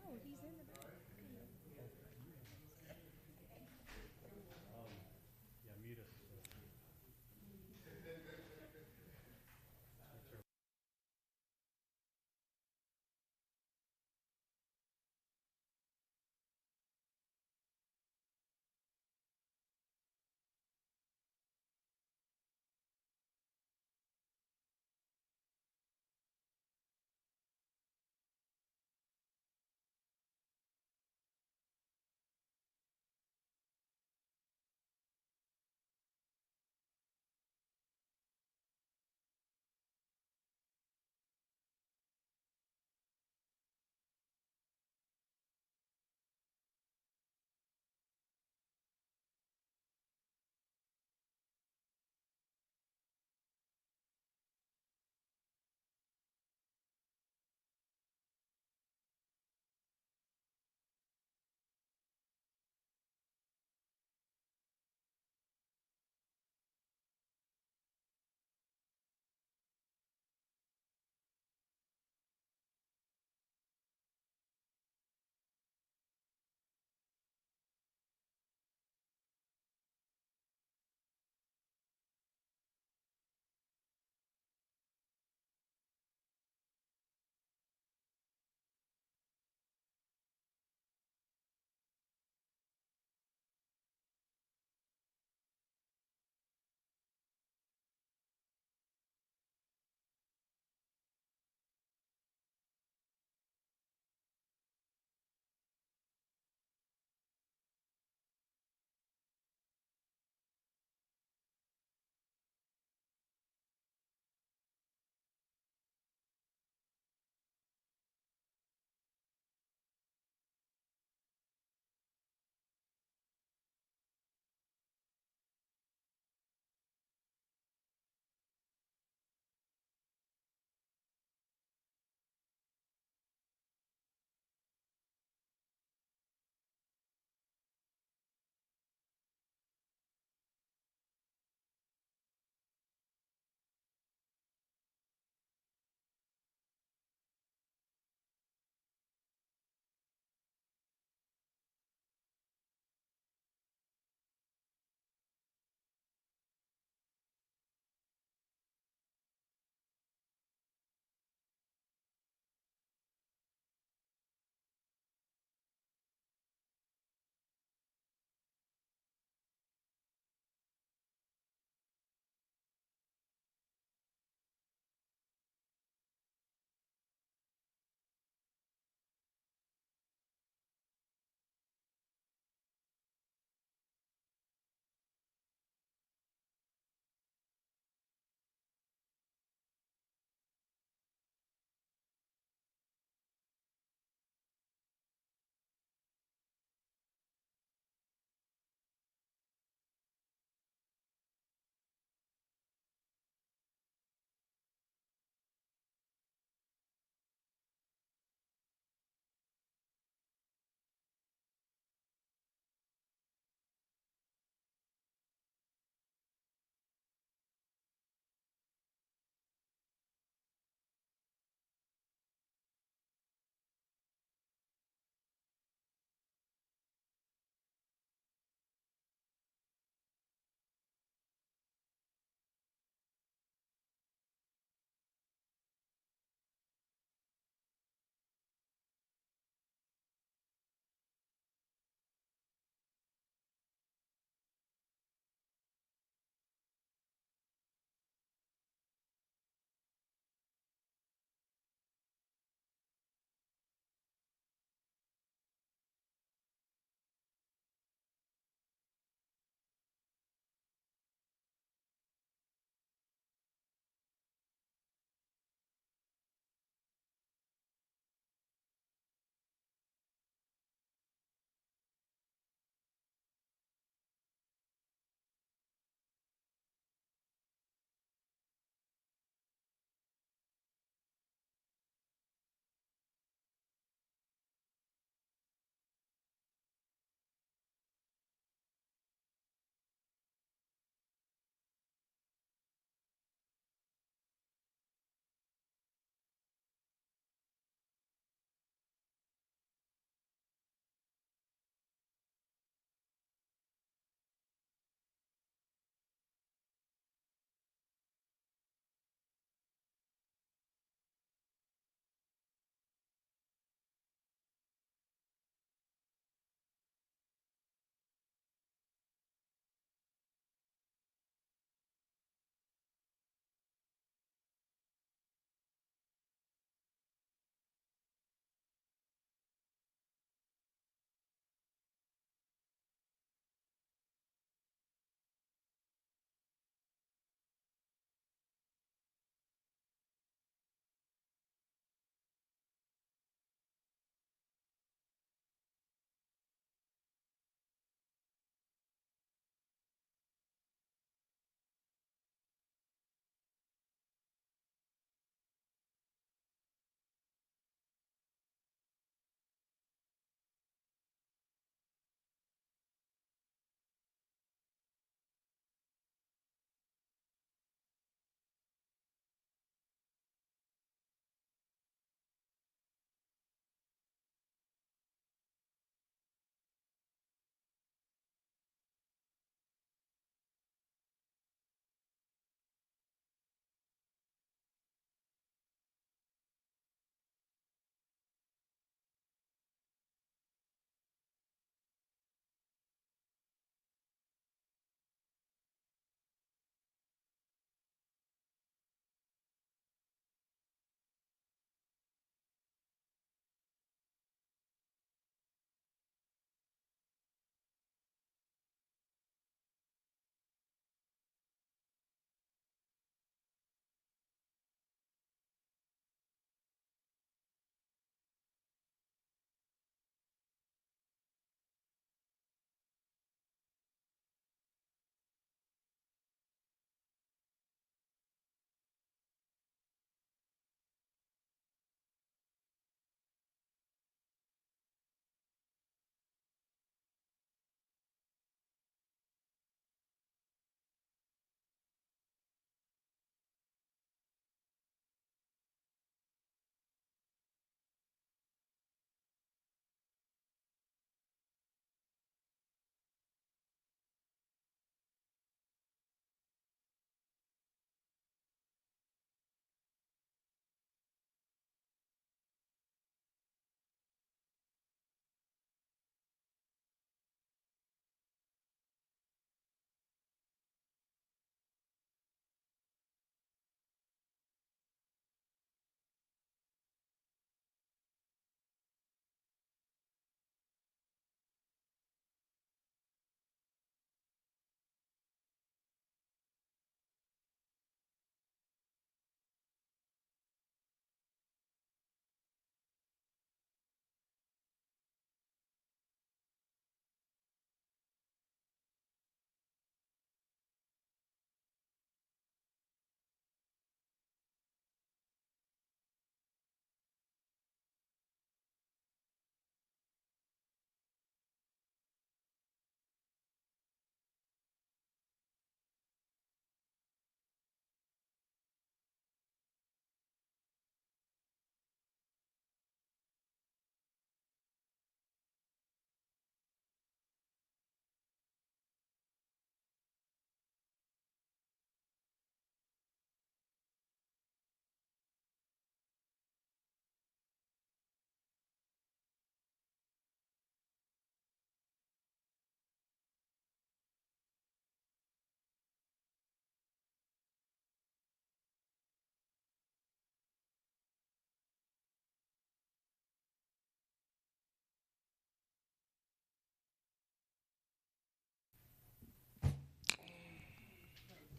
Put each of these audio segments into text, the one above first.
No, he's in the back. Yeah, mute us.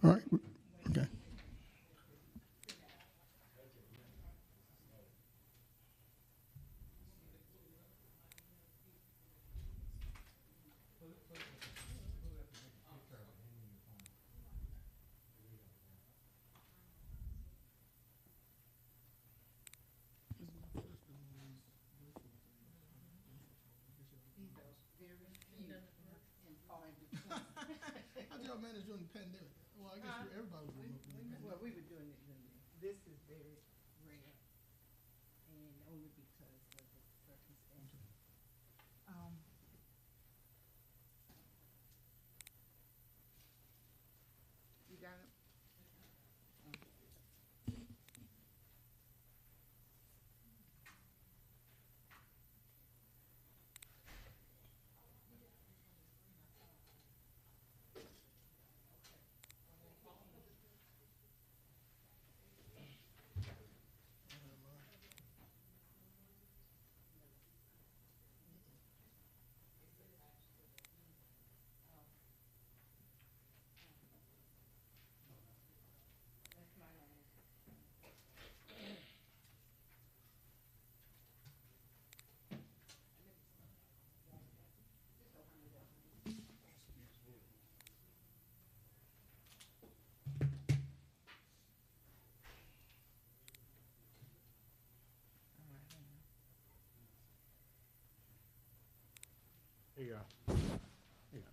All right. Okay. How did y'all manage during the pandemic? Well, I guess everybody was remote. Well, we were doing it. This is very rare, and only because of the circumstances. You got it? There you go. There you go.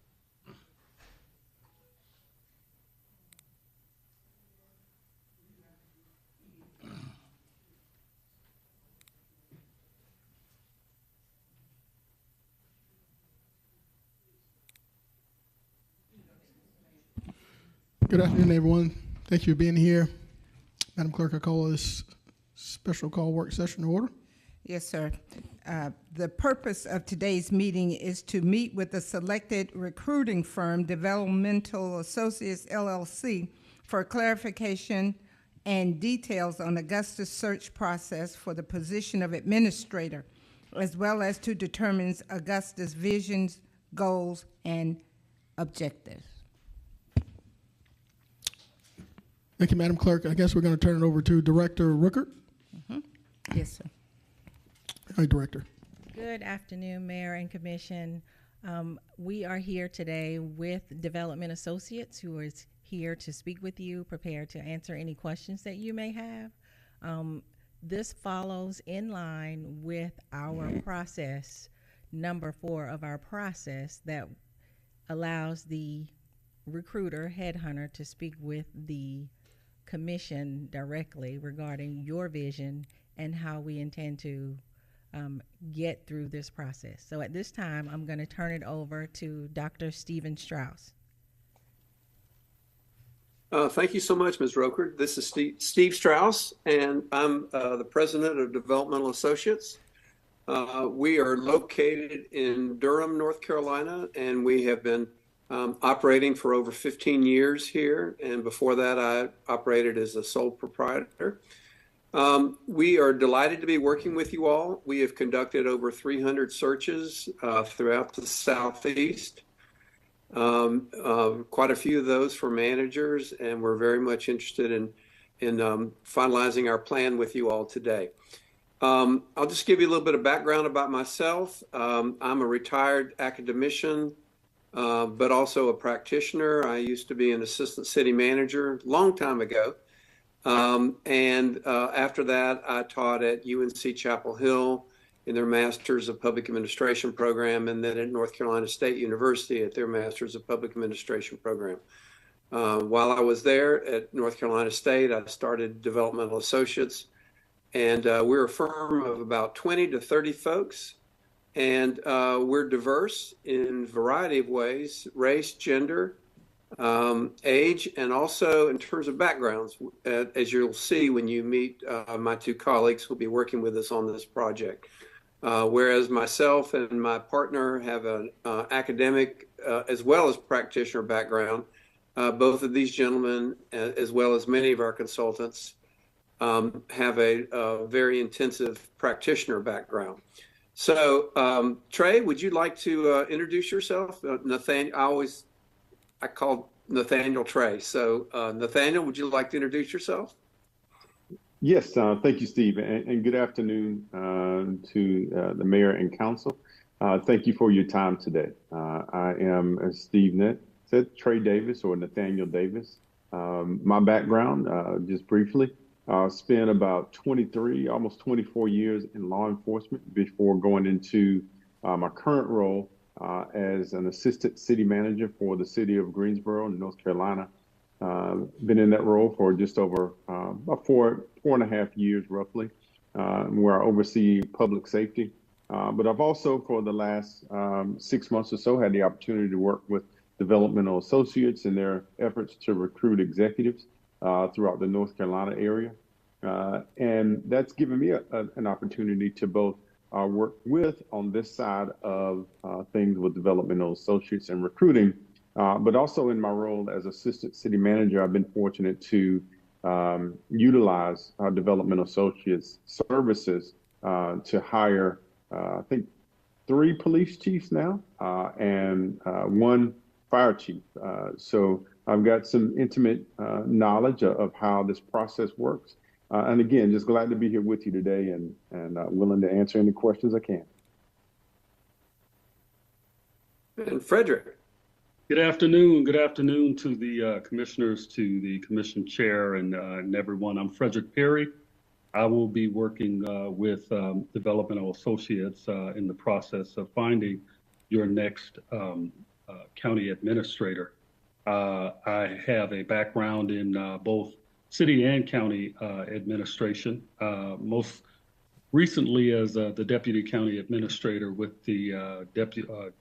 Good afternoon, everyone. Thank you for being here. Madam Clerk, I call this special call work session to order. Yes, sir. The purpose of today's meeting is to meet with the selected recruiting firm, Developmental Associates LLC, for clarification and details on Augusta's search process for the position of administrator, as well as to determine Augusta's visions, goals, and objectives. Thank you, Madam Clerk. I guess we're going to turn it over to Director Ruckert. Yes, sir. Hi, Director. Good afternoon, Mayor and Commission. We are here today with Development Associates, who is here to speak with you, prepared to answer any questions that you may have. This follows in line with our process, number 4 of our process, that allows the recruiter, headhunter, to speak with the Commission directly regarding your vision and how we intend to get through this process. So at this time, I'm going to turn it over to Dr. Stephen Strauss. Thank you so much, Ms. Roker. This is Steve Strauss, and I'm the president of Developmental Associates. We are located in Durham, North Carolina, and we have been operating for over 15 years here. And before that, I operated as a sole proprietor. We are delighted to be working with you all. We have conducted over 300 searches throughout the Southeast. Quite a few of those for managers, and we're very much interested in finalizing our plan with you all today. I'll just give you a little bit of background about myself. I'm a retired academician, but also a practitioner. I used to be an assistant city manager a long time ago. After that, I taught at UNC Chapel Hill in their Masters of Public Administration program, and then at North Carolina State University at their Masters of Public Administration program. While I was there at North Carolina State, I started Developmental Associates, and we're a firm of about 20 to 30 folks, and we're diverse in a variety of ways: race, gender, age, and also in terms of backgrounds, as you'll see when you meet my two colleagues who'll be working with us on this project. Whereas myself and my partner have an academic as well as practitioner background, both of these gentlemen, as well as many of our consultants, have a very intensive practitioner background. So, Trey, would you like to introduce yourself? Nathaniel, I call Nathaniel Trey. So Nathaniel, would you like to introduce yourself? Yes, thank you, Steve, and good afternoon to the mayor and council. Thank you for your time today. I am, as Steve said, Trey Davis or Nathaniel Davis. My background, just briefly, spent about 23, almost 24 years in law enforcement before going into my current role as an assistant city manager for the city of Greensboro, North Carolina. Been in that role for just over about four and a half years, roughly, where I oversee public safety. But I've also, for the last 6 months or so, had the opportunity to work with developmental associates in their efforts to recruit executives throughout the North Carolina area. And that's given me an opportunity to both work with on this side of things with developmental associates and recruiting. But also in my role as assistant city manager, I've been fortunate to utilize our developmental associates services to hire, I think, 3 police chiefs now and 1 fire chief. So I've got some intimate knowledge of how this process works. And again, just glad to be here with you today and willing to answer any questions I can. And Frederick. Good afternoon. Good afternoon to the commissioners, to the commission chair, and everyone. I'm Frederick Perry. I will be working with developmental associates in the process of finding your next county administrator. I have a background in both city and county administration, most recently as the deputy county administrator with the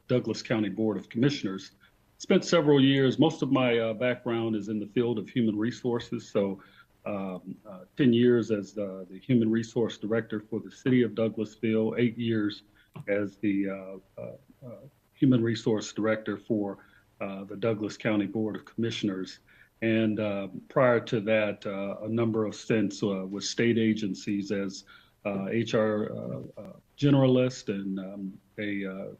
Douglas County Board of Commissioners. Spent several years, most of my background is in the field of human resources. So 10 years as the human resource director for the city of Douglasville, 8 years as the human resource director for the Douglas County Board of Commissioners. And prior to that, a number of stints with state agencies as HR generalist and a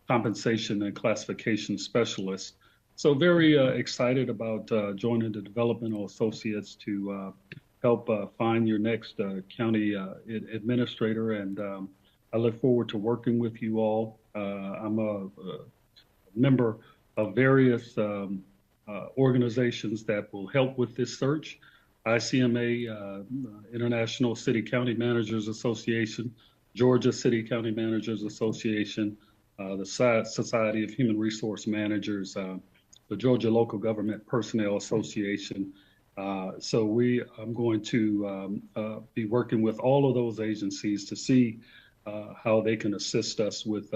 compensation and classification specialist. So very excited about joining the developmental associates to help find your next county administrator. And I look forward to working with you all. I'm a member of various organizations that will help with this search. ICMA, International City County Managers Association, Georgia City County Managers Association, the Society of Human Resource Managers, the Georgia Local Government Personnel Association. So I'm going to be working with all of those agencies to see how they can assist us with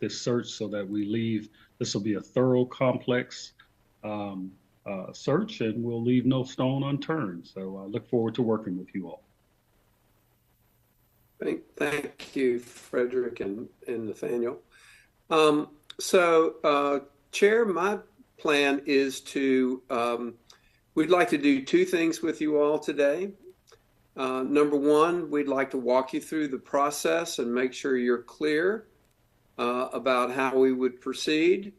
this search so that we leave. This will be a thorough, complex search, and we'll leave no stone unturned. So I look forward to working with you all. Thank you, Frederick and Nathaniel. Chair, my plan is to, we'd like to do 2 things with you all today. Number 1, we'd like to walk you through the process and make sure you're clear about how we would proceed.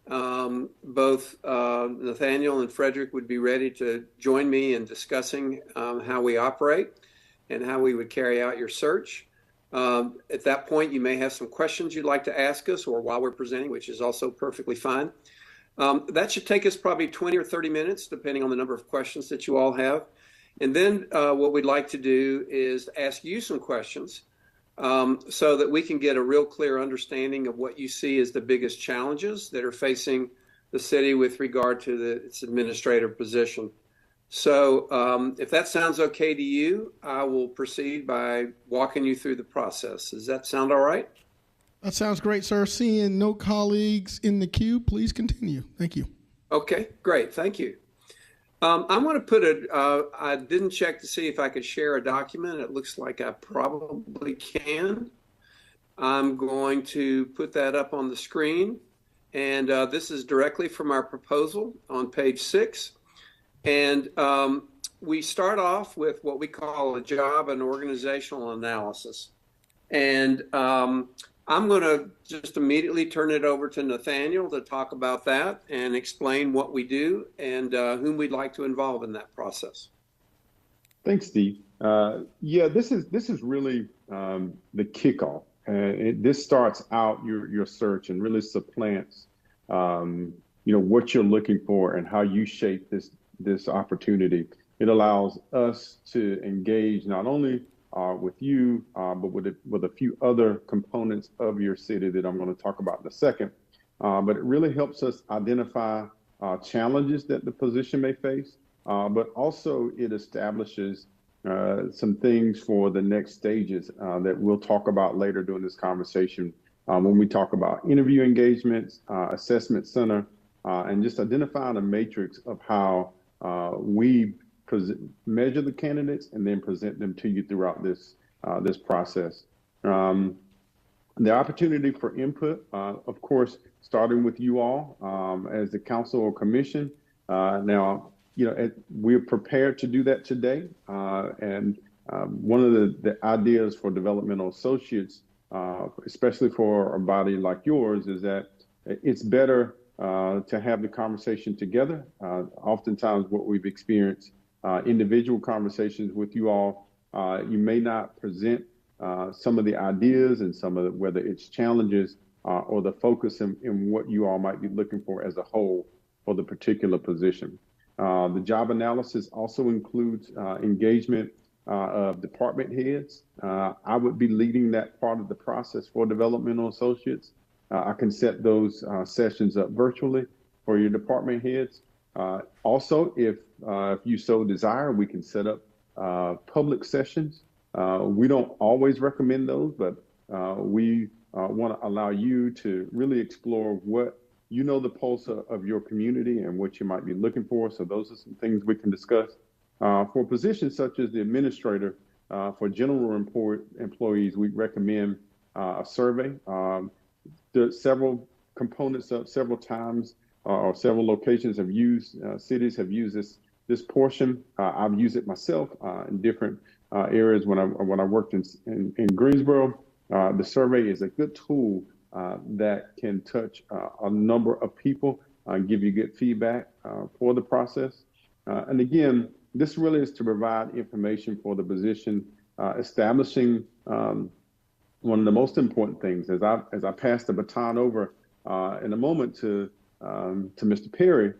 Both Nathaniel and Frederick would be ready to join me in discussing how we operate and how we would carry out your search. At that point, you may have some questions you'd like to ask us, or while we're presenting, which is also perfectly fine. That should take us probably 20 or 30 minutes, depending on the number of questions that you all have. And then what we'd like to do is ask you some questions so that we can get a real clear understanding of what you see as the biggest challenges that are facing the city with regard to its administrative position. So if that sounds okay to you, I will proceed by walking you through the process. Does that sound all right? That sounds great, sir. Seeing no colleagues in the queue, please continue. Thank you. Okay, great. Thank you. I'm going to put I didn't check to see if I could share a document. It looks like I probably can. I'm going to put that up on the screen. And this is directly from our proposal on page 6. And we start off with what we call a job and organizational analysis. And I'm going to just immediately turn it over to Nathaniel to talk about that and explain what we do and whom we'd like to involve in that process. Thanks, Steve. Yeah, this is really the kickoff. This starts out your search and really supplants, what you're looking for and how you shape this opportunity. It allows us to engage not only with you, but with a few other components of your city that I'm going to talk about in a second. But it really helps us identify challenges that the position may face, but also it establishes some things for the next stages that we'll talk about later during this conversation when we talk about interview engagements, assessment center, and just identifying a matrix of how we measure the candidates and then present them to you throughout this process. The opportunity for input, of course, starting with you all as the council or commission. Now, we're prepared to do that today. And one of the ideas for developmental associates, especially for a body like yours, is that it's better to have the conversation together. Oftentimes what we've experienced, individual conversations with you all, you may not present some of the ideas and some of whether it's challenges or the focus in what you all might be looking for as a whole for the particular position. The job analysis also includes engagement of department heads. I would be leading that part of the process for developmental associates. I can set those sessions up virtually for your department heads. Also, if you so desire, we can set up public sessions. We don't always recommend those, but we want to allow you to really explore what the pulse of your community and what you might be looking for. So those are some things we can discuss. For positions such as the administrator, for general employees, we recommend a survey. Several components of several times or several locations have used, cities have used this portion. I've used it myself in different areas when I worked in Greensboro. The survey is a good tool that can touch a number of people, give you good feedback for the process. And again, this really is to provide information for the position, establishing one of the most important things. As I pass the baton over in a moment to Mr. Perry,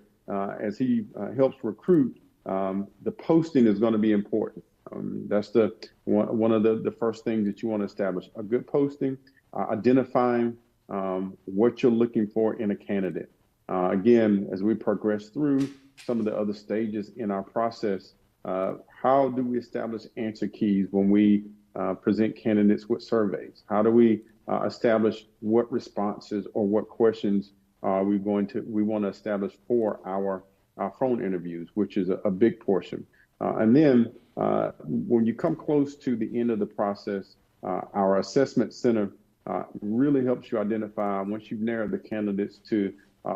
as he helps recruit, the posting is going to be important. That's one of the first things that you want to establish: a good posting, identifying what you're looking for in a candidate. Again, as we progress through some of the other stages in our process, how do we establish answer keys when we present candidates with surveys? How do we establish what responses or what questions we want to establish for our phone interviews, which is a big portion. And then when you come close to the end of the process, our assessment center really helps you identify, once you've narrowed the candidates to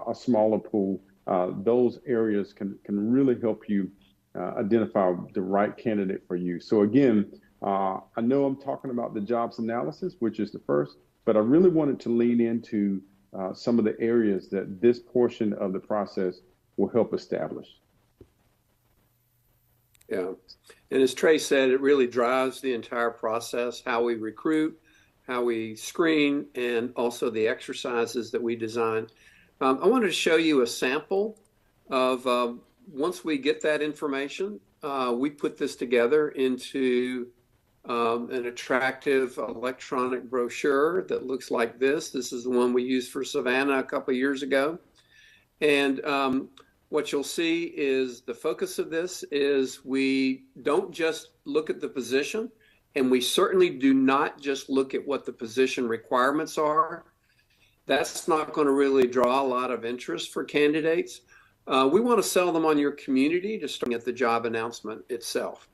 a smaller pool, those areas can really help you identify the right candidate for you. So again, I know I'm talking about the jobs analysis, which is the first, but I really wanted to lean into some of the areas that this portion of the process will help establish. Yeah. And as Trey said, it really drives the entire process, how we recruit, how we screen, and also the exercises that we design. I wanted to show you a sample of once we get that information, we put this together into an attractive electronic brochure that looks like this. This is the one we used for Savannah a couple of years ago. And what you'll see is the focus of this is we don't just look at the position, and we certainly do not just look at what the position requirements are. That's not going to really draw a lot of interest for candidates. We want to sell them on your community, just starting at the job announcement itself.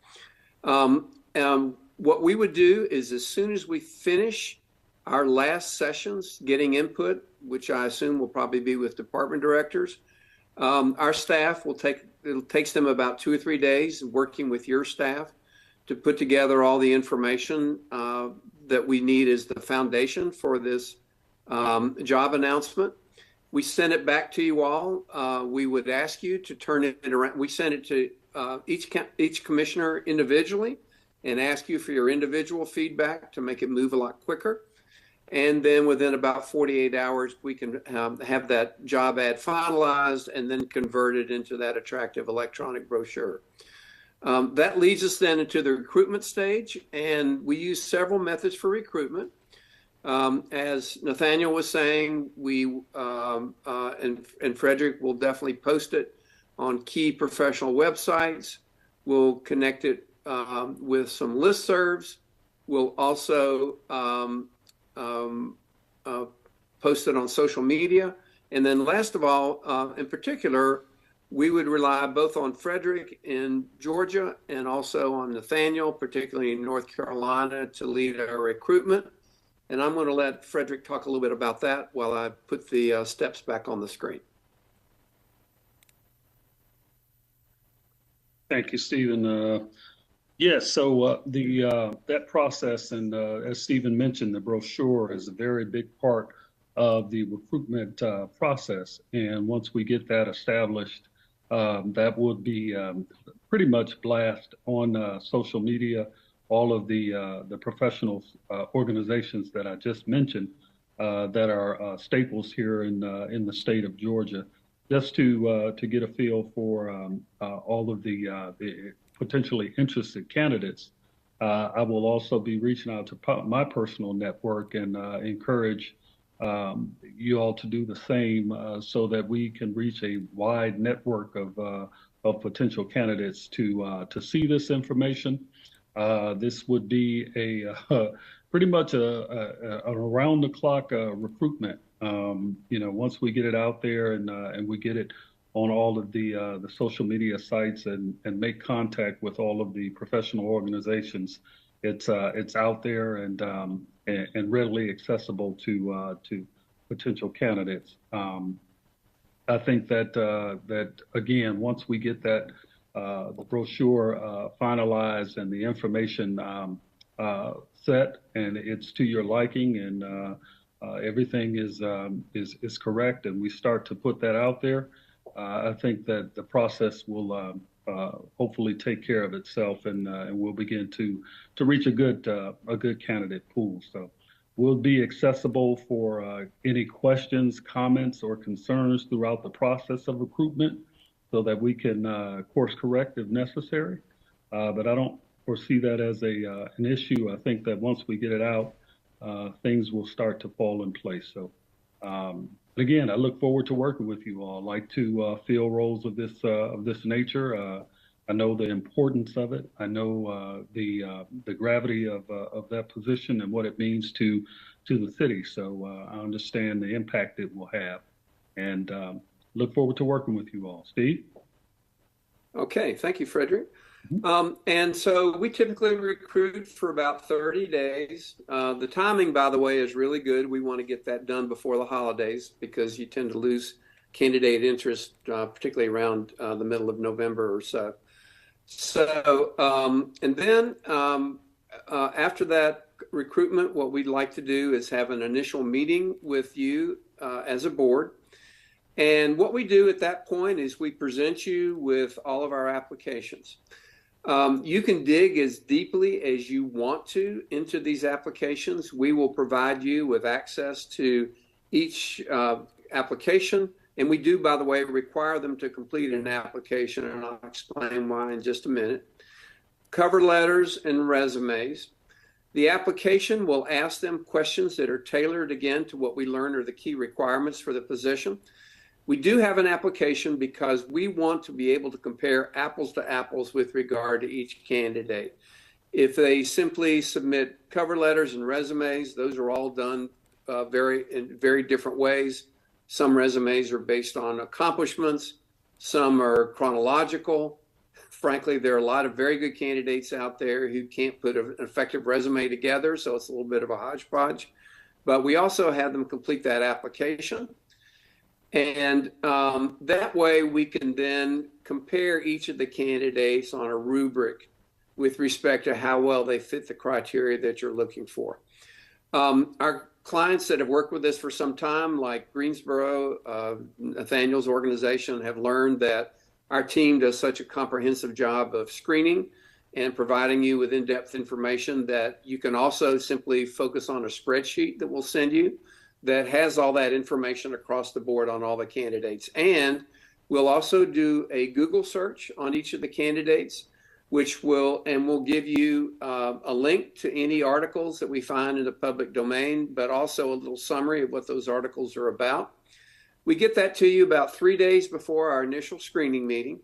What we would do is, as soon as we finish our last sessions, getting input, which I assume will probably be with department directors, our staff it takes them about 2 or 3 days working with your staff to put together all the information that we need as the foundation for this job announcement. We sent it back to you all. We would ask you to turn it around. We sent it to each commissioner individually and ask you for your individual feedback to make it move a lot quicker. And then within about 48 hours, we can have that job ad finalized and then convert it into that attractive electronic brochure. That leads us then into the recruitment stage, and we use several methods for recruitment. As Nathaniel was saying, we and Frederick will definitely post it on key professional websites. We'll connect it with some listservs. We'll also post it on social media. And then last of all, in particular, we would rely both on Frederick in Georgia and also on Nathaniel, particularly in North Carolina, to lead our recruitment. And I'm going to let Frederick talk a little bit about that while I put the steps back on the screen. Thank you, Stephen. Yes, so that process, and as Stephen mentioned, the brochure is a very big part of the recruitment process. And once we get that established, that would be pretty much blast on social media. All of the professional organizations that I just mentioned that are staples here in the state of Georgia, just to get a feel for all of the potentially interested candidates. I will also be reaching out to my personal network and encourage you all to do the same so that we can reach a wide network of potential candidates to see this information. This would be a pretty much an around the clock recruitment. Once we get it out there and we get it on all of the social media sites and make contact with all of the professional organizations, it's out there and readily accessible to potential candidates. I think that again, once we get that the brochure finalized and the information set and it's to your liking and everything is correct, and we start to put that out there, I think that the process will hopefully take care of itself, and we'll begin to reach a good candidate pool. So we'll be accessible for any questions, comments, or concerns throughout the process of recruitment, so that we can course correct if necessary. But I don't foresee that as an issue. I think that once we get it out, things will start to fall in place. So again, I look forward to working with you all. I like to fill roles of this nature. I know the importance of it. I know the gravity of that position and what it means to the city. So I understand the impact it will have, and look forward to working with you all. Steve? Okay, thank you, Frederick. And so we typically recruit for about 30 days. The timing, by the way, is really good. We want to get that done before the holidays because you tend to lose candidate interest, particularly around the middle of November or so. So, and then after that recruitment, what we'd like to do is have an initial meeting with you as a board. And what we do at that point is we present you with all of our applications. You can dig as deeply as you want to into these applications. We will provide you with access to each application. And we do, by the way, require them to complete an application, and I'll explain why in just a minute. Cover letters and resumes. The application will ask them questions that are tailored, again, to what we learned are the key requirements for the position. We do have an application because we want to be able to compare apples to apples with regard to each candidate. If they simply submit cover letters and resumes, those are all done in very different ways. Some resumes are based on accomplishments. Some are chronological. Frankly, there are a lot of very good candidates out there who can't put an effective resume together, so it's a little bit of a hodgepodge. But we also have them complete that application. And that way we can then compare each of the candidates on a rubric with respect to how well they fit the criteria that you're looking for. Our clients that have worked with us for some time, like Greensboro, Nathaniel's organization, have learned that our team does such a comprehensive job of screening and providing you with in-depth information that you can also simply focus on a spreadsheet that we'll send you that has all that information across the board on all the candidates. And we'll also do a Google search on each of the candidates, which will give you a link to any articles that we find in the public domain, but also a little summary of what those articles are about. We get that to you about 3 days before our initial screening meeting.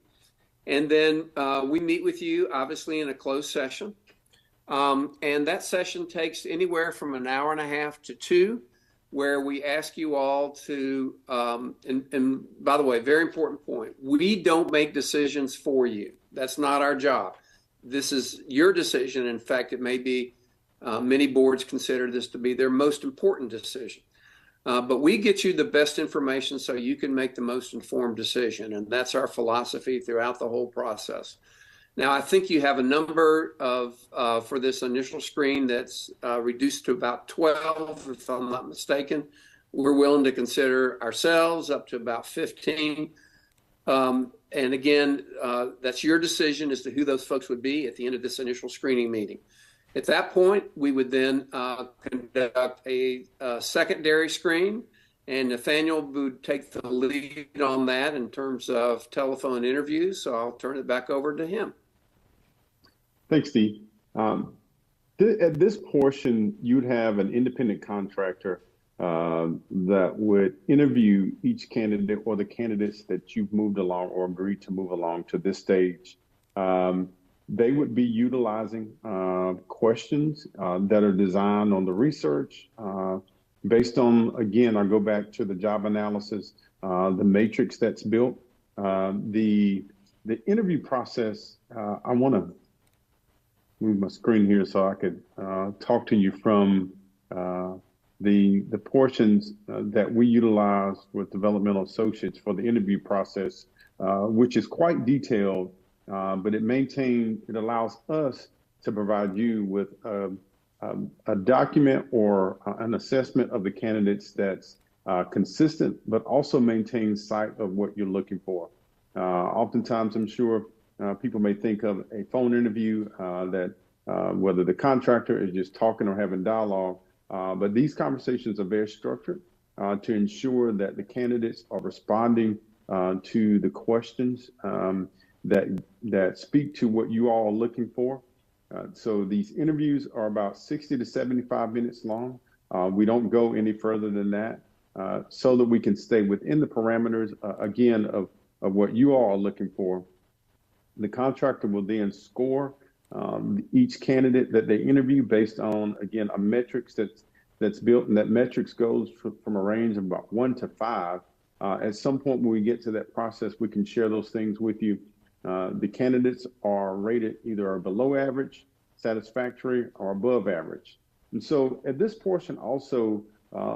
And then we meet with you, obviously, in a closed session. And that session takes anywhere from an hour and a half to 2, where we ask you all to, and by the way, very important point, we don't make decisions for you. That's not our job. This is your decision. In fact, it may be many boards consider this to be their most important decision. But we get you the best information so you can make the most informed decision. And that's our philosophy throughout the whole process. Now, I think you have a number of, for this initial screen that's reduced to about 12, if I'm not mistaken. We're willing to consider ourselves up to about 15. And again, that's your decision as to who those folks would be at the end of this initial screening meeting. At that point, we would then conduct a secondary screen, and Nathaniel would take the lead on that in terms of telephone interviews. So I'll turn it back over to him. Thanks, Steve. At this portion, you'd have an independent contractor that would interview each candidate or the candidates that you've moved along or agreed to move along to this stage. They would be utilizing questions that are designed on the research based on, again, I'll go back to the job analysis, the matrix that's built. The interview process, I want to move my screen here so I could talk to you from the portions that we utilize with developmental associates for the interview process, which is quite detailed, but it allows us to provide you with a document or an assessment of the candidates that's consistent, but also maintains sight of what you're looking for. Oftentimes, I'm sure people may think of a phone interview that whether the contractor is just talking or having dialogue, but these conversations are very structured to ensure that the candidates are responding to the questions that speak to what you all are looking for. So these interviews are about 60 to 75 minutes long. We don't go any further than that so that we can stay within the parameters, again, of what you all are looking for. The contractor will then score each candidate that they interview based on, again, a metrics that's built, and that metrics goes from a range of about 1 to 5. At some point when we get to that process, we can share those things with you. The candidates are rated either below average, satisfactory, or above average. And so at this portion also,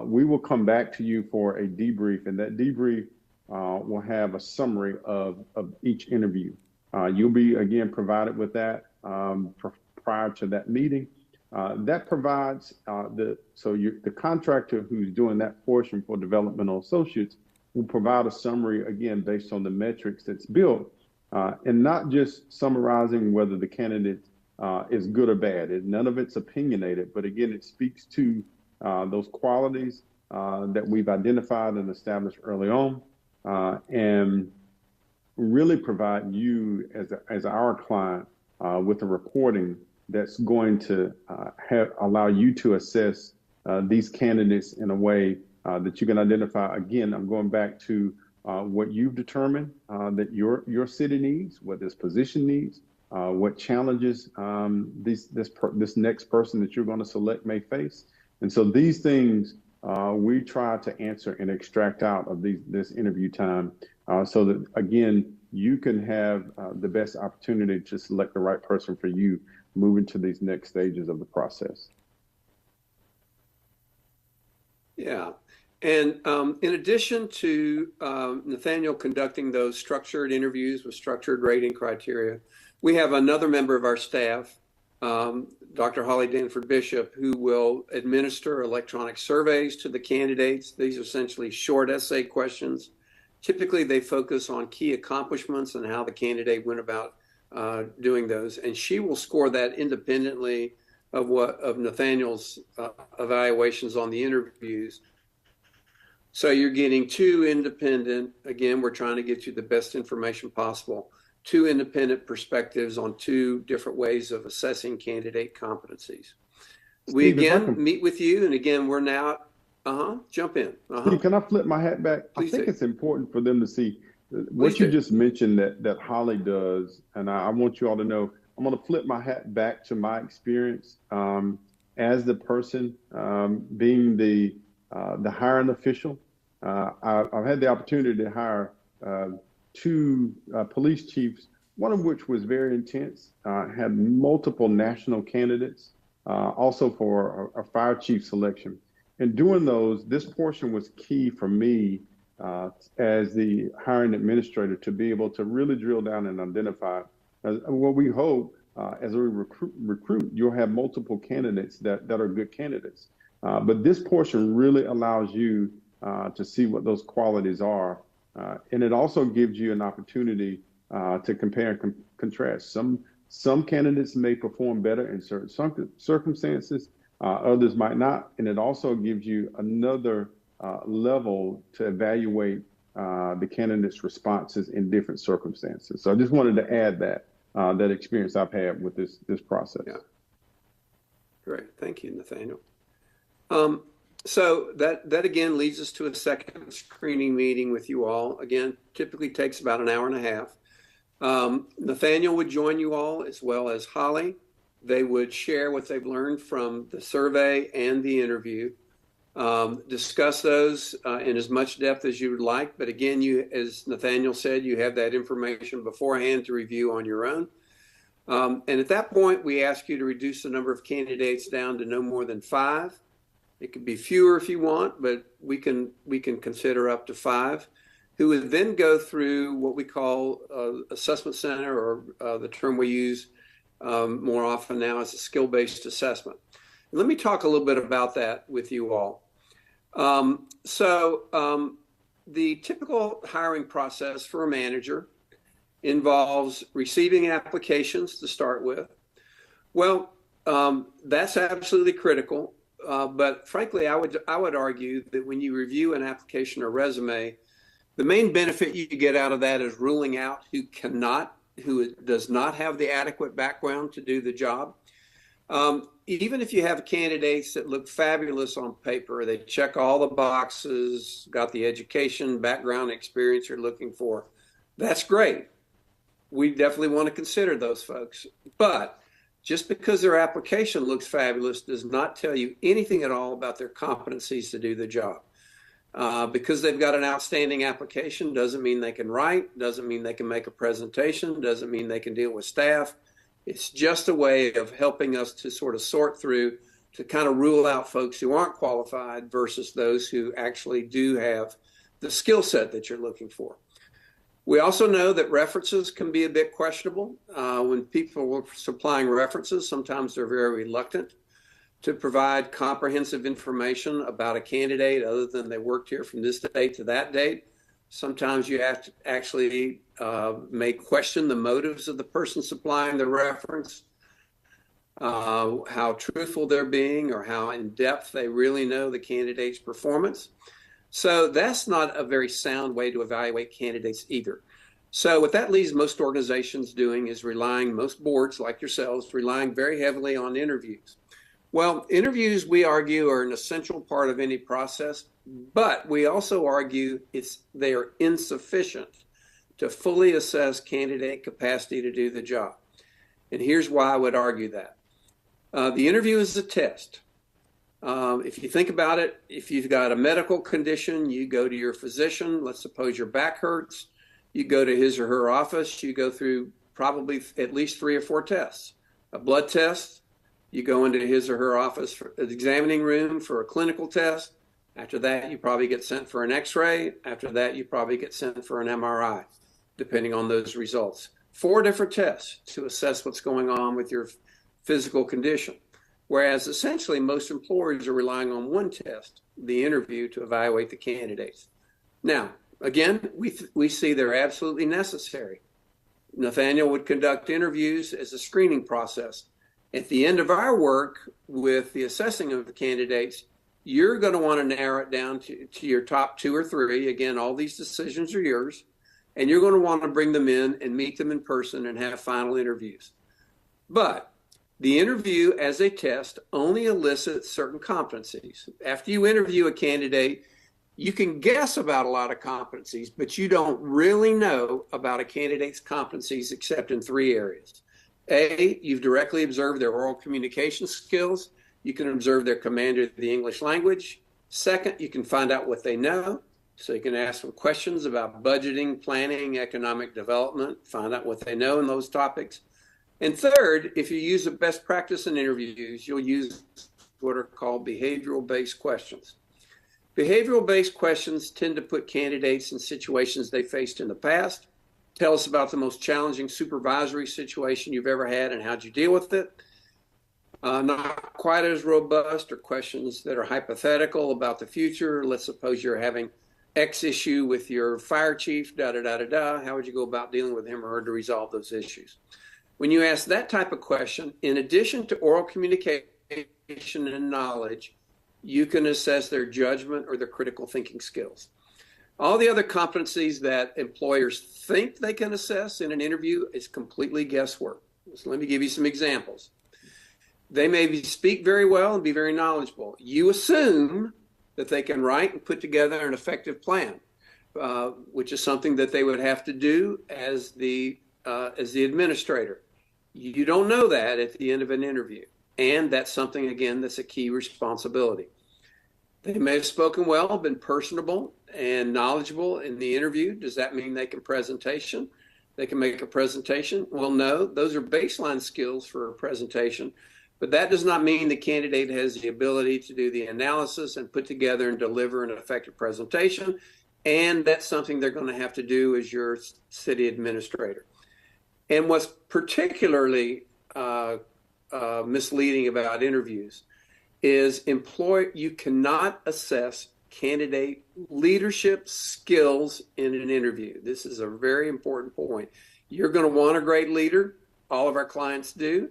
we will come back to you for a debrief, and that debrief will have a summary of each interview. You'll be, again, provided with that prior to that meeting. That provides the contractor who's doing that portion for developmental associates will provide a summary, again, based on the metrics that's built, and not just summarizing whether the candidate is good or bad. None of it's opinionated, but again, it speaks to those qualities that we've identified and established early on, and really provide you as our client with a reporting that's going to allow you to assess these candidates in a way that you can identify. Again, I'm going back to what you've determined that your city needs, what this position needs, what challenges this next person that you're going to select may face. And so these things we try to answer and extract out of this interview time so that, again, you can have the best opportunity to select the right person for you moving to these next stages of the process. Yeah. And in addition to Nathaniel conducting those structured interviews with structured rating criteria, We have another member of our staff, Dr. Holly Danford Bishop, who will administer electronic surveys to the candidates. These are essentially short essay questions. Typically, they focus on key accomplishments and how the candidate went about doing those. And she will score that independently of Nathaniel's evaluations on the interviews. So you're getting two independent, again, we're trying to get you the best information possible, two independent perspectives on two different ways of assessing candidate competencies. We Steve, again meet with you, and again, we're now, jump in. Steve, can I flip my hat back? Please I think do. it's important for them to see what Please you do. just mentioned that Holly does, and I want you all to know, I'm going to flip my hat back to my experience as the person being the hiring official. I've had the opportunity to hire two police chiefs, one of which was very intense, had multiple national candidates, also for a fire chief selection. And doing those, this portion was key for me as the hiring administrator to be able to really drill down and identify what we hope as we recruit, you'll have multiple candidates that are good candidates. But this portion really allows you to see what those qualities are. And it also gives you an opportunity to compare and contrast. Some candidates may perform better in certain circumstances, others might not. And it also gives you another level to evaluate the candidate's responses in different circumstances. So I just wanted to add that experience I've had with this process. Yeah. Great. Thank you, Nathaniel. So that again leads us to a second screening meeting with you all. Again, typically takes about an hour and a half. Nathaniel would join you all as well as Holly. They would share what they've learned from the survey and the interview, discuss those in as much depth as you would like. But again, you, as Nathaniel said, you have that information beforehand to review on your own. And at that point, we ask you to reduce the number of candidates down to no more than 5. It could be fewer if you want, but we can consider up to 5, who would then go through what we call assessment center, or the term we use more often now is a skill-based assessment. Let me talk a little bit about that with you all. The typical hiring process for a manager involves receiving applications to start with. Well, that's absolutely critical. But frankly, I would argue that when you review an application or resume, the main benefit you get out of that is ruling out who does not have the adequate background to do the job. Even if you have candidates that look fabulous on paper, they check all the boxes, got the education, background, experience you're looking for, that's great. We definitely want to consider those folks. But just because their application looks fabulous does not tell you anything at all about their competencies to do the job. Because they've got an outstanding application doesn't mean they can write, doesn't mean they can make a presentation, doesn't mean they can deal with staff. It's just a way of helping us to sort of sort through, to kind of rule out folks who aren't qualified versus those who actually do have the skill set that you're looking for. We also know that references can be a bit questionable. When people are supplying references, sometimes they're very reluctant to provide comprehensive information about a candidate other than they worked here from this date to that date. Sometimes you have to actually may question the motives of the person supplying the reference, how truthful they're being, or how in depth they really know the candidate's performance. So that's not a very sound way to evaluate candidates either. So what that leaves most organizations doing is most boards like yourselves, relying very heavily on interviews. Well, interviews, we argue, are an essential part of any process, but we also argue they are insufficient to fully assess candidate capacity to do the job. And here's why I would argue that. The interview is a test. If you think about it, if you've got a medical condition, you go to your physician. Let's suppose your back hurts. You go to his or her office. You go through probably at least 3 or 4 tests. A blood test, you go into his or her office for an examining room for a clinical test. After that, you probably get sent for an x-ray. After that, you probably get sent for an MRI, depending on those results. 4 different tests to assess what's going on with your physical condition. Whereas essentially most employers are relying on 1 test, the interview, to evaluate the candidates. Now, again, we see they're absolutely necessary. Nathaniel would conduct interviews as a screening process. At the end of our work with the assessing of the candidates, you're going to want to narrow it down to your top 2 or 3. Again, all these decisions are yours. And you're going to want to bring them in and meet them in person and have final interviews. But the interview as a test only elicits certain competencies. After you interview a candidate, you can guess about a lot of competencies, but you don't really know about a candidate's competencies except in 3 areas. A, you've directly observed their oral communication skills. You can observe their command of the English language. Second, you can find out what they know. So you can ask them questions about budgeting, planning, economic development, find out what they know in those topics. And third, if you use a best practice in interviews, you'll use what are called behavioral-based questions. Behavioral-based questions tend to put candidates in situations they faced in the past. Tell us about the most challenging supervisory situation you've ever had and how'd you deal with it. Not quite as robust, or questions that are hypothetical about the future. Let's suppose you're having X issue with your fire chief, How would you go about dealing with him or her to resolve those issues? When you ask that type of question, in addition to oral communication and knowledge, you can assess their judgment or their critical thinking skills. All the other competencies that employers think they can assess in an interview is completely guesswork. So let me give you some examples. They may speak very well and be very knowledgeable. You assume that they can write and put together an effective plan, which is something that they would have to do as the administrator. You don't know that at the end of an interview. And that's something, again, that's a key responsibility. They may have spoken well, been personable and knowledgeable in the interview. Does that mean they can presentation? They can make a presentation? Well, no, those are baseline skills for a presentation, but that does not mean the candidate has the ability to do the analysis and put together and deliver an effective presentation. And that's something they're going to have to do as your city administrator. And what's particularly misleading about interviews is you cannot assess candidate leadership skills in an interview. This is a very important point. You're going to want a great leader. All of our clients do.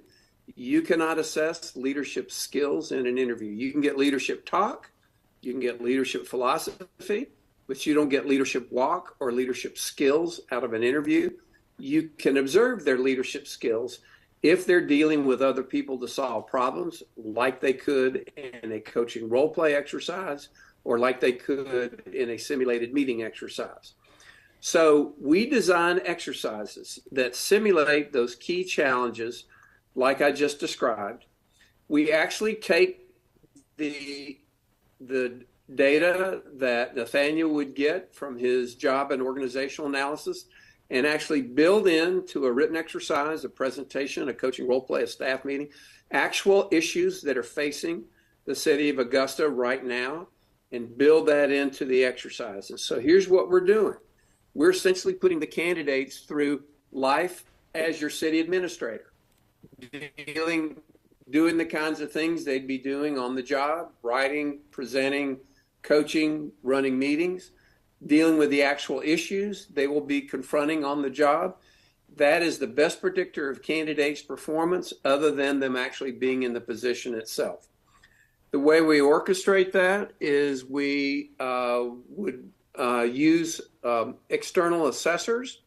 You cannot assess leadership skills in an interview. You can get leadership talk, you can get leadership philosophy, but you don't get leadership walk or leadership skills out of an interview. You can observe their leadership skills if they're dealing with other people to solve problems, like they could in a coaching role play exercise or like they could in a simulated meeting exercise. So we design exercises that simulate those key challenges like I just described. We actually take the data that Nathaniel would get from his job and organizational analysis and actually build into a written exercise, a presentation, a coaching role play, a staff meeting, actual issues that are facing the city of Augusta right now, and build that into the exercise. And so here's what we're doing. We're essentially putting the candidates through life as your city administrator, doing the kinds of things they'd be doing on the job, writing, presenting, coaching, running meetings, dealing with the actual issues they will be confronting on the job. That is the best predictor of candidates' performance other than them actually being in the position itself. The way we orchestrate that is we would use external assessors.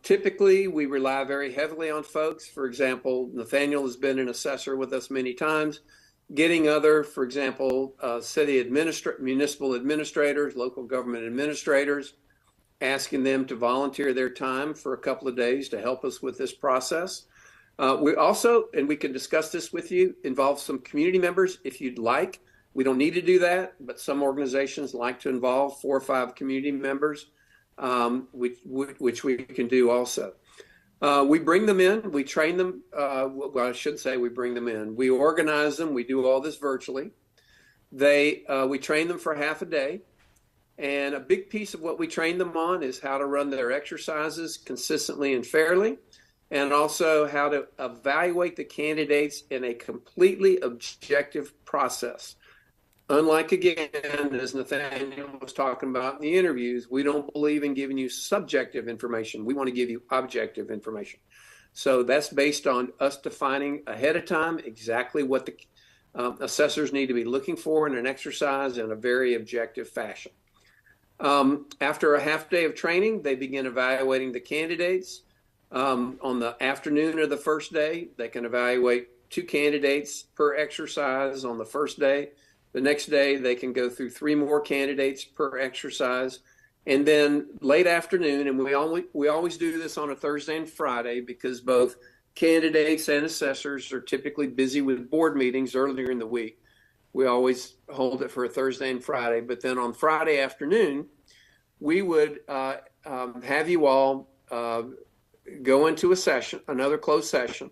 Typically, we rely very heavily on folks. For example, Nathaniel has been an assessor with us many times. Getting other, for example, municipal administrators, local government administrators, asking them to volunteer their time for a couple of days to help us with this process. We also, and we can discuss this with you, involve some community members if you'd like. We don't need to do that, but some organizations like to involve 4 or 5 community members, which we can do also. We bring them in, we train them. Well, I shouldn't say we bring them in. We organize them. We do all this virtually. We train them for half a day. And a big piece of what we train them on is how to run their exercises consistently and fairly, and also how to evaluate the candidates in a completely objective process. Unlike, again, as Nathaniel was talking about in the interviews, we don't believe in giving you subjective information. We want to give you objective information. So that's based on us defining ahead of time exactly what the assessors need to be looking for in an exercise in a very objective fashion. After a half day of training, they begin evaluating the candidates. On the afternoon of the first day, they can evaluate 2 candidates per exercise on the first day. The next day, they can go through 3 more candidates per exercise. And then late afternoon, and we always do this on a Thursday and Friday because both candidates and assessors are typically busy with board meetings earlier in the week. We always hold it for a Thursday and Friday. But then on Friday afternoon, we would have you all go into a session, another closed session.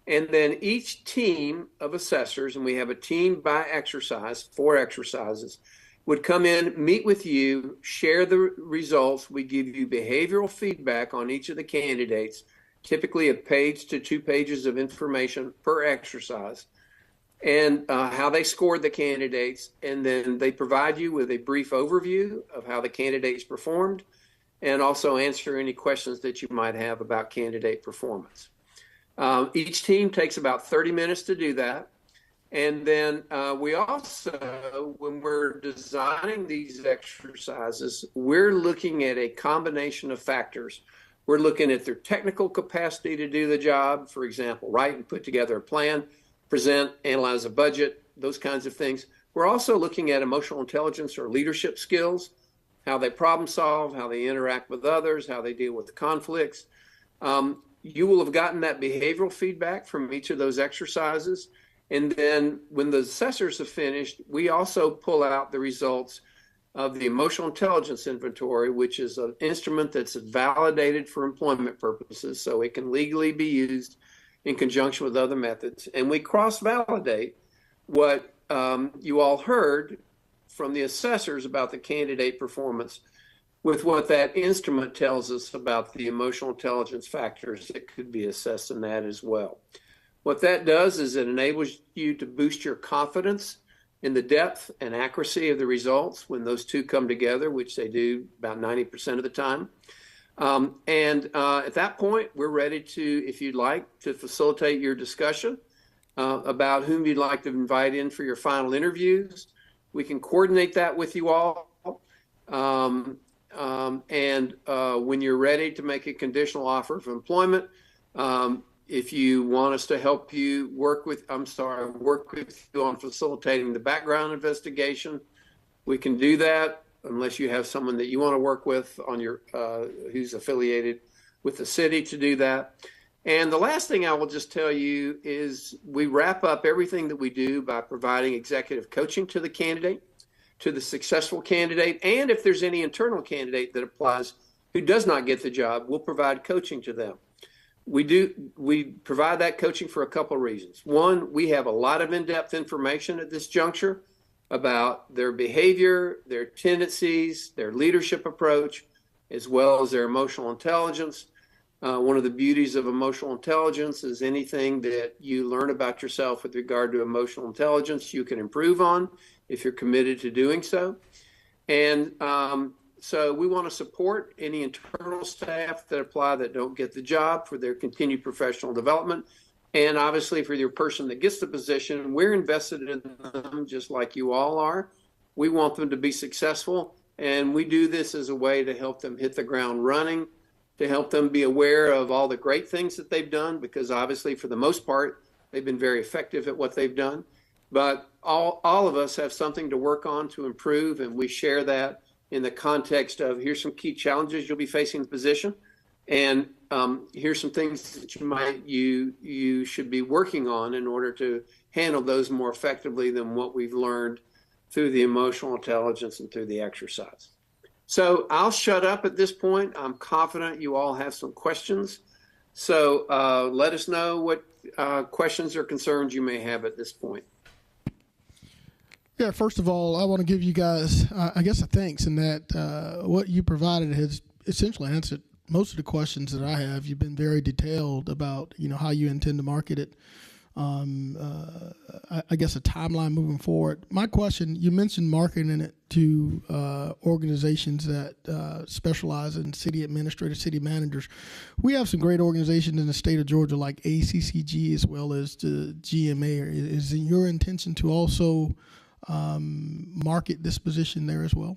And then each team of assessors, and we have a team by exercise, 4 exercises, would come in, meet with you, share the results. We give you behavioral feedback on each of the candidates, typically a page to 2 pages of information per exercise, and how they scored the candidates. And then they provide you with a brief overview of how the candidates performed and also answer any questions that you might have about candidate performance. Each team takes about 30 minutes to do that. And then we also, when we're designing these exercises, we're looking at a combination of factors. We're looking at their technical capacity to do the job, for example, write and put together a plan, present, analyze a budget, those kinds of things. We're also looking at emotional intelligence or leadership skills, how they problem solve, how they interact with others, how they deal with conflicts. You will have gotten that behavioral feedback from each of those exercises. And then when the assessors have finished, we also pull out the results of the emotional intelligence inventory, which is an instrument that's validated for employment purposes, so it can legally be used in conjunction with other methods. And we cross-validate what you all heard from the assessors about the candidate performance with what that instrument tells us about the emotional intelligence factors that could be assessed in that as well. What that does is it enables you to boost your confidence in the depth and accuracy of the results when those two come together, which they do about 90% of the time. At that point, we're ready to, if you'd like, to facilitate your discussion about whom you'd like to invite in for your final interviews. We can coordinate that with you all. When you're ready to make a conditional offer of employment, if you want us to help you work with you on facilitating the background investigation, we can do that unless you have someone that you want to work with on your who's affiliated with the city to do that. And the last thing I will just tell you is we wrap up everything that we do by providing executive coaching to the candidate, to the successful candidate, and if there's any internal candidate that applies who does not get the job, we'll provide coaching to them. We provide that coaching for a couple of reasons. One, we have a lot of in-depth information at this juncture about their behavior, their tendencies, their leadership approach, as well as their emotional intelligence. One of the beauties of emotional intelligence is anything that you learn about yourself with regard to emotional intelligence, you can improve on if you're committed to doing so. And so we want to support any internal staff that apply that don't get the job for their continued professional development. And obviously for your person that gets the position, we're invested in them just like you all are. We want them to be successful. And we do this as a way to help them hit the ground running, to help them be aware of all the great things that they've done, because obviously for the most part, they've been very effective at what they've done. But all of us have something to work on to improve, and we share that in the context of here's some key challenges you'll be facing in the position, and here's some things that you should be working on in order to handle those more effectively than what we've learned through the emotional intelligence and through the exercise. So I'll shut up at this point. I'm confident you all have some questions. So let us know what questions or concerns you may have at this point. Yeah, first of all, I want to give you guys, I guess, a thanks in that what you provided has essentially answered most of the questions that I have. You've been very detailed about, how you intend to market it. I guess a timeline moving forward. My question, you mentioned marketing it to organizations that specialize in city administrators, city managers. We have some great organizations in the state of Georgia like ACCG as well as the GMA. Is it your intention to also market this position there as well?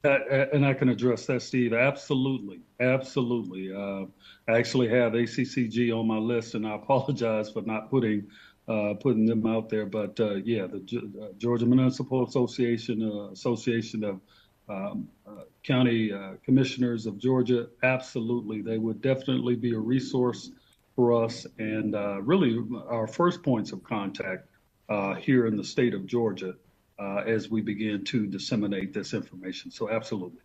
And I can address that, Steve. Absolutely. Absolutely. I actually have ACCG on my list, and I apologize for not putting them out there. But yeah, the Georgia Municipal Association, Association of County Commissioners of Georgia, absolutely. They would definitely be a resource for us, and really our first points of contact here in the state of Georgia. As we begin to disseminate this information. So absolutely.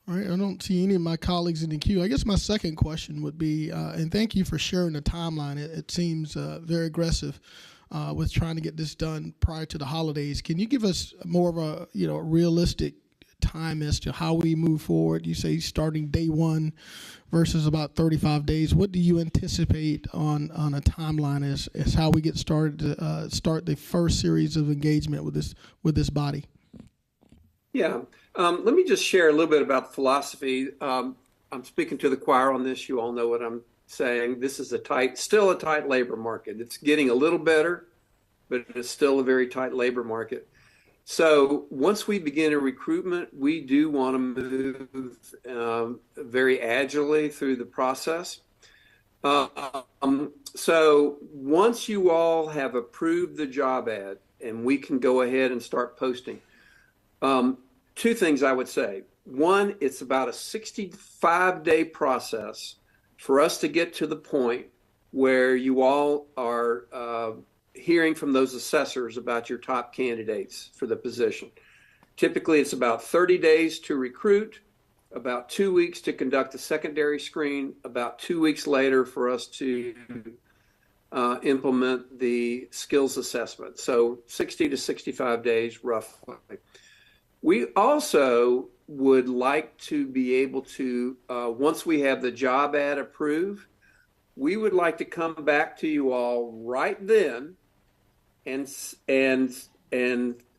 All right, I don't see any of my colleagues in the queue. I guess my second question would be, and thank you for sharing the timeline. It seems very aggressive with trying to get this done prior to the holidays. Can you give us more of a realistic time as to how we move forward? You say starting day one versus about 35 days. What do you anticipate on a timeline as how we get started to start the first series of engagement with this body? Yeah, let me just share a little bit about the philosophy. I'm speaking to the choir on this. You all know what I'm saying. This is still a tight labor market. It's getting a little better, but it's still a very tight labor market. So once we begin a recruitment, we do want to move very agilely through the process. So once you all have approved the job ad, and we can go ahead and start posting, two things I would say. One, it's about a 65-day process for us to get to the point where you all are hearing from those assessors about your top candidates for the position. Typically, it's about 30 days to recruit, about 2 weeks to conduct a secondary screen, about 2 weeks later for us to implement the skills assessment. So 60 to 65 days roughly. We also would like to be able to, once we have the job ad approved, we would like to come back to you all right then and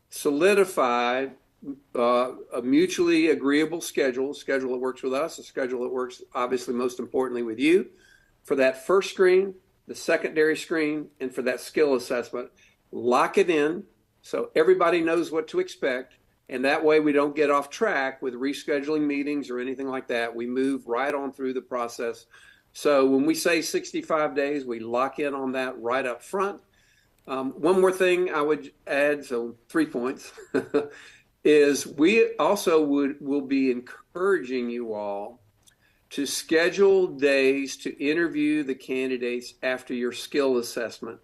solidify a mutually agreeable schedule, a schedule that works with us, a schedule that works obviously most importantly with you, for that first screen, the secondary screen, and for that skill assessment. Lock it in so everybody knows what to expect, and that way we don't get off track with rescheduling meetings or anything like that. We move right on through the process. So when we say 65 days, we lock in on that right up front. One more thing I would add, so 3 points, is we also will be encouraging you all to schedule days to interview the candidates after your skill assessment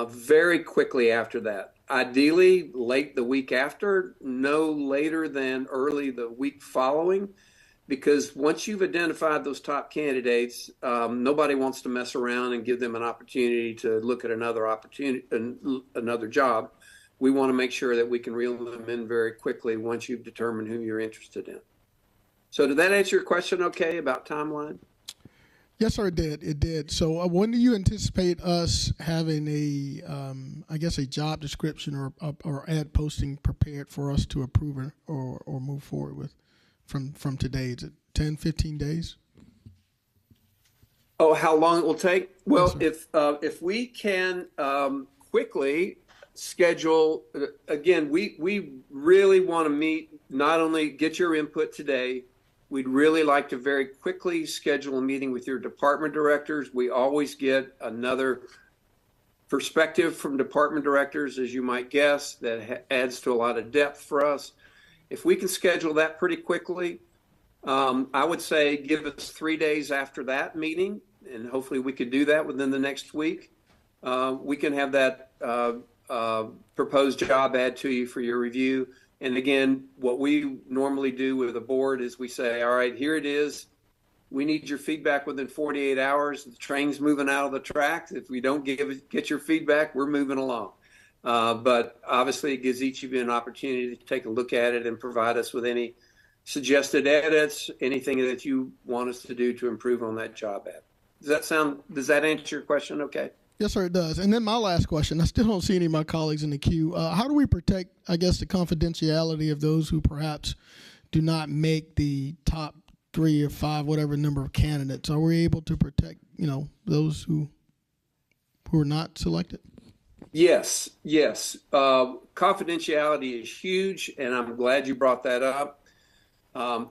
very quickly after that. Ideally, late the week after, no later than early the week following, because once you've identified those top candidates, nobody wants to mess around and give them an opportunity to look at another job. We want to make sure that we can reel them in very quickly once you've determined who you're interested in. So did that answer your question okay about timeline? Yes, sir, it did. It did. So when do you anticipate us having a job description or ad posting prepared for us to approve or move forward with from today? Is it 10, 15 days? Oh, how long it will take? Well, Yes, if we can quickly schedule, again, we really want to meet, not only get your input today, we'd really like to very quickly schedule a meeting with your department directors. We always get another perspective from department directors, as you might guess, that adds to a lot of depth for us. If we can schedule that pretty quickly, I would say give us 3 days after that meeting, and hopefully we could do that within the next week. We can have that proposed job ad to you for your review. And again, what we normally do with the board is we say, all right, here it is. We need your feedback within 48 hours. The train's moving out of the tracks. If we don't get your feedback, we're moving along. But obviously, it gives each of you an opportunity to take a look at it and provide us with any suggested edits, anything that you want us to do to improve on that job ad. Does that answer your question okay? Yes, sir, it does. And then my last question, I still don't see any of my colleagues in the queue. How do we protect, I guess, the confidentiality of those who perhaps do not make the top 3 or 5, whatever number of candidates? Are we able to protect, those who are not selected? Yes. Confidentiality is huge, and I'm glad you brought that up.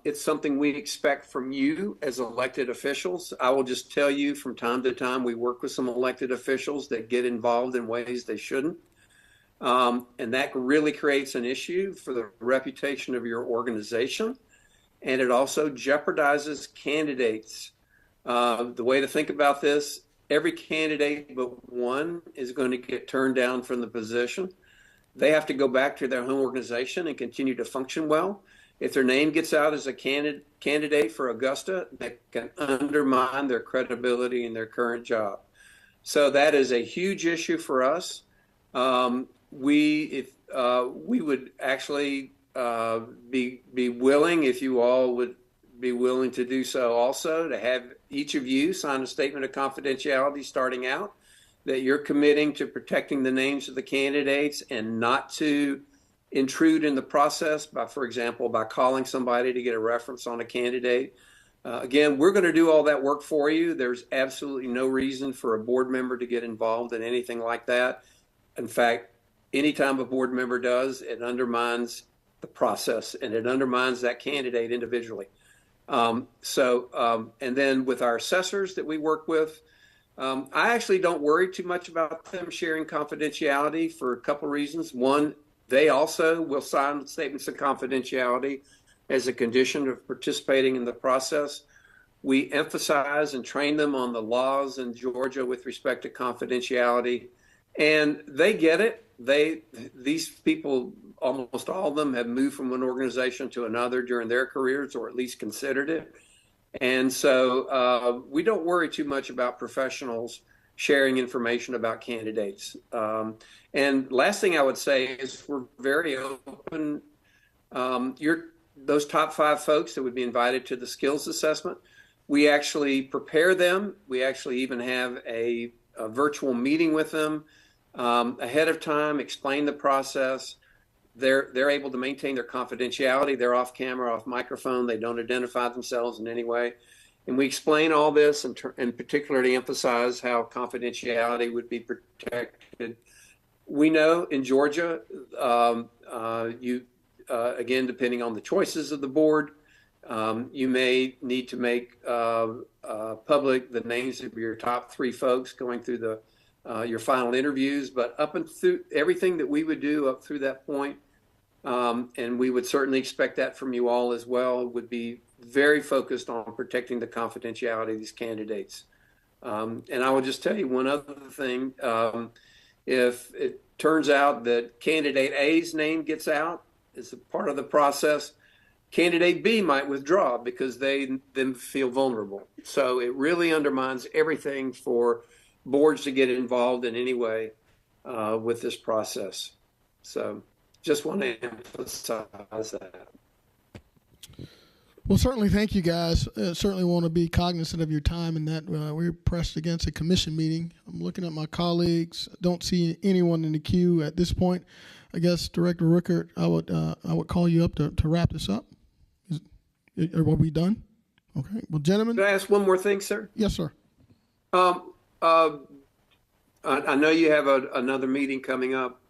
It's something we expect from you as elected officials. I will just tell you from time to time, we work with some elected officials that get involved in ways they shouldn't. And that really creates an issue for the reputation of your organization. And it also jeopardizes candidates. The way to think about this, every candidate but one is going to get turned down from the position. They have to go back to their home organization and continue to function well. If their name gets out as a candidate for Augusta, that can undermine their credibility in their current job. So that is a huge issue for us. We would actually be willing, if you all would be willing to do so also, to have each of you sign a statement of confidentiality starting out, that you're committing to protecting the names of the candidates and not to intrude in the process by, for example, by calling somebody to get a reference on a candidate. Again, we're going to do all that work for you. There's absolutely no reason for a board member to get involved in anything like that. In fact, anytime a board member does, it undermines the process and it undermines that candidate individually. And then with our assessors that we work with, I actually don't worry too much about them sharing confidentiality for a couple of reasons. One, they also will sign statements of confidentiality as a condition of participating in the process. We emphasize and train them on the laws in Georgia with respect to confidentiality, and they get it. These people, almost all of them, have moved from one organization to another during their careers, or at least considered it. And so we don't worry too much about professionals sharing information about candidates. And last thing I would say is we're very open. Those top 5 folks that would be invited to the skills assessment, we actually prepare them. We actually even have a virtual meeting with them ahead of time, explain the process. They're able to maintain their confidentiality. They're off camera, off microphone. They don't identify themselves in any way. And we explain all this and particularly emphasize how confidentiality would be protected. We know in Georgia, again, depending on the choices of the board, you may need to make public the names of your top 3 folks going through your final interviews. But up and through everything that we would do up through that point, and we would certainly expect that from you all as well, would be very focused on protecting the confidentiality of these candidates. And I will just tell you one other thing. If it turns out that candidate A's name gets out as a part of the process, candidate B might withdraw because they then feel vulnerable. So it really undermines everything for boards to get involved in any way with this process. So just want to emphasize that. Well, certainly, thank you guys. Certainly want to be cognizant of your time and that we're pressed against a commission meeting. I'm looking at my colleagues. Don't see anyone in the queue at this point. I guess, Director Rickert, I would call you up to wrap this up. Are we done? Okay. Well, gentlemen. Could I ask one more thing, sir? Yes, sir. I know you have another meeting coming up.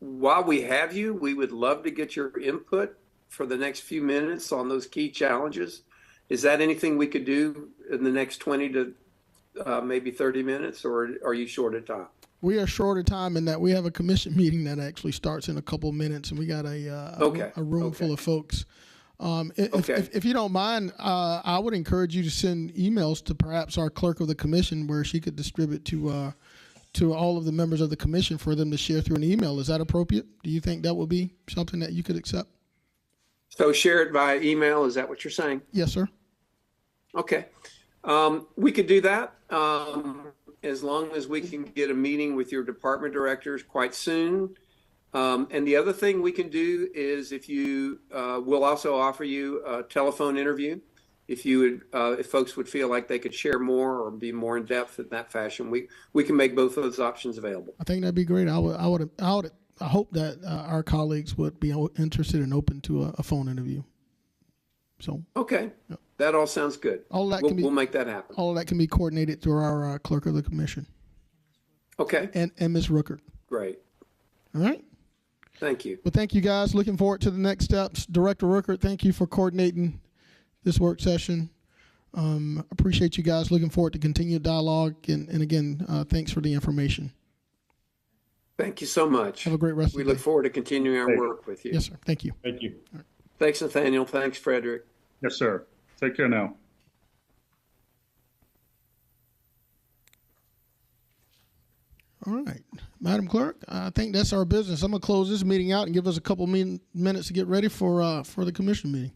While we have you, we would love to get your input for the next few minutes on those key challenges. Is that anything we could do in the next 20 to maybe 30 minutes, or are you short of time? We are short of time in that we have a commission meeting that actually starts in a couple of minutes, and we got a room full of folks. If you don't mind, I would encourage you to send emails to perhaps our clerk of the commission, where she could distribute to all of the members of the commission for them to share through an email. Is that appropriate? Do you think that would be something that you could accept? So share it via email. Is that what you're saying? Yes, sir. Okay. We could do that. as long as we can get a meeting with your department directors quite soon. And the other thing we can do is if you, we'll also offer you a telephone interview. If you would, if folks would feel like they could share more or be more in depth in that fashion, we can make both of those options available. I think that'd be great. I hope that our colleagues would be interested and open to a phone interview. So okay, that all sounds good. All that we'll make that happen. All of that can be coordinated through our clerk of the commission. Okay. And Ms. Rookert. Great. All right. Thank you. Well, thank you guys. Looking forward to the next steps. Director Rookert, thank you for coordinating this work session. Appreciate you guys. Looking forward to continued dialogue. And again, thanks for the information. Thank you so much. Have a great rest of the day. We look forward to continuing our work with you. Yes, sir. Thank you. Thank you. Right. Thanks, Nathaniel. Thanks, Frederick. Yes, sir. Take care now. All right. Madam Clerk, I think that's our business. I'm going to close this meeting out and give us a couple minutes to get ready for the commission meeting.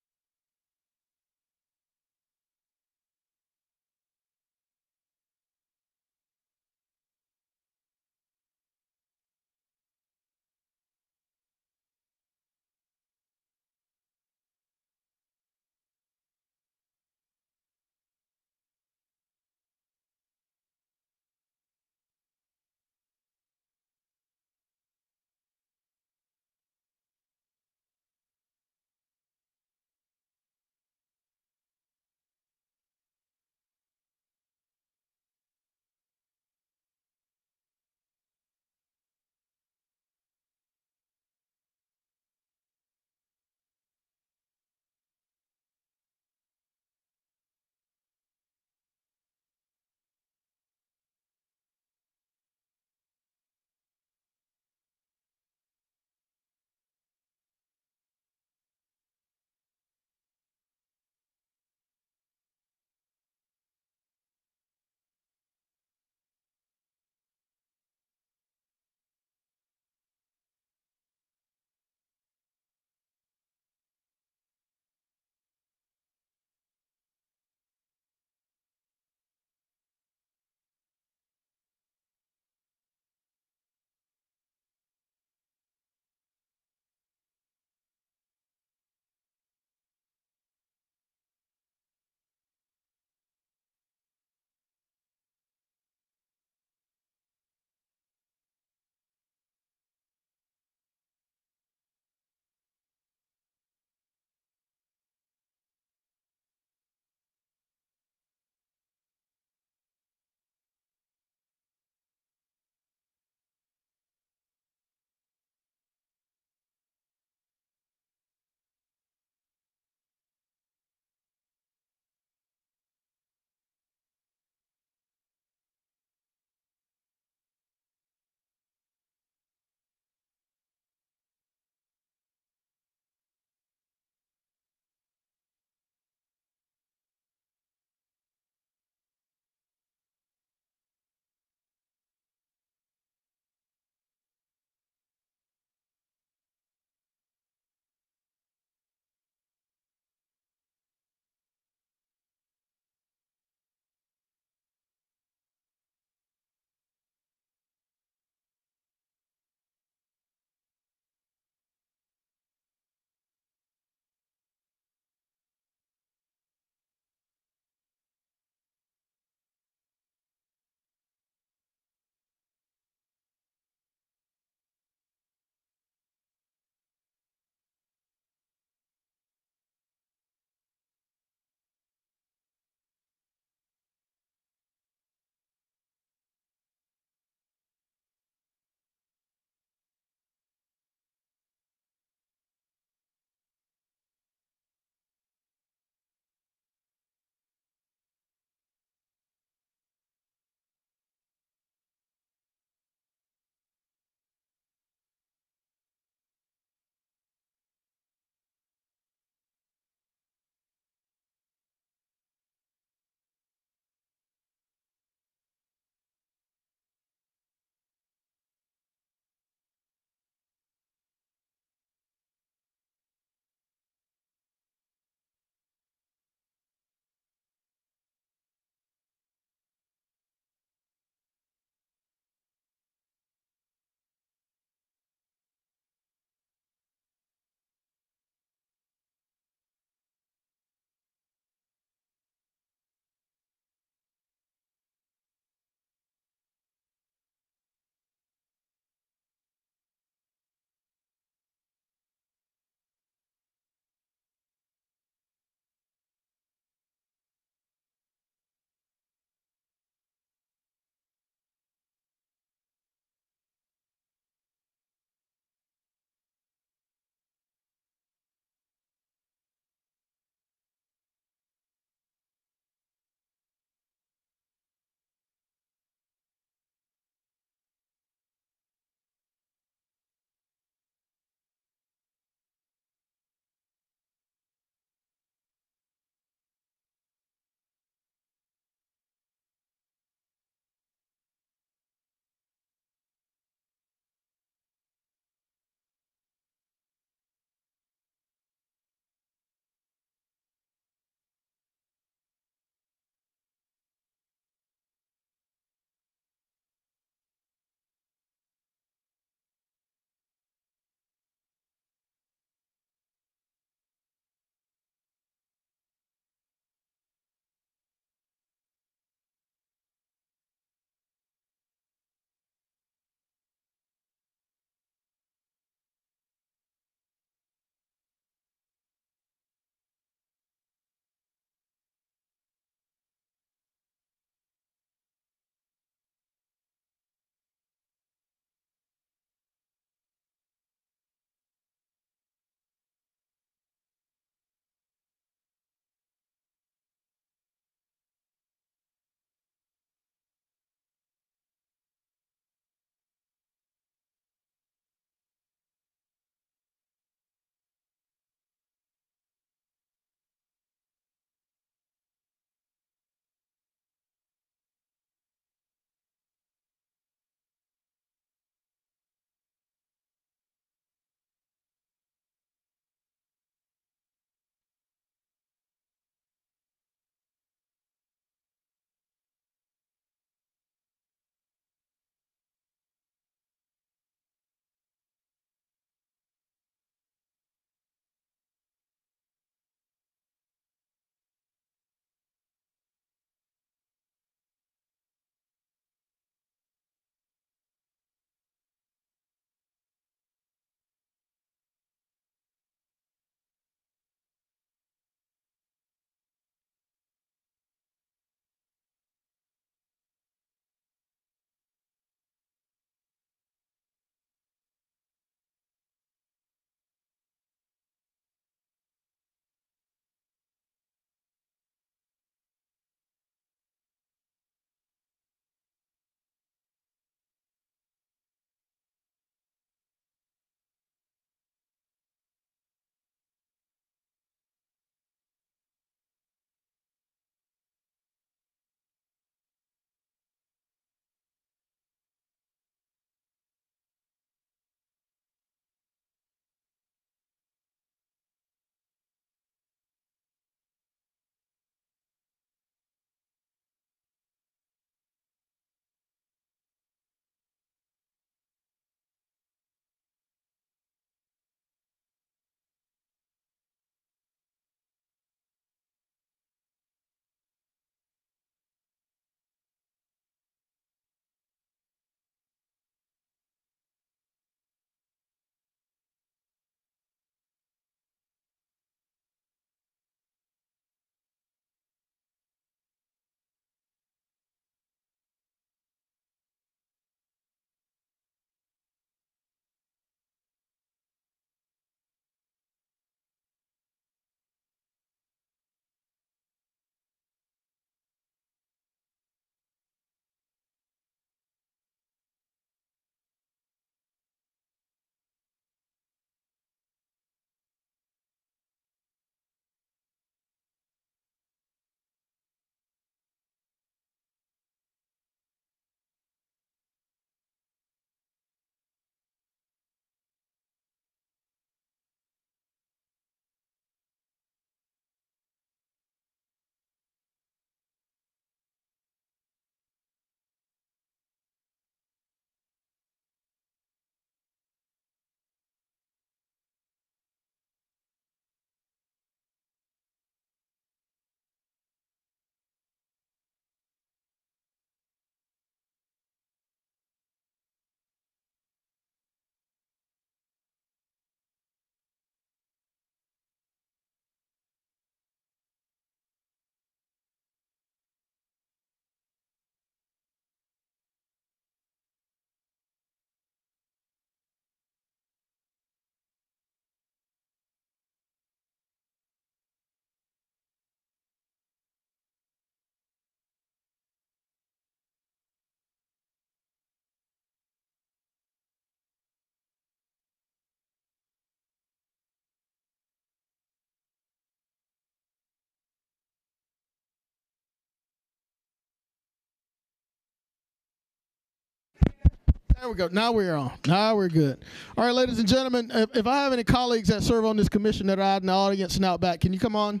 There we go. Now we're on. Now we're good. All right, ladies and gentlemen, if I have any colleagues that serve on this commission that are out in the audience and out back, can you come on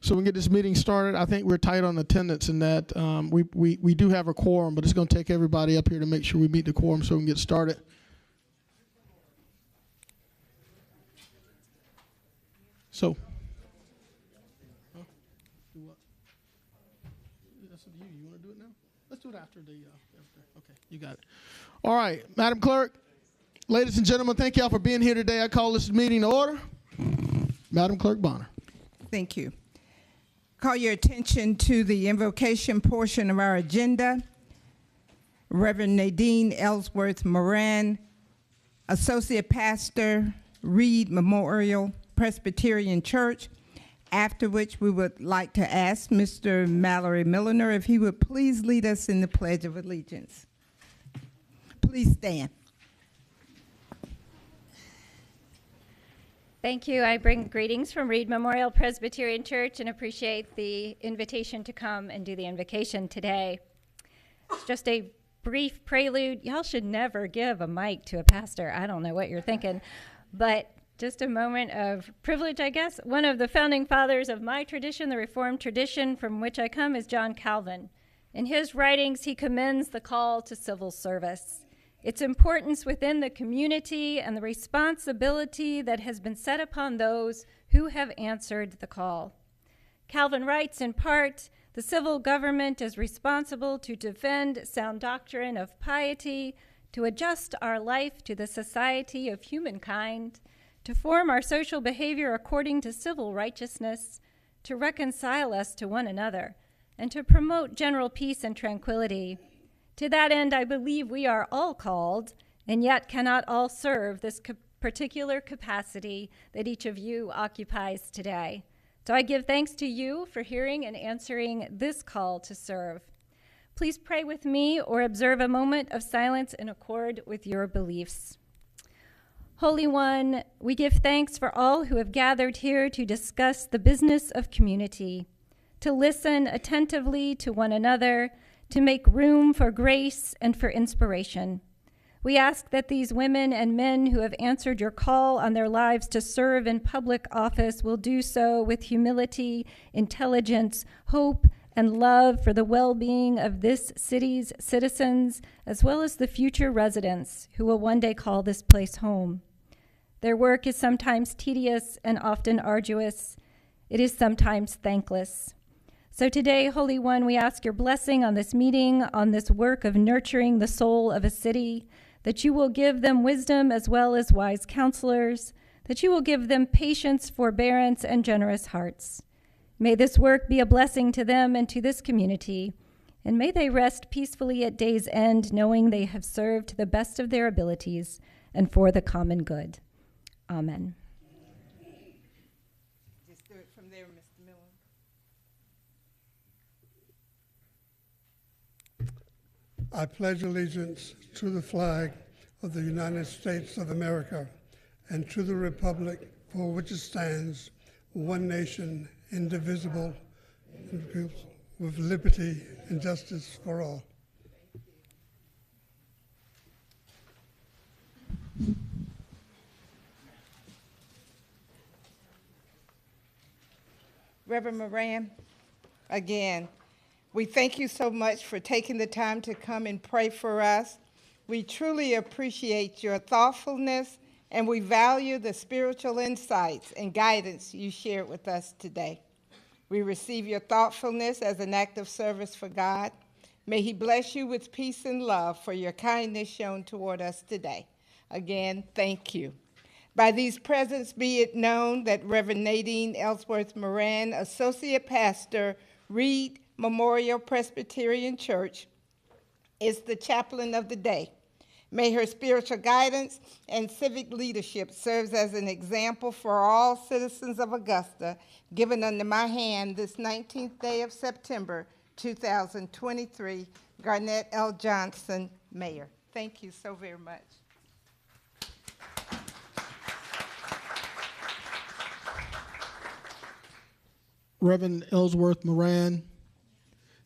so we can get this meeting started? I think we're tight on attendance in that. We do have a quorum, but it's going to take everybody up here to make sure we meet the quorum so we can get started. So. Do what? That's up to you. You want to do it now? Let's do it after the. Okay, you got it. All right, Madam Clerk, ladies and gentlemen, thank y'all for being here today. I call this meeting to order. Madam Clerk Bonner. Thank you. Call your attention to the invocation portion of our agenda. Reverend Nadine Ellsworth Moran, Associate Pastor, Reed Memorial Presbyterian Church, after which we would like to ask Mr. Mallory Milliner if he would please lead us in the Pledge of Allegiance. Please stand. Thank you. I bring greetings from Reed Memorial Presbyterian Church and appreciate the invitation to come and do the invocation today. It's just a brief prelude. Y'all should never give a mic to a pastor. I don't know what you're thinking, but just a moment of privilege, I guess. One of the founding fathers of my tradition, the Reformed tradition from which I come, is John Calvin. In his writings, he commends the call to civil service, its importance within the community, and the responsibility that has been set upon those who have answered the call. Calvin writes, in part, the civil government is responsible to defend sound doctrine of piety, to adjust our life to the society of humankind, to form our social behavior according to civil righteousness, to reconcile us to one another, and to promote general peace and tranquility. To that end, I believe we are all called, and yet cannot all serve this particular capacity that each of you occupies today. So I give thanks to you for hearing and answering this call to serve. Please pray with me or observe a moment of silence in accord with your beliefs. Holy One, we give thanks for all who have gathered here to discuss the business of community, to listen attentively to one another, to make room for grace and for inspiration. We ask that these women and men who have answered your call on their lives to serve in public office will do so with humility, intelligence, hope, and love for the well-being of this city's citizens, as well as the future residents who will one day call this place home. Their work is sometimes tedious and often arduous. It is sometimes thankless. So today, Holy One, we ask your blessing on this meeting, on this work of nurturing the soul of a city, that you will give them wisdom as well as wise counselors, that you will give them patience, forbearance, and generous hearts. May this work be a blessing to them and to this community, and may they rest peacefully at day's end, knowing they have served to the best of their abilities and for the common good. Amen. Just do it from there, Mr. Miller. I pledge allegiance to the flag of the United States of America and to the republic for which it stands, one nation, indivisible, with liberty and justice for all. Reverend Moran, again, we thank you so much for taking the time to come and pray for us. We truly appreciate your thoughtfulness, and we value the spiritual insights and guidance you shared with us today. We receive your thoughtfulness as an act of service for God. May he bless you with peace and love for your kindness shown toward us today. Again, thank you. By these presents be it known that Reverend Nadine Ellsworth Moran, Associate Pastor, Reed Memorial Presbyterian Church, is the chaplain of the day. May her spiritual guidance and civic leadership serve as an example for all citizens of Augusta, given under my hand this 19th day of September, 2023. Garnett L. Johnson, Mayor. Thank you so very much. Reverend Ellsworth Moran,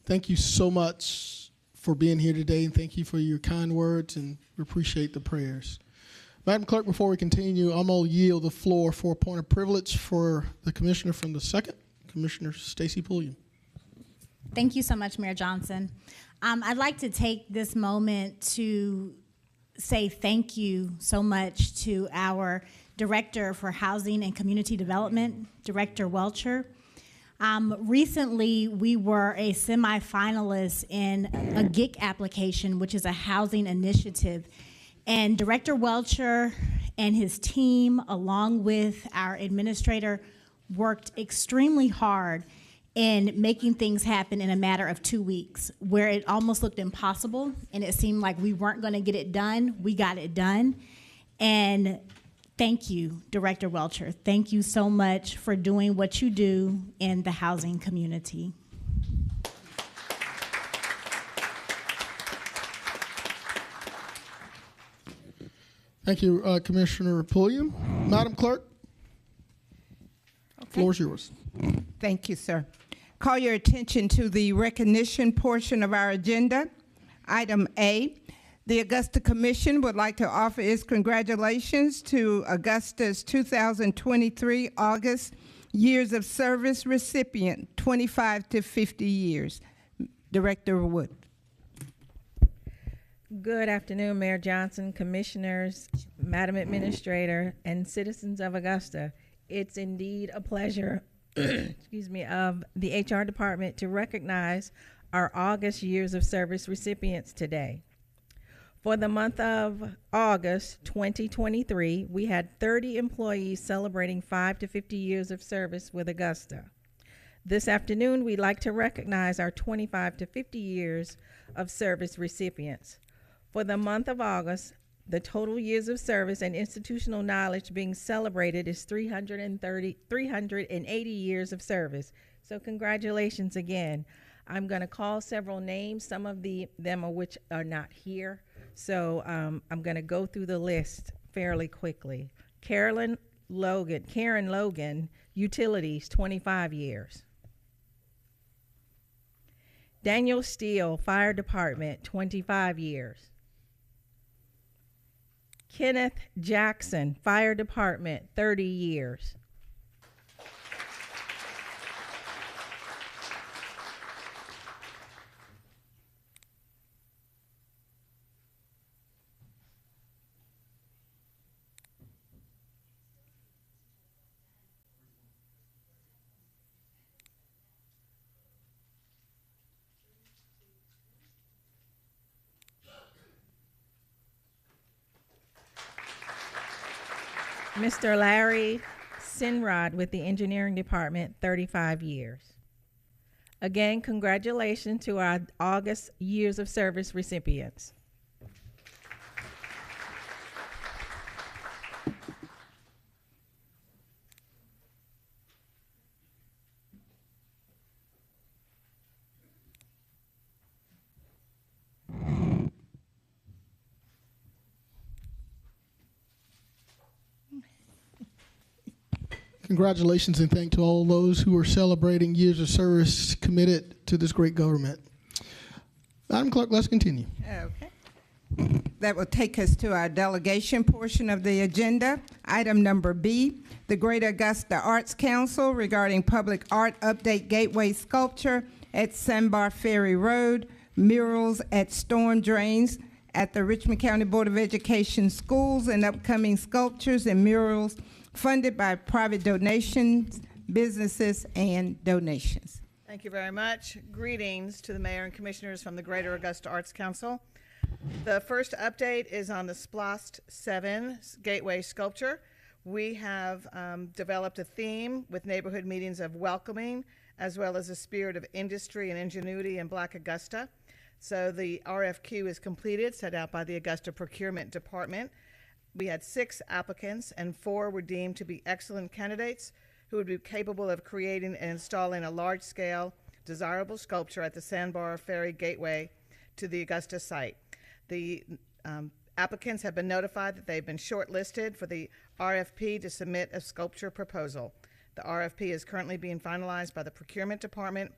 thank you so much for being here today, and thank you for your kind words and We appreciate the prayers. Madam Clerk, before we continue, I'm going to yield the floor for a point of privilege for the commissioner from the 2nd, Commissioner Stacy Pulliam. Thank you so much, Mayor Johnson. I'd like to take this moment to say thank you so much to our Director for Housing and Community Development, Director Welcher. Recently, we were a semifinalist in a GIC application, which is a housing initiative. And Director Welcher and his team, along with our administrator, worked extremely hard in making things happen in a matter of 2 weeks, where it almost looked impossible and it seemed like we weren't going to get it done. We got it done. And thank you, Director Welcher. Thank you so much for doing what you do in the housing community. Thank you, Commissioner Pulliam. Madam Clerk, floor is yours. Thank you, sir. Call your attention to the recognition portion of our agenda. Item A, the Augusta Commission would like to offer its congratulations to Augusta's 2023 August Years of Service recipient, 25 to 50 years. Director Wood. Good afternoon, Mayor Johnson, commissioners, Madam Administrator, and citizens of Augusta. It's indeed a pleasure, excuse me, of the HR department to recognize our August Years of Service recipients today. For the month of August 2023, we had 30 employees celebrating 5 to 50 years of service with Augusta. This afternoon, we'd like to recognize our 25 to 50 years of service recipients. For the month of August, the total years of service and institutional knowledge being celebrated is 380 years of service. So congratulations again. I'm going to call several names, some of them of which are not here. So I'm going to go through the list fairly quickly. Karen Logan, Utilities, 25 years. Daniel Steele, Fire Department, 25 years. Kenneth Jackson, Fire Department, 30 years. Mr. Larry Sinrod with the Engineering Department, 35 years. Again, congratulations to our August Years of Service recipients. Congratulations and thank to all those who are celebrating years of service committed to this great government. Madam Clerk, let's continue. Okay. That will take us to our delegation portion of the agenda. Item number B, the Greater Augusta Arts Council regarding public art update gateway sculpture at Sandbar Ferry Road, murals at storm drains at the Richmond County Board of Education schools, and upcoming sculptures and murals funded by private donations, businesses, and donations. Thank you very much. Greetings to the mayor and commissioners from the Greater Augusta Arts Council. The first update is on the SPLOST 7 Gateway Sculpture. We have developed a theme with neighborhood meetings of welcoming, as well as a spirit of industry and ingenuity in Black Augusta. So the RFQ is completed, set out by the Augusta Procurement Department. We had 6 applicants, and 4 were deemed to be excellent candidates who would be capable of creating and installing a large-scale, desirable sculpture at the Sandbar Ferry Gateway to the Augusta site. The applicants have been notified that they've been shortlisted for the RFP to submit a sculpture proposal. The RFP is currently being finalized by the Procurement Department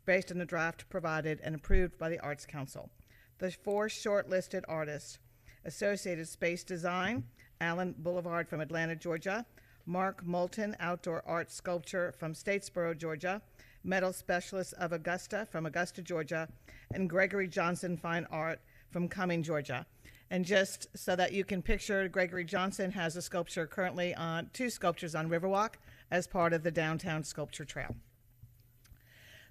based on the draft provided and approved by the Arts Council. The 4 shortlisted artists Associated Space Design, Allen Boulevard from Atlanta, Georgia. Mark Moulton, Outdoor Art Sculpture from Statesboro, Georgia. Metal Specialist of Augusta from Augusta, Georgia. And Gregory Johnson, Fine Art from Cumming, Georgia. And just so that you can picture, Gregory Johnson has a sculpture currently on, 2 sculptures on Riverwalk as part of the Downtown Sculpture Trail.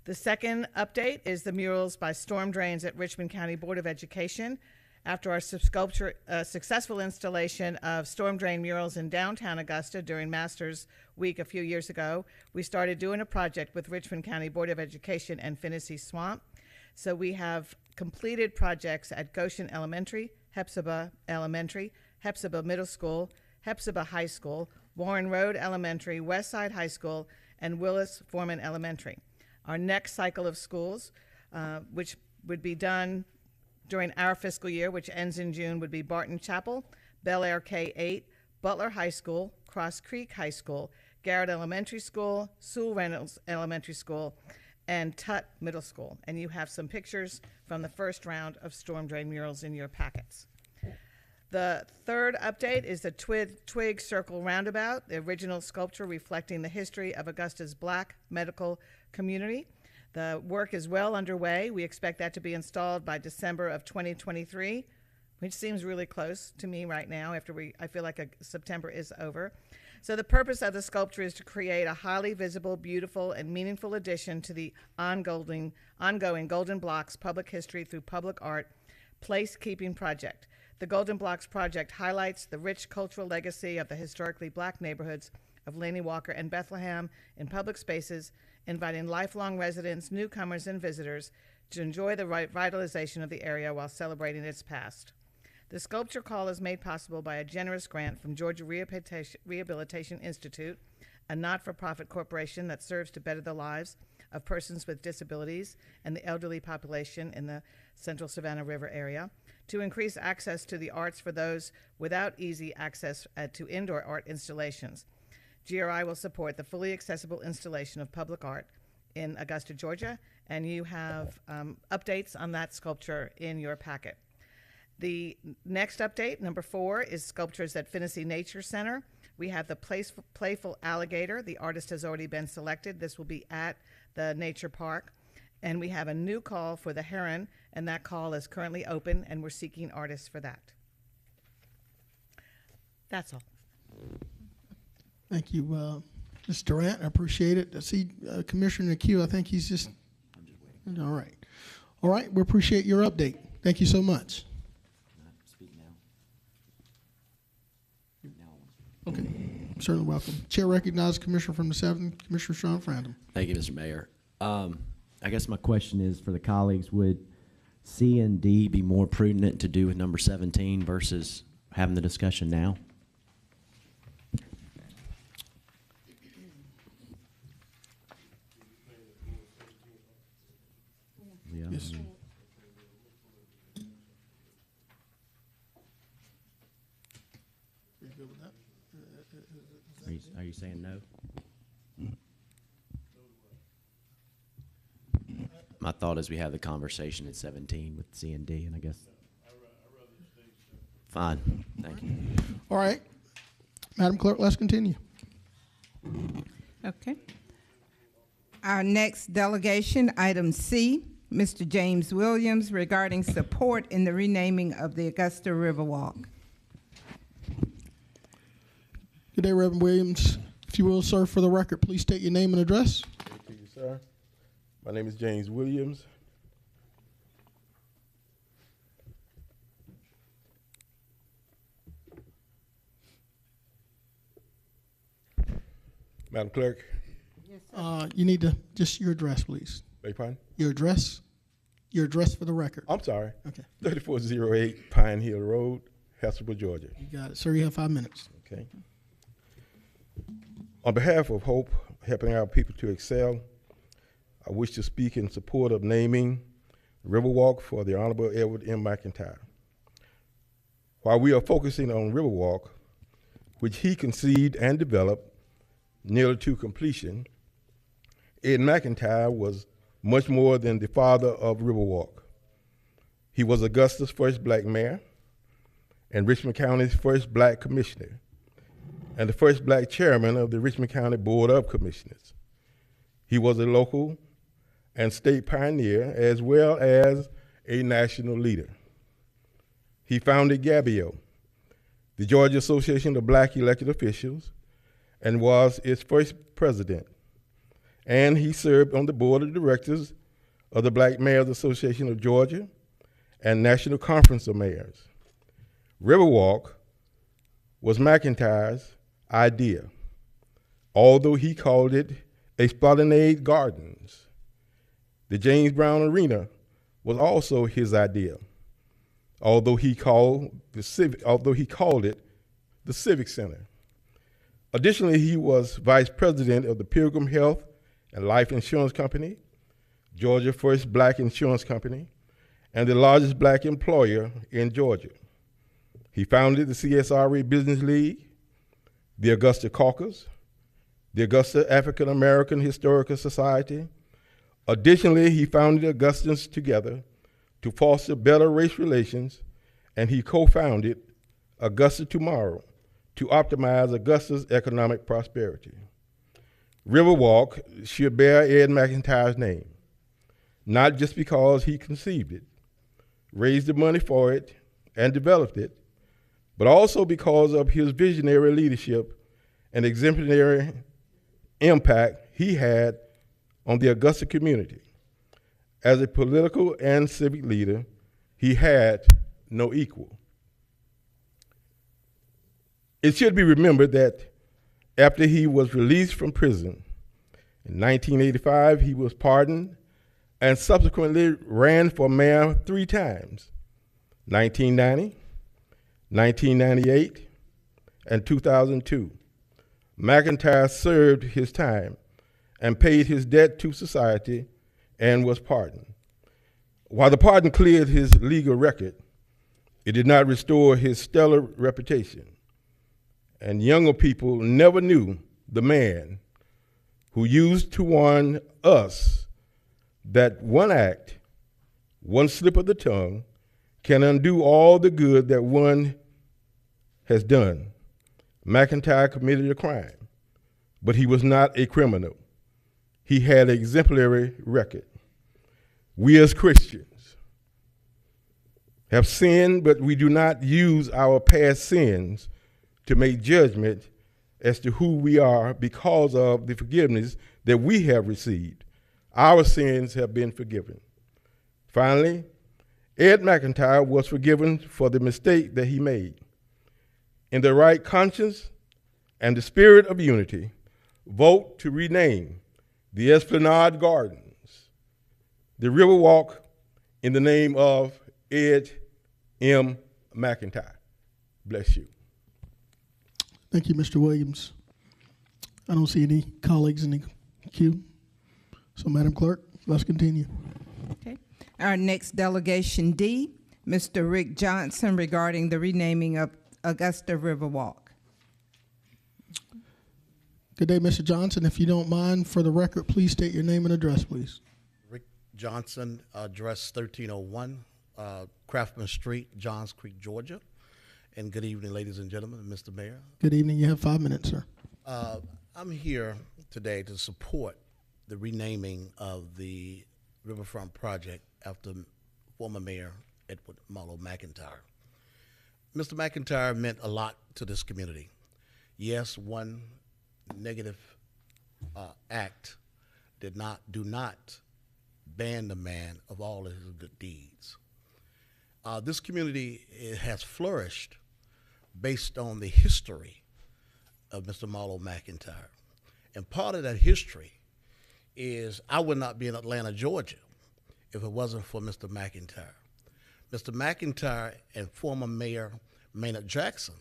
The second update is the murals by Storm Drains at Richmond County Board of Education. After our successful installation of storm drain murals in downtown Augusta during Masters Week a few years ago, we started doing a project with Richmond County Board of Education and Finnissy Swamp. So we have completed projects at Goshen Elementary, Hepzibah Elementary, Hepzibah Middle School, Hepzibah High School, Warren Road Elementary, Westside High School, and Willis Foreman Elementary. Our next cycle of schools, which would be done during our fiscal year, which ends in June, would be Barton Chapel, Bel Air K-8, Butler High School, Cross Creek High School, Garrett Elementary School, Sewell Reynolds Elementary School, and Tutt Middle School. And you have some pictures from the first round of storm drain murals in your packets. The third update is the Twig Circle Roundabout, the original sculpture reflecting the history of Augusta's Black medical community. The work is well underway. We expect that to be installed by December of 2023, which seems really close to me right now after I feel like September is over. So the purpose of the sculpture is to create a highly visible, beautiful, and meaningful addition to the ongoing Golden Blocks Public History Through Public Art Placekeeping Project. The Golden Blocks project highlights the rich cultural legacy of the historically Black neighborhoods of Laney Walker and Bethlehem in public spaces, inviting lifelong residents, newcomers, and visitors to enjoy the revitalization of the area while celebrating its past. The sculpture call is made possible by a generous grant from Georgia Rehabilitation Institute, a not-for-profit corporation that serves to better the lives of persons with disabilities and the elderly population in the Central Savannah River area, to increase access to the arts for those without easy access to indoor art installations. GRI will support the fully accessible installation of public art in Augusta, Georgia, and you have updates on that sculpture in your packet. The next update, number 4, is sculptures at Finnissy Nature Center. We have the Playful Alligator. The artist has already been selected. This will be at the Nature Park. And we have a new call for the Heron, and that call is currently open, and we're seeking artists for that. That's all. Thank you, Ms. Durant. I appreciate it. I see Commissioner Q. I think he's just. I'm just waiting. All right. All right. We appreciate your update. Thank you so much. Speak now. Okay. Certainly welcome. Chair recognizes Commissioner from the 7th, Commissioner Sean Frandom. Thank you, Mr. Mayor. I guess my question is for the colleagues, would C and D be more prudent to do with number 17 versus having the discussion now? Yeah. Yes. You good with that? Are you saying no? My thought is we have the conversation at 17 with C and D, and I guess. Fine. Thank you. All right. Madam Clerk, let's continue. Okay. Our next delegation, item C, Mr. James Williams, regarding support in the renaming of the Augusta Riverwalk. Good day, Reverend Williams. If you will, sir, for the record, please state your name and address. Thank you, sir. My name is James Williams. Madam Clerk. Yes, You need to, just your address, please. Beg your pardon? Your address for the record. I'm sorry. Okay. 3408 Pine Hill Road, Hesselby, Georgia. You got it. Sir, you have 5 minutes. Okay. On behalf of Hope, helping our people to excel, I wish to speak in support of naming Riverwalk for the Honorable Edward M. McIntyre. While we are focusing on Riverwalk, which he conceived and developed nearly to completion, Ed McIntyre was much more than the father of Riverwalk. He was Augusta's first black mayor and Richmond County's first black commissioner, and the first black chairman of the Richmond County Board of Commissioners. He was a local and state pioneer as well as a national leader. He founded GABIO, the Georgia Association of Black Elected Officials, and was its first president. And he served on the board of directors of the Black Mayors Association of Georgia and National Conference of Mayors. Riverwalk was McIntyre's idea, although he called it Esplanade Gardens. The James Brown Arena was also his idea, although he called it the Civic Center. Additionally, he was vice president of the Pilgrim Health and Life Insurance Company, Georgia's first black insurance company, and the largest black employer in Georgia. He founded the CSRA Business League, the Augusta Caucus, the Augusta African American Historical Society. Additionally, he founded Augustans Together to foster better race relations, and he co-founded Augusta Tomorrow to optimize Augusta's economic prosperity. Riverwalk should bear Ed McIntyre's name, not just because he conceived it, raised the money for it, and developed it, but also because of his visionary leadership and exemplary impact he had on the Augusta community. As a political and civic leader, he had no equal. It should be remembered that after he was released from prison in 1985, he was pardoned and subsequently ran for mayor 3 times, 1990, 1998, and 2002. McIntyre served his time and paid his debt to society and was pardoned. While the pardon cleared his legal record, it did not restore his stellar reputation. And younger people never knew the man who used to warn us that one act, one slip of the tongue, can undo all the good that one has done. McIntyre committed a crime, but he was not a criminal. He had an exemplary record. We as Christians have sinned, but we do not use our past sins to make judgment as to who we are because of the forgiveness that we have received. Our sins have been forgiven. Finally, Ed McIntyre was forgiven for the mistake that he made. In the right conscience and the spirit of unity, vote to rename the Esplanade Gardens, the Riverwalk, in the name of Ed M. McIntyre. Bless you. Thank you, Mr. Williams. I don't see any colleagues in the queue. So, Madam Clerk, let's continue. Okay. Our next delegation D, Mr. Rick Johnson, regarding the renaming of Augusta Riverwalk. Good day, Mr. Johnson. If you don't mind, for the record, please state your name and address, please. Rick Johnson, address 1301 Craftsman Street, Johns Creek, Georgia. And good evening, ladies and gentlemen, Mr. Mayor. Good evening. You have 5 minutes, sir. I'm here today to support the renaming of the Riverfront project after former Mayor Edward Marlowe McIntyre. Mr. McIntyre meant a lot to this community. Yes, one negative act do not ban the man of all of his good deeds. This community has flourished based on the history of Mr. Marlowe McIntyre. And part of that history is I would not be in Atlanta, Georgia, if it wasn't for Mr. McIntyre. Mr. McIntyre and former Mayor Maynard Jackson,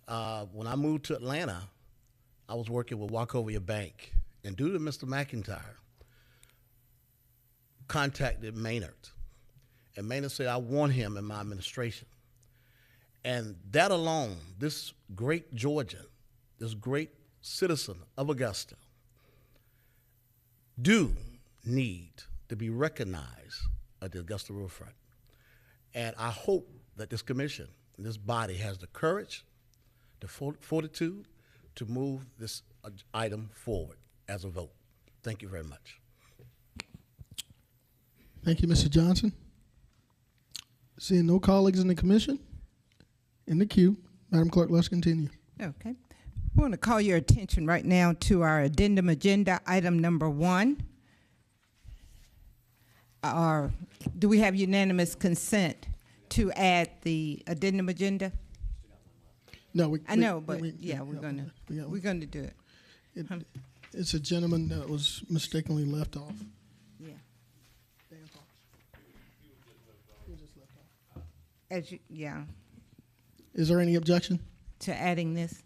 when I moved to Atlanta, I was working with Wachovia Bank, and due to Mr. McIntyre, contacted Maynard, and Maynard said, I want him in my administration. And that alone, this great Georgian, this great citizen of Augusta, do need to be recognized at the Augusta Riverfront. And I hope that this commission this body has the courage, the fortitude to move this item forward as a vote. Thank you very much. Thank you, Mr. Johnson. Seeing no colleagues in the commission, in the queue, Madam Clerk, let's continue. Okay. I want to call your attention right now to our addendum agenda, item number 1. Do we have unanimous consent to add the addendum agenda? No, I know, but yeah, we're gonna do it. It's a gentleman that was mistakenly left off. Yeah. Dan Fox. He was just left off. Yeah, Is there any objection? to adding this.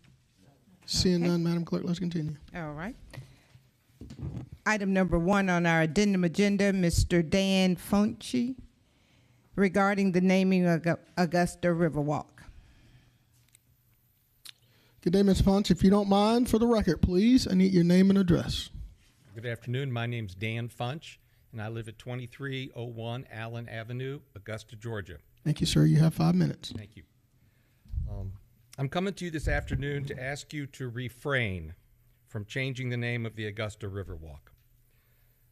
Seeing Okay. none, Madam Clerk, let's continue. All right. Item number 1 on our addendum agenda, Mr. Dan Funchi, regarding the naming of Augusta Riverwalk. Good day, Ms. Punch. If you don't mind, for the record, please, I need your name and address. Good afternoon. My name's Dan Funch, and I live at 2301 Allen Avenue, Augusta, Georgia. Thank you, sir. You have 5 minutes. Thank you. I'm coming to you this afternoon to ask you to refrain from changing the name of the Augusta Riverwalk.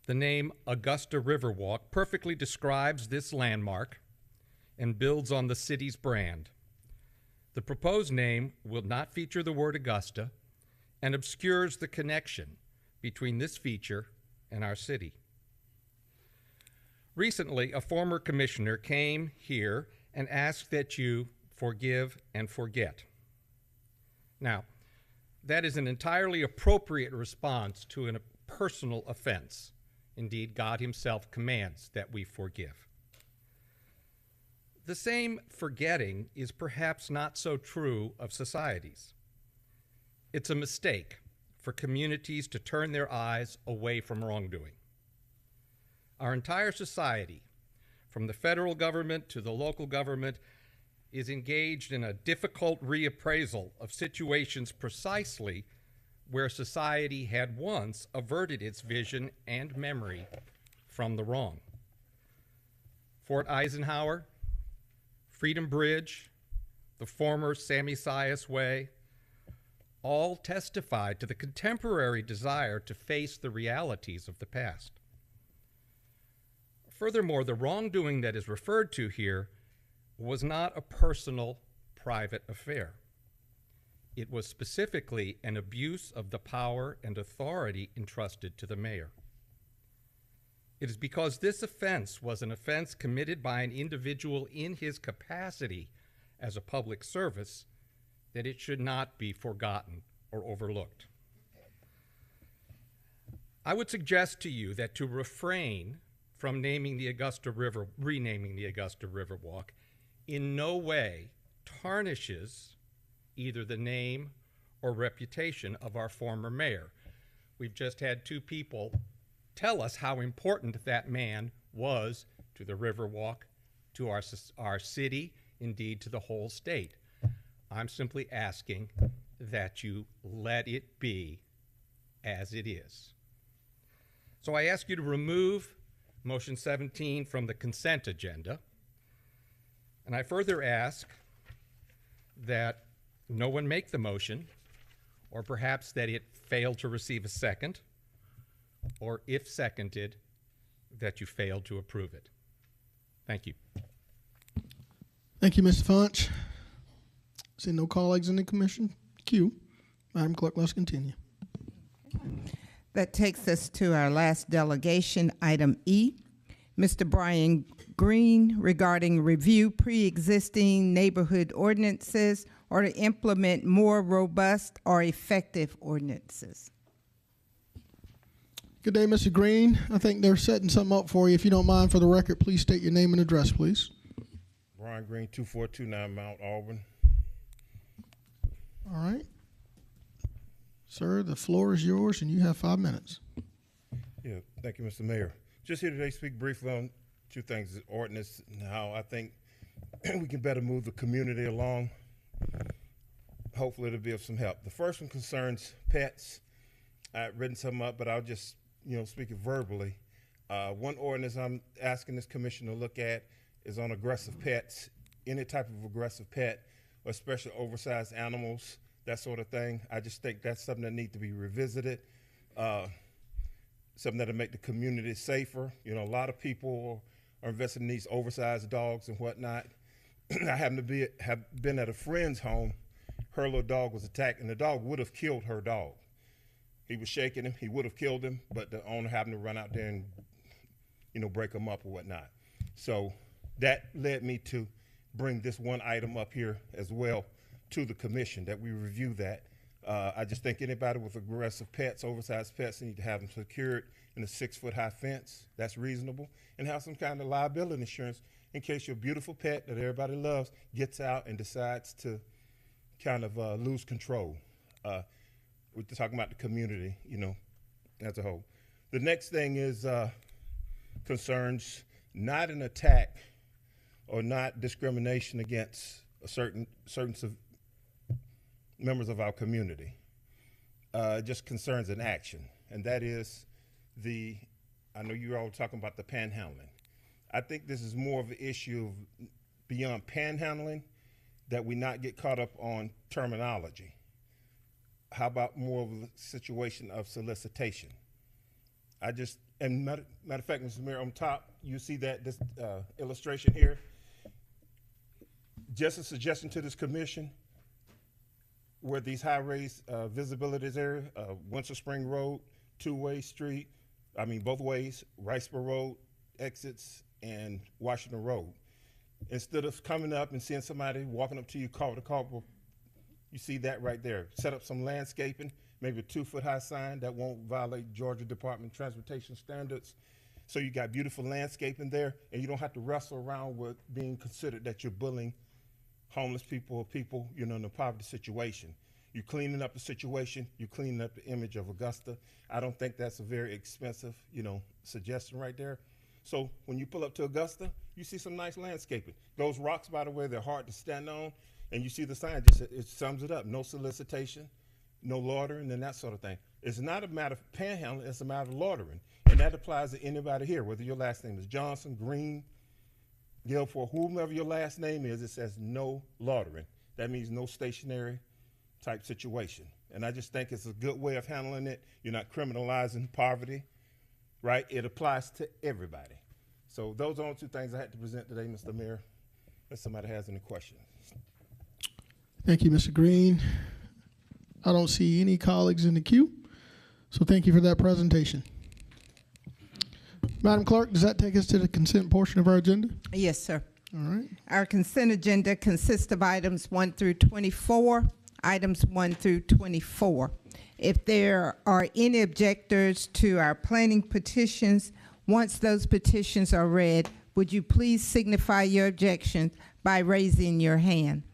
The name Augusta Riverwalk perfectly describes this landmark and builds on the city's brand. The proposed name will not feature the word Augusta and obscures the connection between this feature and our city. Recently, a former commissioner came here and asked that you forgive and forget. Now, that is an entirely appropriate response to a personal offense. Indeed, God himself commands that we forgive. The same forgetting is perhaps not so true of societies. It's a mistake for communities to turn their eyes away from wrongdoing. Our entire society, from the federal government to the local government, is engaged in a difficult reappraisal of situations precisely where society had once averted its vision and memory from the wrong. Fort Eisenhower, Freedom Bridge, the former Sammy Sias Way, all testified to the contemporary desire to face the realities of the past. Furthermore, the wrongdoing that is referred to here was not a personal, private affair. It was specifically an abuse of the power and authority entrusted to the mayor. It is because this offense was an offense committed by an individual in his capacity as a public service that it should not be forgotten or overlooked. I would suggest to you that to refrain from renaming the Augusta Riverwalk in no way tarnishes either the name or reputation of our former mayor. We've just had 2 people tell us how important that man was to the Riverwalk, to our city, indeed to the whole state. I'm simply asking that you let it be as it is. So I ask you to remove motion 17 from the consent agenda. And I further ask that no one make the motion, or perhaps that it failed to receive a second, or if seconded, that you failed to approve it. Thank you. Thank you, Mr. Funch. See no colleagues in the commission queue. Madam Clerk, let's continue. That takes us to our last delegation, item E. Mr. Brian Green, regarding review pre-existing neighborhood ordinances or to implement more robust or effective ordinances. Good day, Mr. Green. I think they're setting something up for you. If you don't mind, for the record, please state your name and address, please. Brian Green, 2429 Mount Auburn. All right. Sir, the floor is yours, and you have 5 minutes. Yeah, thank you, Mr. Mayor. Just here today to speak briefly on 2 things, the ordinance and how I think we can better move the community along. Hopefully it'll be of some help. The first one concerns pets. I've written some up, but I'll just, speak it verbally. One ordinance I'm asking this commission to look at is on aggressive pets any type of aggressive pet, or especially oversized animals, that sort of thing. I just think that's something that needs to be revisited, something that'll make the community safer. You know, a lot of people are invested in these oversized dogs and whatnot. I happen to have been at a friend's home. Her little dog was attacked, and the dog would have killed her dog. He was shaking him. He would have killed him, but the owner happened to run out there and, you know, break him up or whatnot. So that led me to bring this one item up here as well to the commission, that we review that. I just think anybody with aggressive pets, oversized pets, need to have them secured in a 6-foot-high fence. That's reasonable. And have some kind of liability insurance in case your beautiful pet that everybody loves gets out and decides to kind of lose control. We're talking about the community, you know, as a whole. The next thing is concerns not an attack or not discrimination against a certain members of our community. Just concerns an action, and that is I know you're all talking about the panhandling. I think this is more of an issue of beyond panhandling, that we not get caught up on terminology. How about more of a situation of solicitation? And matter of fact, Mr. Mayor, on top, you see that this illustration here. Just a suggestion to this commission, where these high-raised visibilities area, Winter Spring Road, two-way street, both ways, Riceboro Road exits, and Washington Road. Instead of coming up and seeing somebody walking up to you, call to call, you see that right there. Set up some landscaping, maybe a 2-foot-high sign that won't violate Georgia Department of Transportation standards. So you got beautiful landscaping there, and you don't have to wrestle around with being considered that you're bullying homeless people or people, you know, in a poverty situation. You're cleaning up the situation, you're cleaning up the image of Augusta. I don't think that's a very expensive, you know, suggestion right there. So when you pull up to Augusta, you see some nice landscaping. Those rocks, by the way, they're hard to stand on, and you see the sign, it sums it up. No solicitation, no loitering, and that sort of thing. It's not a matter of panhandling, it's a matter of loitering. And that applies to anybody here, whether your last name is Johnson, Green, Guilford, whomever your last name is, it says no loitering. That means no stationary type situation. And I just think it's a good way of handling it. You're not criminalizing poverty, right? It applies to everybody. So those are the two things I had to present today, Mr. Mayor, if somebody has any questions. Thank you, Mr. Green. I don't see any colleagues in the queue, so thank you for that presentation. Madam Clerk, does that take us to the consent portion of our agenda? Yes, sir. All right. Our consent agenda consists of items 1 through 24, items 1 through 24. If there are any objectors to our planning petitions, once those petitions are read, would you please signify your objections by raising your hand?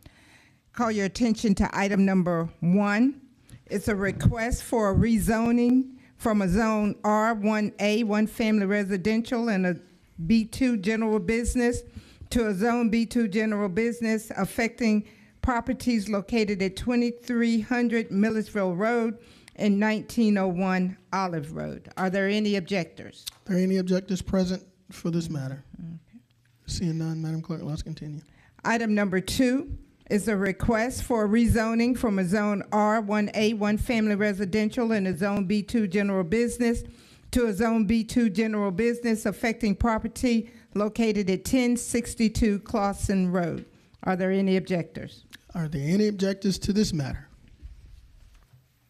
Call your attention to item number 1. It's a request for a rezoning from a zone R1A, one family residential, and a B2 general business to a zone B2 general business affecting properties located at 2300 Millersville Road and 1901 Olive Road. Are there any objectors? Are there any objectors present for this matter? Okay. Seeing none, Madam Clerk, let's continue. Item number 2 is a request for rezoning from a zone R1A, one family residential, and a zone B2 general business to a zone B2 general business affecting property located at 1062 Clawson Road. Are there any objectors? Are there any objectors to this matter?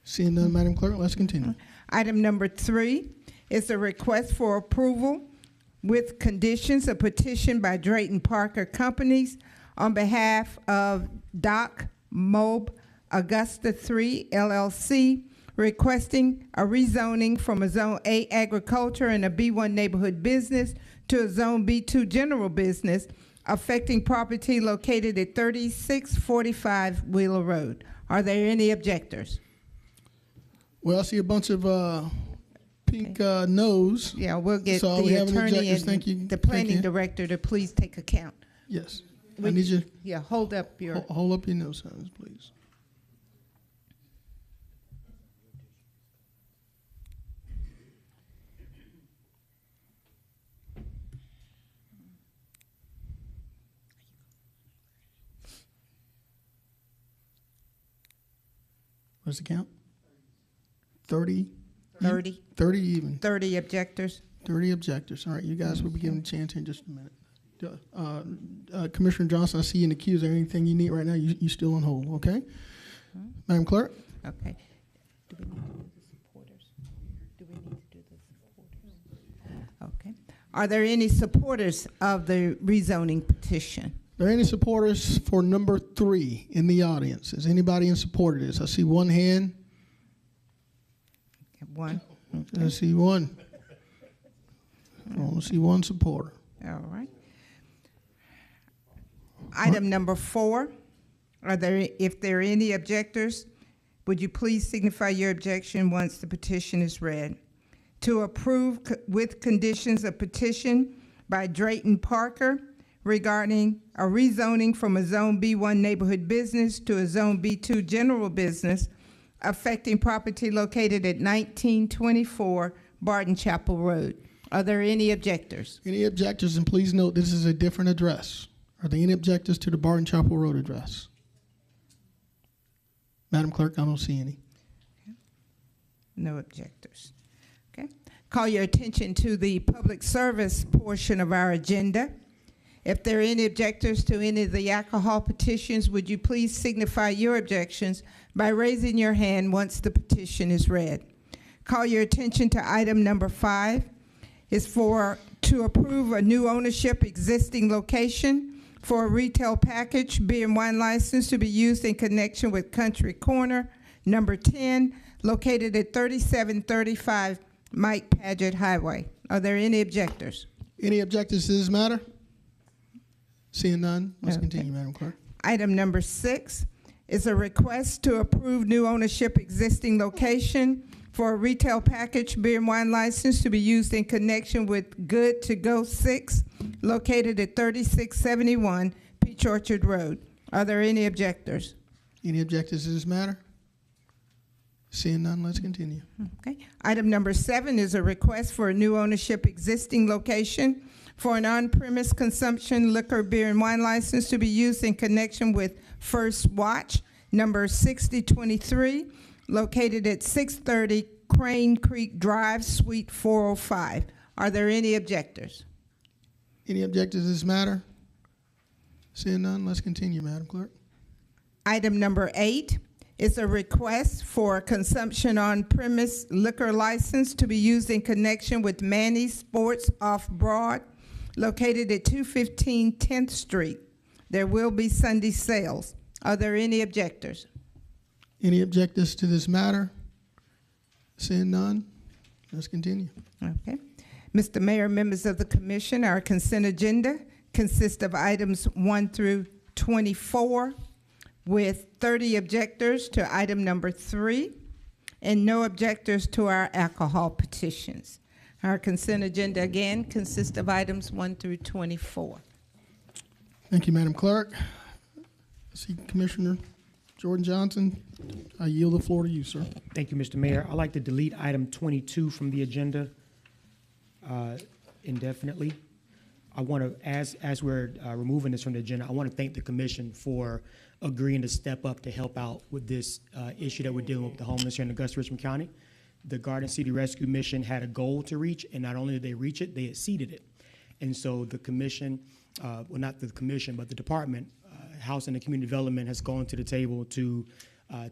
Seeing none, Madam Clerk, let's continue. Item number 3 is a request for approval with conditions, a petition by Drayton Parker Companies on behalf of Doc Mob Augusta 3 LLC, requesting a rezoning from a Zone A agriculture and a B1 neighborhood business to a Zone B2 general business affecting property located at 3645 Wheeler Road. Are there any objectors? Well, I see a bunch of pink no's. Yeah, we'll get so the we have attorney and Thank you. the planning director to please take account. Yes. I need you. Yeah, hold up your. Hold up your no signs, please. What's the count? 30? 30. 30 even. 30 objectors. 30 objectors. All right, you guys will be given a chance in just a minute. Commissioner Johnson, I see you in the queue. Is there anything you need right now? You still on hold, okay? Madam Clerk? Okay. Do we need to do the supporters? Do we need to do the supporters? Okay. Are there any supporters of the rezoning petition? Are there any supporters for number 3 in the audience? Is anybody in support of this? I see one hand. One. I see one. I want to see one supporter. All right. Item number 4. If there are any objectors, would you please signify your objection once the petition is read? To approve with conditions a petition by Drayton Parker regarding a rezoning from a Zone B1 neighborhood business to a Zone B2 general business affecting property located at 1924 Barton Chapel Road. Are there any objectors? Any objectors? And please note this is a different address. Are there any objectors to the Barton Chapel Road address? Madam Clerk, I don't see any. Okay. No objectors. Okay. Call your attention to the public service portion of our agenda. If there are any objectors to any of the alcohol petitions, would you please signify your objections by raising your hand once the petition is read? Call your attention to item number 5. It's to approve a new ownership existing location for a retail package beer and wine license to be used in connection with Country Corner, number 10, located at 3735 Mike Paget Highway. Are there any objectors? Any objectors to this matter? Seeing none, let's Okay. continue, Madam Clerk. Item number 6 is a request to approve new ownership existing location for a retail package beer and wine license to be used in connection with Good to Go 6, located at 3671 Peach Orchard Road. Are there any objectors? Any objectors to this matter? Seeing none, let's continue. Okay. Item number 7 is a request for a new ownership existing location for an on-premise consumption liquor, beer, and wine license to be used in connection with First Watch, number 6023, located at 630 Crane Creek Drive, Suite 405. Are there any objectors? Any objectors to this matter? Seeing none, let's continue, Madam Clerk. Item number 8 is a request for a consumption on-premise liquor license to be used in connection with Manny's Sports Off-Broad, located at 215 10th Street. There will be Sunday sales. Are there any objectors? Any objectors to this matter? Seeing none, let's continue. Okay. Mr. Mayor, members of the commission, our consent agenda consists of items 1 through 24 with 30 objectors to item number 3 and no objectors to our alcohol petitions. Our consent agenda again consists of items 1 through 24. Thank you, Madam Clerk. I see Commissioner Jordan Johnson. I yield the floor to you, sir. Thank you, Mr. Mayor. I'd like to delete item 22 from the agenda indefinitely. I want to, as we're removing this from the agenda, I want to thank the commission for agreeing to step up to help out with this issue that we're dealing with the homeless here in Augusta, Richmond County. The Garden City Rescue Mission had a goal to reach, and not only did they reach it, they exceeded it. And so the commission, well, not the commission, but the department, Housing and Community Development, has gone to the table to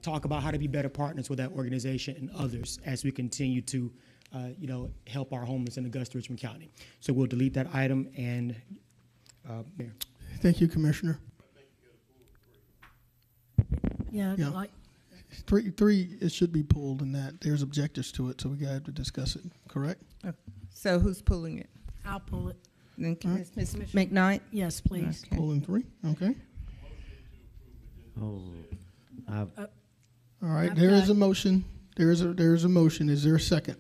talk about how to be better partners with that organization and others as we continue to, help our homeless in Augusta, Richmond County. So we'll delete that item. And Mayor. Thank you, Commissioner. Yeah, Yeah. like, Three, it should be pulled in that there's objectors to it, so we got to discuss it, correct? So who's pulling it? I'll pull it. Then All right. Ms. McKnight? Yes, please. Okay. Pulling 3, okay. Oh, All right, I've there is got- a motion. There is a motion. Is there a second?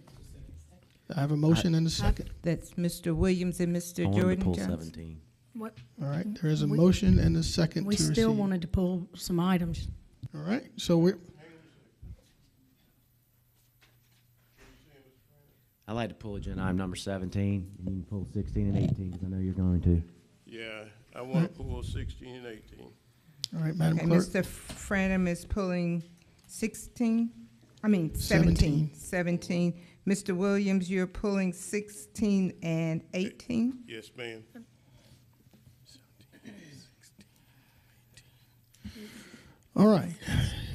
I have a motion and a second. That's Mr. Williams and I Mr. wanted to Jordan pull Johnson. 17. What? All right, there is a motion and a second We to still receive. wanted to pull some items. All right, so we're, I'd like to pull agenda item number 17, and you can pull 16 and 18, because I know you're going to. Yeah, I want to pull 16 and 18. all right, Madam Okay, Clerk. Mr. Franham is pulling 17. 17. Mr. Williams, you're pulling 16 and 18? Yes, ma'am. All right.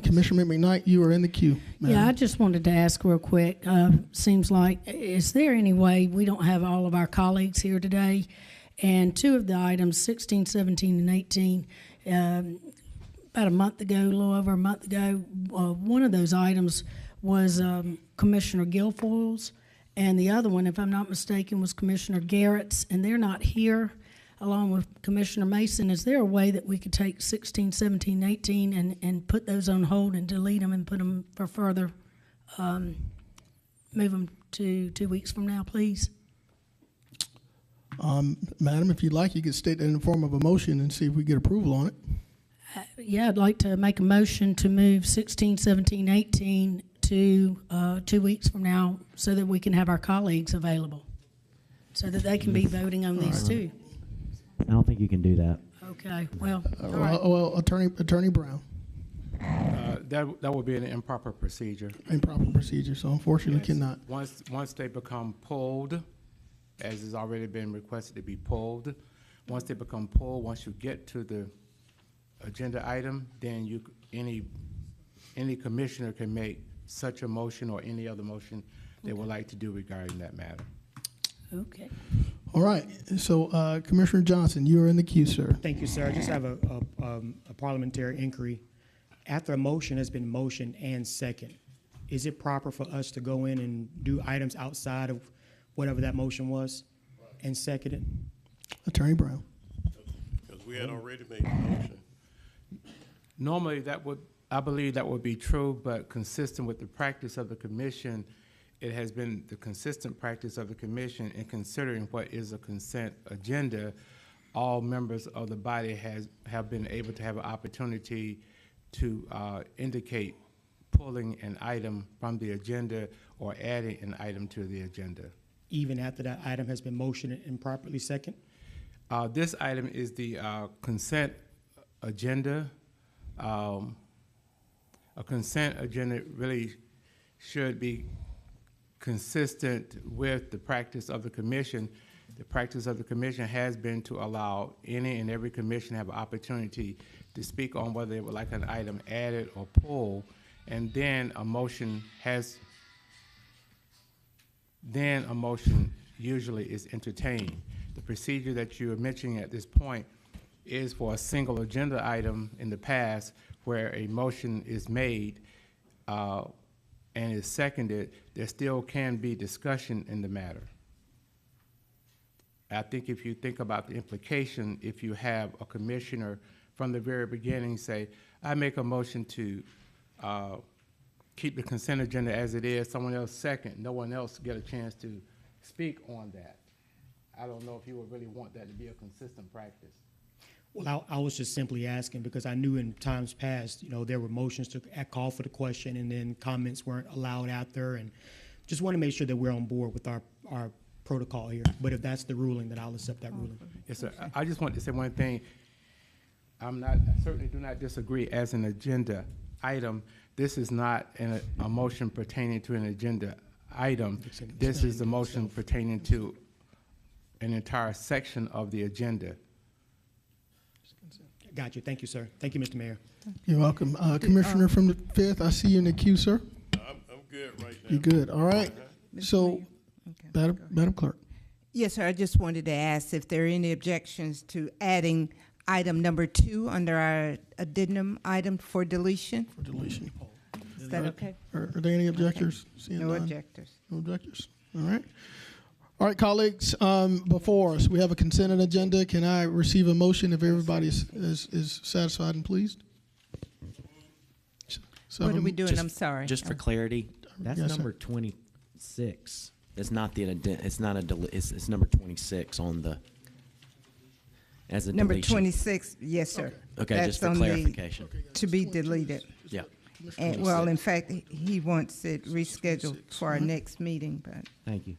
Commissioner McKnight, you are in the queue, madam. Yeah, I just wanted to ask real quick. Seems like, is there any way we don't have all of our colleagues here today? And two of the items, 16, 17, and 18, about a month ago, a little over a month ago, one of those items was Commissioner Guilfoyle's, and the other one, if I'm not mistaken, was Commissioner Garrett's, and they're not here, along with Commissioner Mason. Is there a way that we could take 16, 17, 18 and put those on hold and delete them and put them for further, move them to 2 weeks from now, please? Madam, if you'd like, you could state that in the form of a motion and see if we get approval on it. Yeah, I'd like to make a motion to move 16, 17, 18 to 2 weeks from now so that we can have our colleagues available, so that they can be voting on these too. I don't think you can do that. Okay, well, all right. Well, Attorney Brown. That would be an improper procedure. Improper procedure, so unfortunately cannot. Once they become pulled, as has already been requested to be pulled, once they become pulled, once you get to the agenda item, then any commissioner can make such a motion or any other motion they would like to do regarding that matter. Okay. All right, so Commissioner Johnson, you are in the queue, sir. Thank you, sir. I just have a parliamentary inquiry. After a motion has been motioned and second, is it proper for us to go in and do items outside of whatever that motion was and seconded? Attorney Brown. Because we had already made the motion. Normally, I believe that would be true, but consistent with the practice of the commission, it has been the consistent practice of the commission in considering what is a consent agenda. All members of the body have been able to have an opportunity to indicate pulling an item from the agenda or adding an item to the agenda. Even after that item has been motioned and properly second? This item is the consent agenda. A consent agenda really should be consistent with the practice of the commission. The practice of the commission has been to allow any and every commission have an opportunity to speak on whether they would like an item added or pulled, and then a motion usually is entertained. The procedure that you are mentioning at this point is for a single agenda item in the past where a motion is made and is seconded, there still can be discussion in the matter. I think if you think about the implication, if you have a commissioner from the very beginning say, I make a motion to keep the consent agenda as it is, someone else second, no one else get a chance to speak on that. I don't know if you would really want that to be a consistent practice. Well, I was just simply asking because I knew in times past, there were motions to call for the question and then comments weren't allowed after, and just want to make sure that we're on board with our protocol here. But if that's the ruling, then I'll accept that ruling. Yes, sir. I just want to say one thing. I certainly do not disagree as an agenda item. This is not a motion pertaining to an agenda item. This is a motion pertaining to an entire section of the agenda. Got you. Thank you, sir. Thank you, Mr. Mayor. You're welcome. Commissioner from the 5th, I see you in the queue, sir. I'm good right now. You're good. All right. So, Okay. Madam Clerk. Yes, sir. I just wanted to ask if there are any objections to adding item number 2 under our addendum item for deletion. For deletion. Is that okay? Are there any objectors? Okay. No objectors. No objectors. All right. All right, colleagues, before us, we have a consent agenda. Can I receive a motion if everybody is satisfied and pleased? So what are we doing? I'm sorry. Just for clarity, that's Yes, number 26. It's not it's number 26 on the as a number deletion. 26. Yes, sir. Okay, That's just for on clarification. To be deleted. Yeah. And, well, in fact, he wants it rescheduled for our next meeting. But Thank you.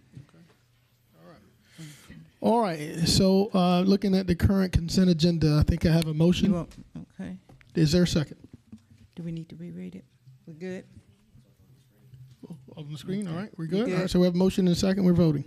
All right. So, looking at the current consent agenda, I think I have a motion. Okay. Is there a second? Do we need to reread it? We're good. On the screen, all right, we're good. Good. All right, so we have a motion and a second. We're voting.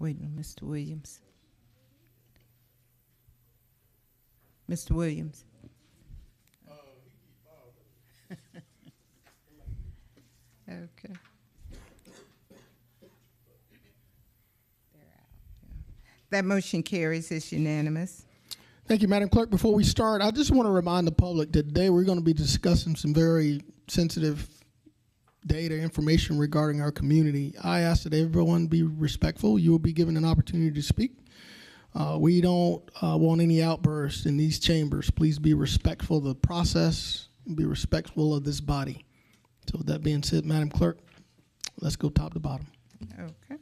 Waiting on Mr. Williams. Mr. Williams. Okay. That motion carries. It's unanimous. Thank you, Madam Clerk. Before we start, I just want to remind the public that today we're going to be discussing some very sensitive data information regarding our community. I ask that everyone be respectful. You will be given an opportunity to speak. We don't want any outbursts in these chambers. Please be respectful of the process and be respectful of this body. So with that being said, Madam Clerk, let's go top to bottom. Okay.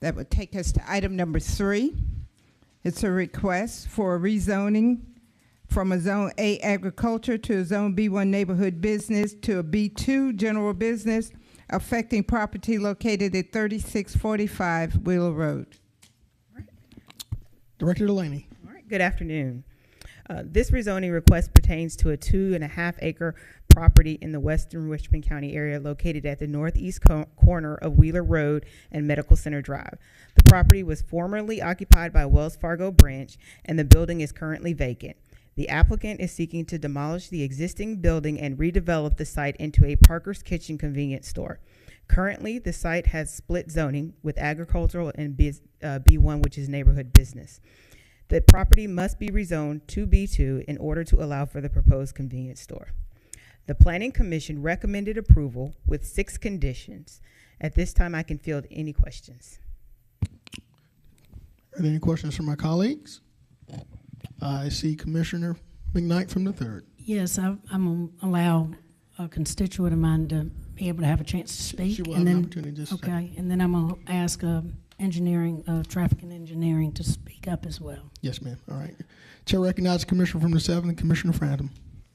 That would take us to item number 3. It's a request for rezoning from a Zone A agriculture to a Zone B1 neighborhood business to a B2 general business affecting property located at 3645 Wheeler Road. Director Delaney. All right, good afternoon. This rezoning request pertains to a 2.5-acre property in the western Richmond County area located at the northeast corner of Wheeler Road and Medical Center Drive. The property was formerly occupied by Wells Fargo branch, and the building is currently vacant. The applicant is seeking to demolish the existing building and redevelop the site into a Parker's Kitchen convenience store. Currently, the site has split zoning with agricultural and B1, which is neighborhood business. The property must be rezoned to B2 in order to allow for the proposed convenience store. The Planning Commission recommended approval with 6 conditions. At this time, I can field any questions. Are there any questions from my colleagues? I see Commissioner McKnight from the 3rd. Yes, I'm going to allow a constituent of mine to be able to have a chance to speak. She will have an opportunity in just a second. And then I'm going to ask traffic and engineering to speak up as well. Yes, ma'am. All right. Chair recognizes Commissioner from the 7th, Commissioner Phantom.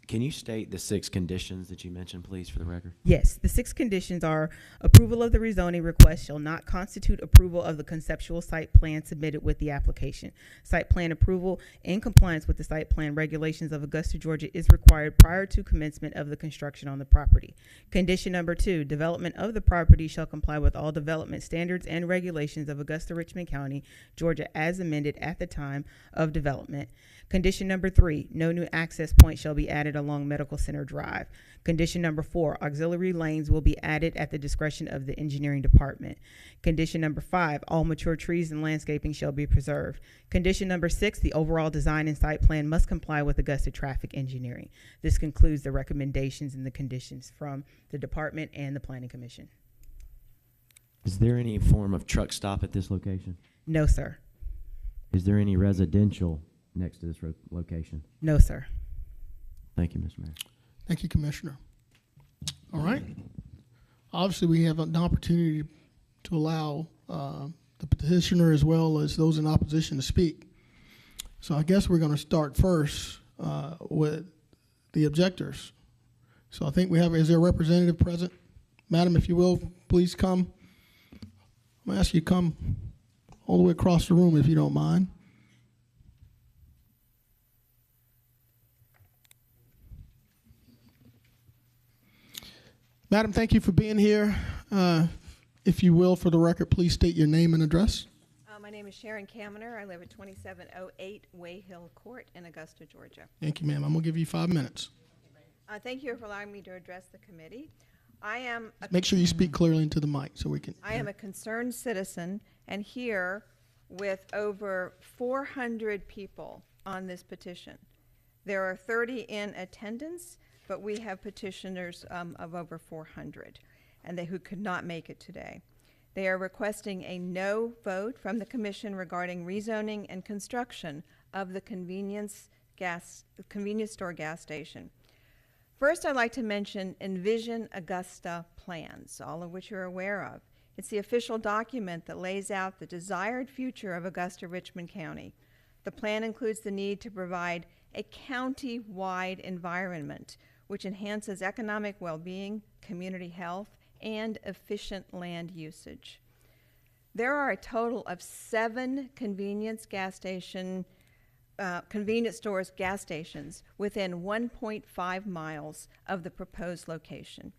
Can you state the 6 conditions that you mentioned, please, for the record? Yes, the 6 conditions are: approval of the rezoning request shall not constitute approval of the conceptual site plan submitted with the application. Site plan approval in compliance with the site plan regulations of Augusta, Georgia is required prior to commencement of the construction on the property. Condition number 2, development of the property shall comply with all development standards and regulations of Augusta, Richmond County, Georgia, as amended at the time of development. Condition number 3, no new access point shall be added along Medical Center Drive. Condition number 4, auxiliary lanes will be added at the discretion of the engineering department. Condition number 5, all mature trees and landscaping shall be preserved. Condition number 6, the overall design and site plan must comply with Augusta Traffic Engineering. This concludes the recommendations and the conditions from the department and the Planning Commission. Is there any form of truck stop at this location? No, sir. Is there any residential next to this location? No, sir. Thank you, Mr. Mayor. Thank you, Commissioner. All right. Obviously, we have an opportunity to allow the petitioner as well as those in opposition to speak. So I guess we're going to start first with the objectors. So I think we have, is there a representative present? Madam, if you will, please come. I'm going to ask you to come all the way across the room if you don't mind. Madam, thank you for being here. If you will, for the record, please state your name and address. My name is Sharon Kaminer. I live at 2708 Way Hill Court in Augusta, Georgia. Thank you, ma'am. I'm going to give you 5 minutes. Thank you for allowing me to address the committee. Make sure you speak clearly into the mic so we can. I am a concerned citizen and here with over 400 people on this petition. There are 30 in attendance, but we have petitioners of over 400, and who could not make it today. They are requesting a no vote from the commission regarding rezoning and construction of the convenience store gas station. First, I'd like to mention Envision Augusta plans, all of which you're aware of. It's the official document that lays out the desired future of Augusta-Richmond County. The plan includes the need to provide a county-wide environment which enhances economic well-being, community health, and efficient land usage. There are a total of 7 convenience stores, gas stations within 1.5 miles of the proposed location.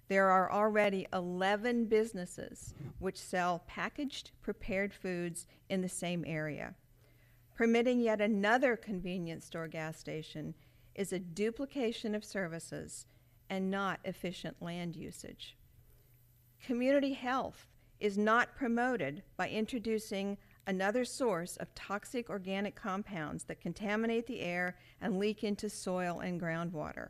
There are already 11 businesses which sell packaged, prepared foods in the same area. Permitting yet another convenience store gas station is a duplication of services and not efficient land usage. Community health is not promoted by introducing another source of toxic organic compounds that contaminate the air and leak into soil and groundwater.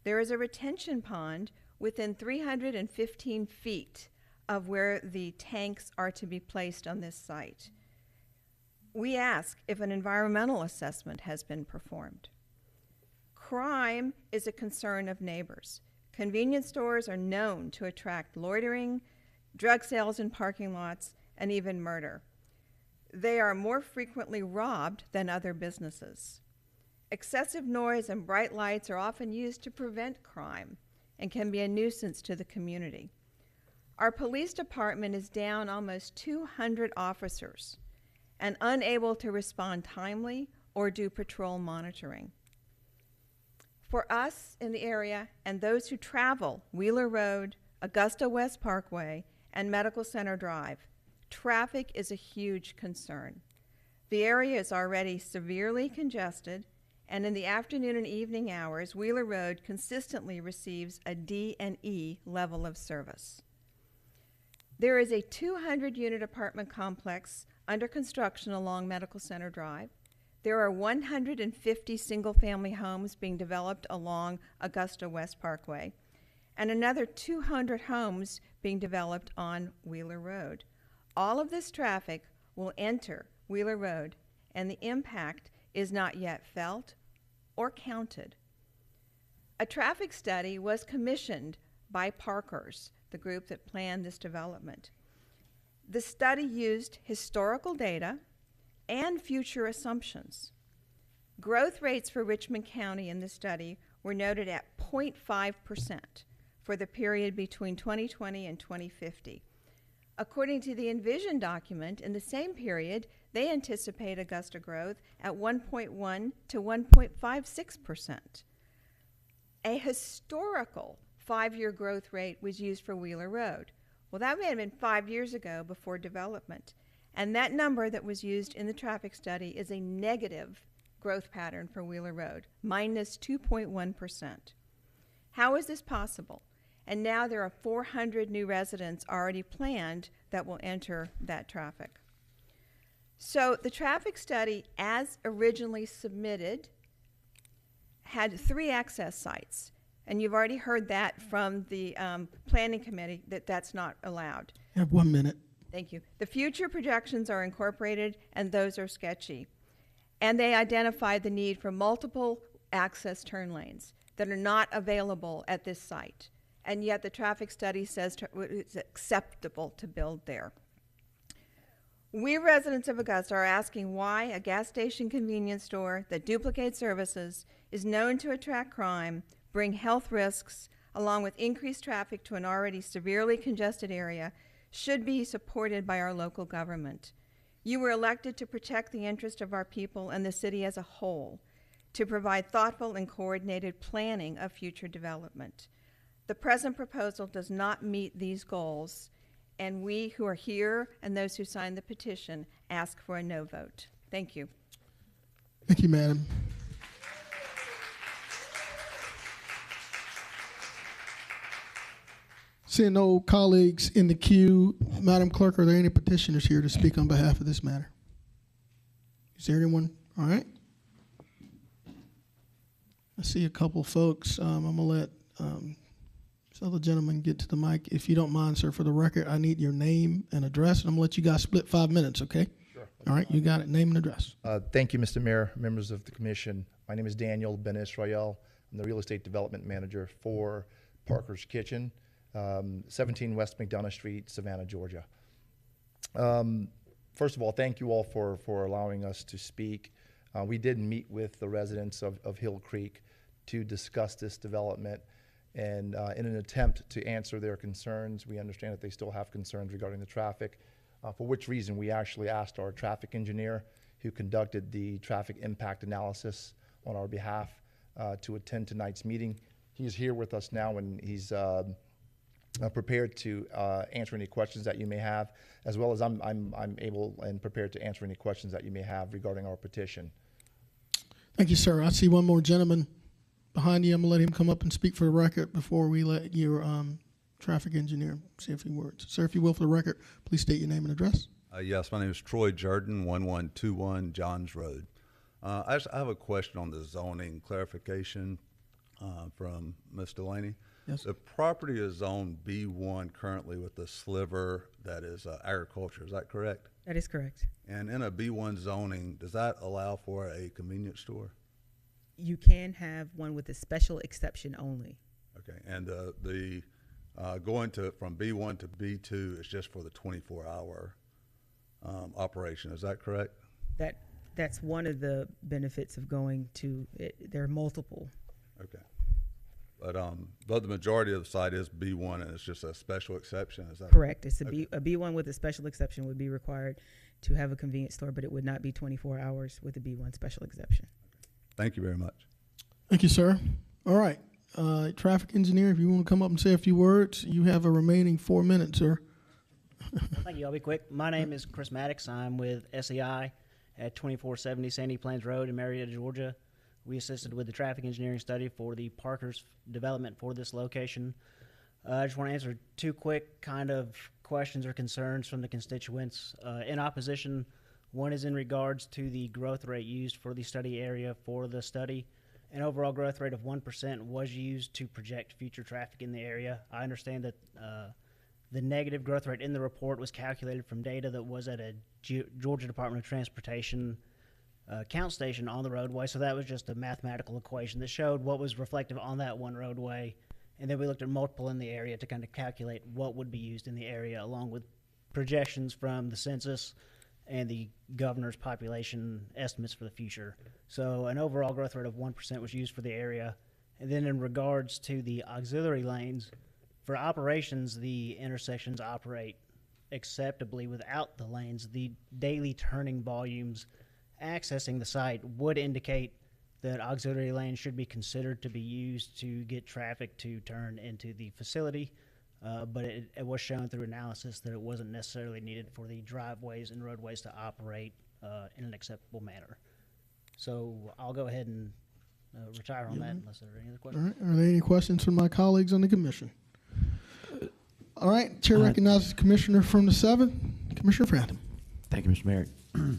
There is a retention pond within 315 feet of where the tanks are to be placed on this site. We ask if an environmental assessment has been performed. Crime is a concern of neighbors. Convenience stores are known to attract loitering, drug sales in parking lots, and even murder. They are more frequently robbed than other businesses. Excessive noise and bright lights are often used to prevent crime and can be a nuisance to the community. Our police department is down almost 200 officers and unable to respond timely or do patrol monitoring. For us in the area and those who travel Wheeler Road, Augusta West Parkway, and Medical Center Drive, traffic is a huge concern. The area is already severely congested, and in the afternoon and evening hours, Wheeler Road consistently receives a D and E level of service. There is a 200-unit apartment complex under construction along Medical Center Drive. There are 150 single-family homes being developed along Augusta West Parkway, and another 200 homes being developed on Wheeler Road. All of this traffic will enter Wheeler Road, and the impact is not yet felt or counted. A traffic study was commissioned by Parkers, the group that planned this development. The study used historical data and future assumptions. Growth rates for Richmond County in this study were noted at 0.5% for the period between 2020 and 2050. According to the Envision document, in the same period, they anticipate Augusta growth at 1.1 to 1.56%. A historical 5-year growth rate was used for Wheeler Road. Well, that may have been 5 years ago before development. And that number that was used in the traffic study is a negative growth pattern for Wheeler Road, minus 2.1%. How is this possible? And now there are 400 new residents already planned that will enter that traffic. So the traffic study, as originally submitted, had 3 access sites. And you've already heard that from the planning committee that that's not allowed. You have 1 minute. Thank you. The future projections are incorporated, and those are sketchy. And they identified the need for multiple access turn lanes that are not available at this site. And yet the traffic study says it's acceptable to build there. We residents of Augusta are asking why a gas station convenience store that duplicates services, is known to attract crime, bring health risks, along with increased traffic to an already severely congested area, should be supported by our local government. You were elected to protect the interest of our people and the city as a whole, to provide thoughtful and coordinated planning of future development. The present proposal does not meet these goals, and we who are here and those who signed the petition ask for a no vote. Thank you. Thank you, Madam. Seeing no colleagues in the queue, Madam Clerk, are there any petitioners here to speak on behalf of this matter? Is there anyone? All right. I see a couple folks. I'm going to let this other gentleman get to the mic. If you don't mind, sir, for the record, I need your name and address, and I'm going to let you guys split 5 minutes, okay? Sure. All right, you got it. Name and address. Thank you, Mr. Mayor, members of the commission. My name is Daniel Ben Israel. I'm the real estate development manager for Parker's Kitchen, 17 West McDonough Street, Savannah, Georgia. First of all, thank you all for allowing us to speak. We did meet with the residents of Hill Creek to discuss this development, and in an attempt to answer their concerns. We understand that they still have concerns regarding the traffic, for which reason we actually asked our traffic engineer who conducted the traffic impact analysis on our behalf to attend tonight's meeting. He's here with us now, and he's prepared to answer any questions that you may have, as well as I'm able and prepared to answer any questions that you may have regarding our petition. Thank you, sir. I see one more gentleman behind you. I'm going to let him come up and speak for the record before we let your traffic engineer say a few words. Sir, if you will, for the record, please state your name and address. Yes, my name is Troy Jordan, 1121 Johns Road. I have a question on the zoning clarification from Ms. Delaney. Yes. The property is zoned B1 currently with a sliver that is agriculture. Is that correct? That is correct. And in a B1 zoning, does that allow for a convenience store? You can have one with a special exception only. Okay, and the going from B1 to B2 is just for the 24-hour operation. Is that correct? That's one of the benefits of going to it. There are multiple. Okay. But the majority of the site is B1 and it's just a special exception, is that correct? It's a okay. a B1 with a special exception would be required to have a convenience store, but it would not be 24 hours with a B1 special exception. Thank you very much. Thank you, sir. All right. Traffic engineer, if you want to come up and say a few words, you have a remaining 4 minutes, sir. Thank you. I'll be quick. My name is Chris Maddox. I'm with SEI at 2470 Sandy Plains Road in Marietta, Georgia. We assisted with the traffic engineering study for the Parker's development for this location. I just want to answer two quick kind of questions or concerns from the constituents. In opposition, one is in regards to the growth rate used for the study area for the study. An overall growth rate of 1% was used to project future traffic in the area. I understand that the negative growth rate in the report was calculated from data that was at a Georgia Department of Transportation count station on the roadway, so that was just a mathematical equation that showed what was reflective on that one roadway, and then we looked at multiple in the area to kind of calculate what would be used in the area, along with projections from the census and the governor's population estimates for the future. So an overall growth rate of 1% was used for the area. And then in regards to the auxiliary lanes, for operations, the intersections operate acceptably without the lanes. The daily turning volumes accessing the site would indicate that auxiliary lanes should be considered to be used to get traffic to turn into the facility, but it was shown through analysis that it wasn't necessarily needed for the driveways and roadways to operate in an acceptable manner. So I'll go ahead and retire on that unless there are any other questions. All right. Are there any questions from my colleagues on the commission? All right. Chair recognizes Commissioner from the 7th, Commissioner Frampton. Thank you, Mr. Merrick.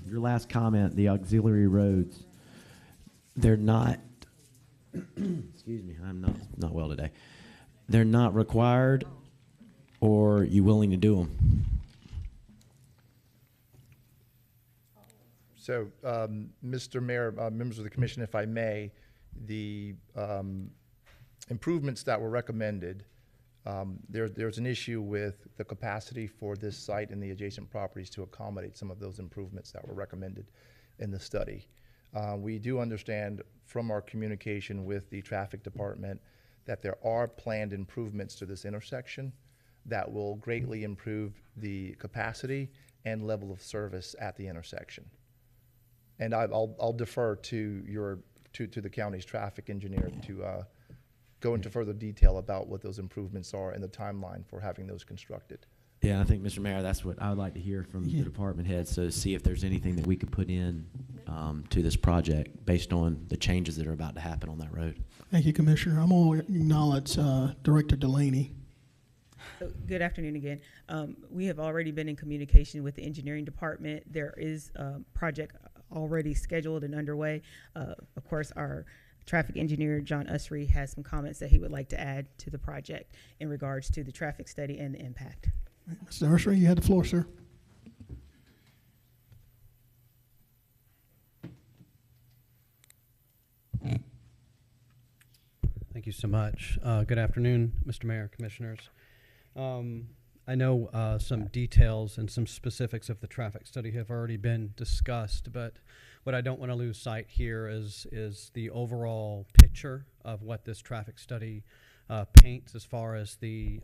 Your last comment, the auxiliary roads, they're not, excuse me, I'm not well today. They're not required, or are you willing to do them? So, Mr. Mayor, members of the commission, if I may, the improvements that were recommended, there's an issue with the capacity for this site and the adjacent properties to accommodate some of those improvements that were recommended in the study. We do understand from our communication with the traffic department that there are planned improvements to this intersection that will greatly improve the capacity and level of service at the intersection. And I'll defer to the county's traffic engineer to go into further detail about what those improvements are and the timeline for having those constructed. Yeah, I think, Mr. Mayor, that's what I would like to hear from the department heads, so see if there's anything that we could put in to this project based on the changes that are about to happen on that road. Thank you, Commissioner. I'm going to acknowledge Director Delaney. So, good afternoon again. We have already been in communication with the engineering department. There is a project already scheduled and underway. Of course, our traffic engineer, John Usry, has some comments that he would like to add to the project in regards to the traffic study and the impact. Mr. Usry, you had the floor, sir. Thank you so much. Good afternoon, Mr. Mayor, Commissioners. I know some details and some specifics of the traffic study have already been discussed, but what I don't want to lose sight here is the overall picture of what this traffic study paints as far as the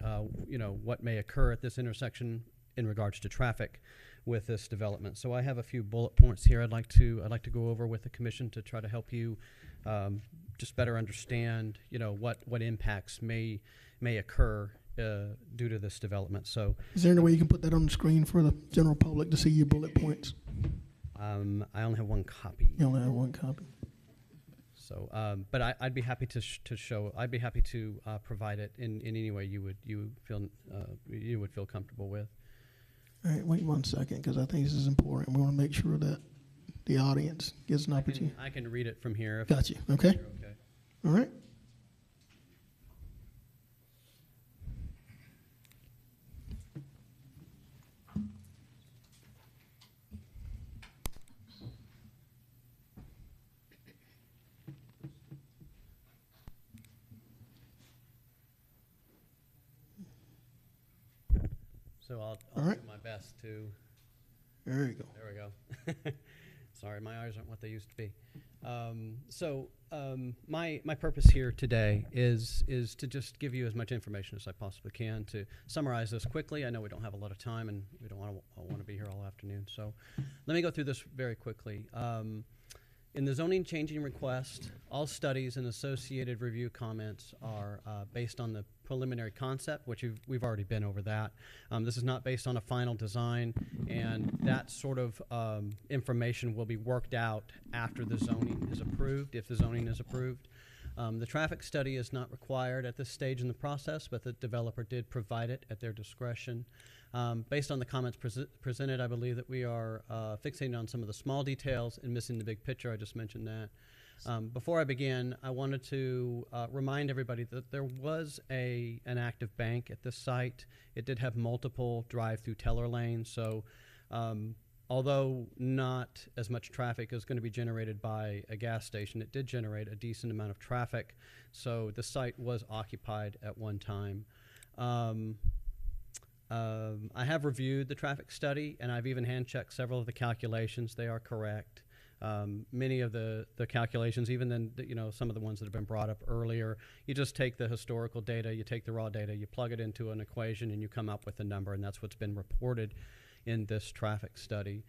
what may occur at this intersection in regards to traffic with this development. So I have a few bullet points here I'd like to go over with the commission to try to help you just better understand what impacts may occur due to this development. So is there any way you can put that on the screen for the general public to see your bullet points? I only have one copy. You only have one copy. So, but I'd be happy to show. I'd be happy to provide it in any way you would feel comfortable with. All right, wait 1 second, because I think this is important. We want to make sure that the audience gets an opportunity. I can read it from here. Got you. Okay. Okay. All right. So I'll All right. do my best to. There you go. There we go. Sorry, my eyes aren't what they used to be. My purpose here today is to just give you as much information as I possibly can to summarize this quickly. I know we don't have a lot of time, and we don't want to be here all afternoon. So let me go through this very quickly. In the zoning changing request, all studies and associated review comments are based on the preliminary concept, which we've already been over that. This is not based on a final design, and that sort of information will be worked out after the zoning is approved, if the zoning is approved. The traffic study is not required at this stage in the process, but the developer did provide it at their discretion. Based on the comments presented, I believe that we are fixating on some of the small details and missing the big picture. I just mentioned that. Before I begin, I wanted to remind everybody that there was an active bank at this site. It did have multiple drive-through teller lanes, so although not as much traffic is going to be generated by a gas station, it did generate a decent amount of traffic, so the site was occupied at one time. I have reviewed the traffic study, and I've even hand-checked several of the calculations. They are correct. Many of the calculations, even then, some of the ones that have been brought up earlier, you just take the historical data, you take the raw data, you plug it into an equation, and you come up with a number, and that's what's been reported in this traffic study.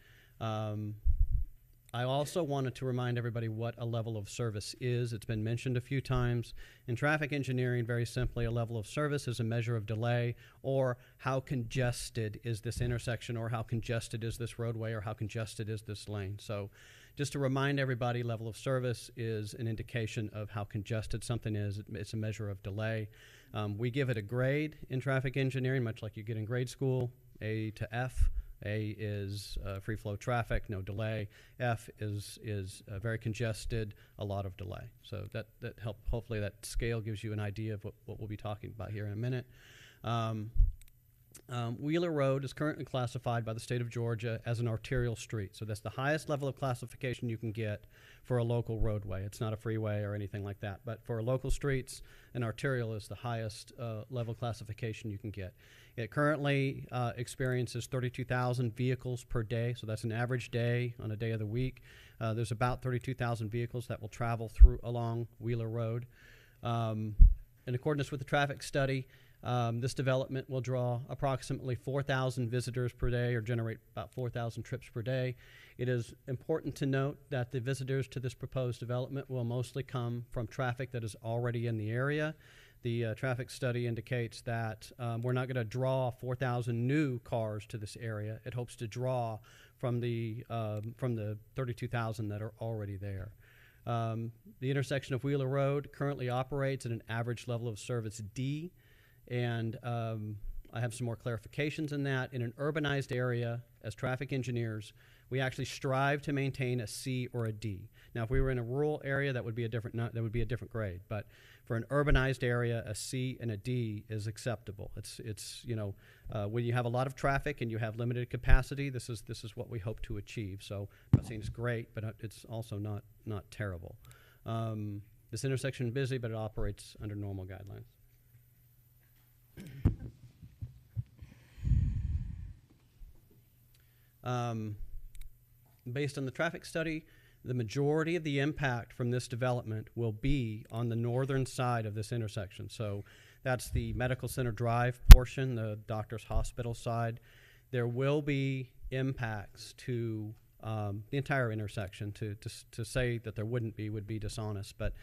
I also wanted to remind everybody what a level of service is. It's been mentioned a few times. In traffic engineering, very simply, a level of service is a measure of delay, or how congested is this intersection, or how congested is this roadway, or how congested is this lane. So just to remind everybody, level of service is an indication of how congested something is. It's a measure of delay. We give it a grade in traffic engineering, much like you get in grade school, A to F. A is free flow traffic, no delay. F is very congested, a lot of delay. So hopefully that scale gives you an idea of what we'll be talking about here in a minute. Wheeler Road is currently classified by the state of Georgia as an arterial street. So that's the highest level of classification you can get for a local roadway. It's not a freeway or anything like that. But for local streets, an arterial is the highest level classification you can get. It currently experiences 32,000 vehicles per day. So that's an average day on a day of the week. There's about 32,000 vehicles that will travel along Wheeler Road. In accordance with the traffic study, this development will draw approximately 4,000 visitors per day, or generate about 4,000 trips per day. It is important to note that the visitors to this proposed development will mostly come from traffic that is already in the area. The traffic study indicates that we're not going to draw 4,000 new cars to this area. It hopes to draw from the 32,000 that are already there. The intersection of Wheeler Road currently operates at an average level of service D. And I have some more clarifications in that. In an urbanized area, as traffic engineers, we actually strive to maintain a C or a D. Now, if we were in a rural area, that would be a different grade. But for an urbanized area, a C and a D is acceptable. It's when you have a lot of traffic and you have limited capacity, this is what we hope to achieve. So I'm not saying it's great, but it's also not terrible. This intersection is busy, but it operates under normal guidelines. Based on the traffic study, the majority of the impact from this development will be on the northern side of this intersection. So that's the Medical Center Drive portion, the Doctor's Hospital side. There will be impacts to the entire intersection. To say that there wouldn't be would be dishonest, but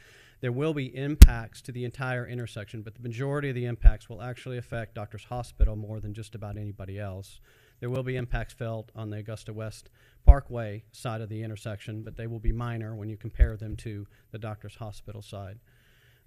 there will be impacts to the entire intersection, but the majority of the impacts will actually affect Doctor's Hospital more than just about anybody else. There will be impacts felt on the Augusta West Parkway side of the intersection, but they will be minor when you compare them to the Doctor's Hospital side.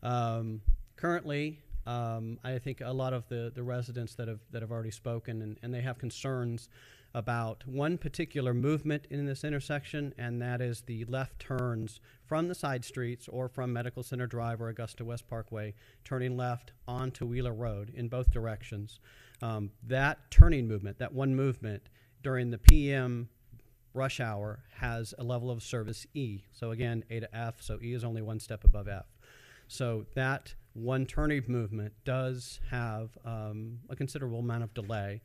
Currently, I think a lot of the residents that have already spoken, and they have concerns about one particular movement in this intersection, and that is the left turns from the side streets or from Medical Center Drive or Augusta West Parkway, turning left onto Wheeler Road in both directions. That turning movement, that one movement during the PM rush hour has a level of service E. So again, A to F, so E is only one step above F. So that one turning movement does have a considerable amount of delay.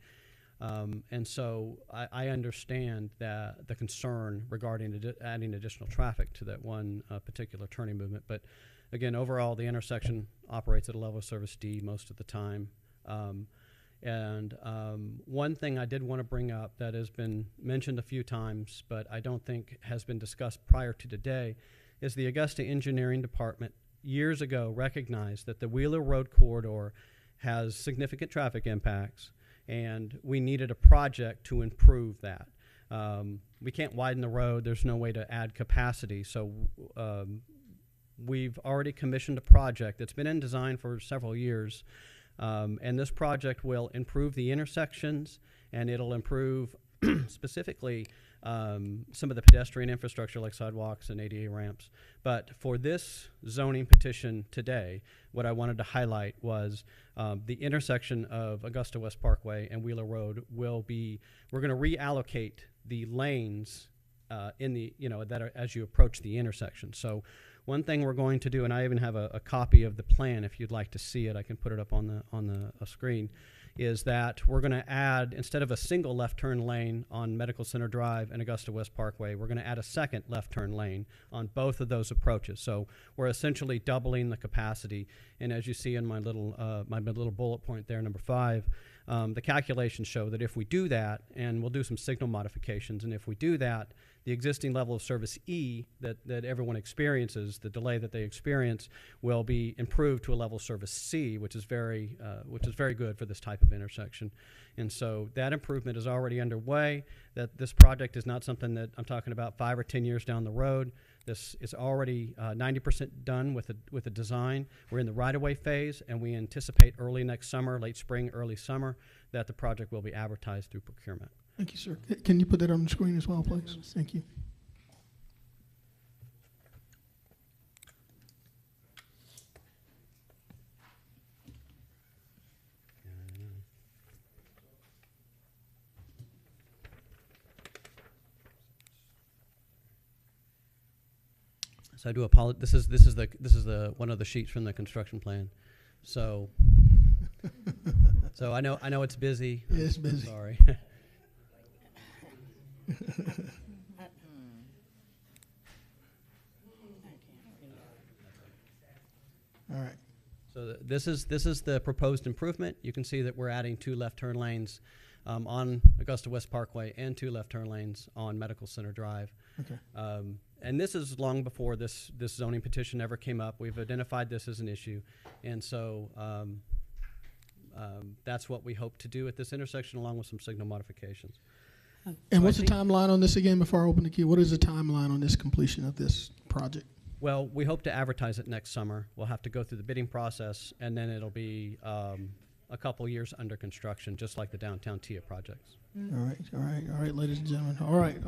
And so I understand that the concern regarding adding additional traffic to that one particular turning movement. But again, overall, the intersection operates at a level of service D most of the time. One thing I did want to bring up that has been mentioned a few times, but I don't think has been discussed prior to today, is the Augusta Engineering Department years ago recognized that the Wheeler Road corridor has significant traffic impacts, and we needed a project to improve that. We can't widen the road. There's no way to add capacity. So we've already commissioned a project that's been in design for several years. And this project will improve the intersections, and it'll improve specifically some of the pedestrian infrastructure like sidewalks and ADA ramps. But for this zoning petition today, what I wanted to highlight was the intersection of Augusta West Parkway and Wheeler Road we're going to reallocate the lanes in the, that are as you approach the intersection. So one thing we're going to do, and I even have a copy of the plan if you'd like to see it, I can put it up on the screen, is that we're going to add, instead of a single left turn lane on Medical Center Drive and Augusta West Parkway, we're going to add a second left turn lane on both of those approaches. So we're essentially doubling the capacity. And as you see in my little bullet point there, number 5, the calculations show that if we do that, and we'll do some signal modifications, and if we do that, the existing level of service E that everyone experiences, the delay that they experience, will be improved to a level of service C, which is very good for this type of intersection. And so that improvement is already underway. That this project is not something that I'm talking about 5 or 10 years down the road. This is already 90% done with the design. We're in the right-of-way phase, and we anticipate early next summer, late spring, early summer, that the project will be advertised through procurement. Thank you, sir. Can you put that on the screen as well, please? Thank you. So I do apologize. This is the one of the sheets from the construction plan. So I know it's busy. Yeah, it's busy. Sorry. All right. So this is the proposed improvement. You can see that we're adding 2 left turn lanes on Augusta West Parkway and 2 left turn lanes on Medical Center Drive. Okay. And this is long before this zoning petition ever came up. We've identified this as an issue, and so that's what we hope to do at this intersection, along with some signal modifications. And what's the timeline on this again before I open the queue? What is the timeline on this completion of this project? Well, we hope to advertise it next summer. We'll have to go through the bidding process, and then it'll be a couple years under construction, just like the downtown TIA projects. All right, ladies and gentlemen. All right,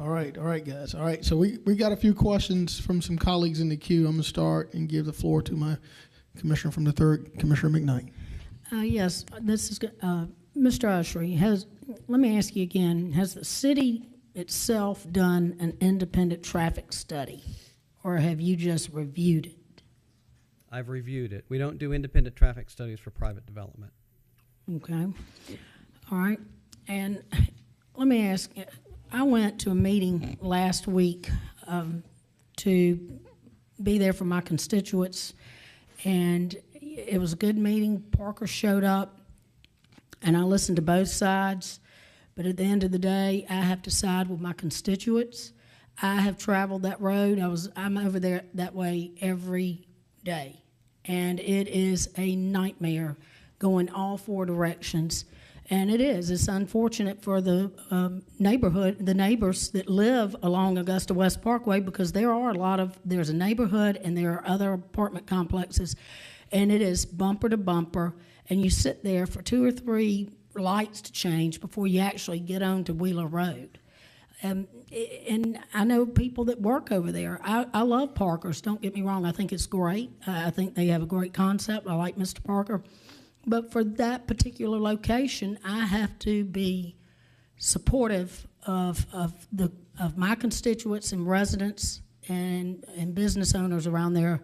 guys. All right, so we got a few questions from some colleagues in the queue. I'm going to start and give the floor to my commissioner from the 3rd, Commissioner McKnight. Yes, this is Mr. Ushery. Let me ask you again, has the city itself done an independent traffic study, or have you just reviewed it? I've reviewed it. We don't do independent traffic studies for private development. Okay. All right. And let me ask, I went to a meeting last week to be there for my constituents, and it was a good meeting. Parker showed up, and I listened to both sides, but at the end of the day, I have to side with my constituents. I have traveled that road. I'm over there that way every day, and it is a nightmare going all four directions. And it's unfortunate for the the neighbors that live along Augusta West Parkway, because there's a neighborhood and there are other apartment complexes, and it is bumper to bumper, and you sit there for 2 or 3 lights to change before you actually get onto Wheeler Road. And I know people that work over there. I love Parker's, don't get me wrong. I think it's great. I think they have a great concept. I like Mr. Parker. But for that particular location, I have to be supportive of my constituents and residents and business owners around there.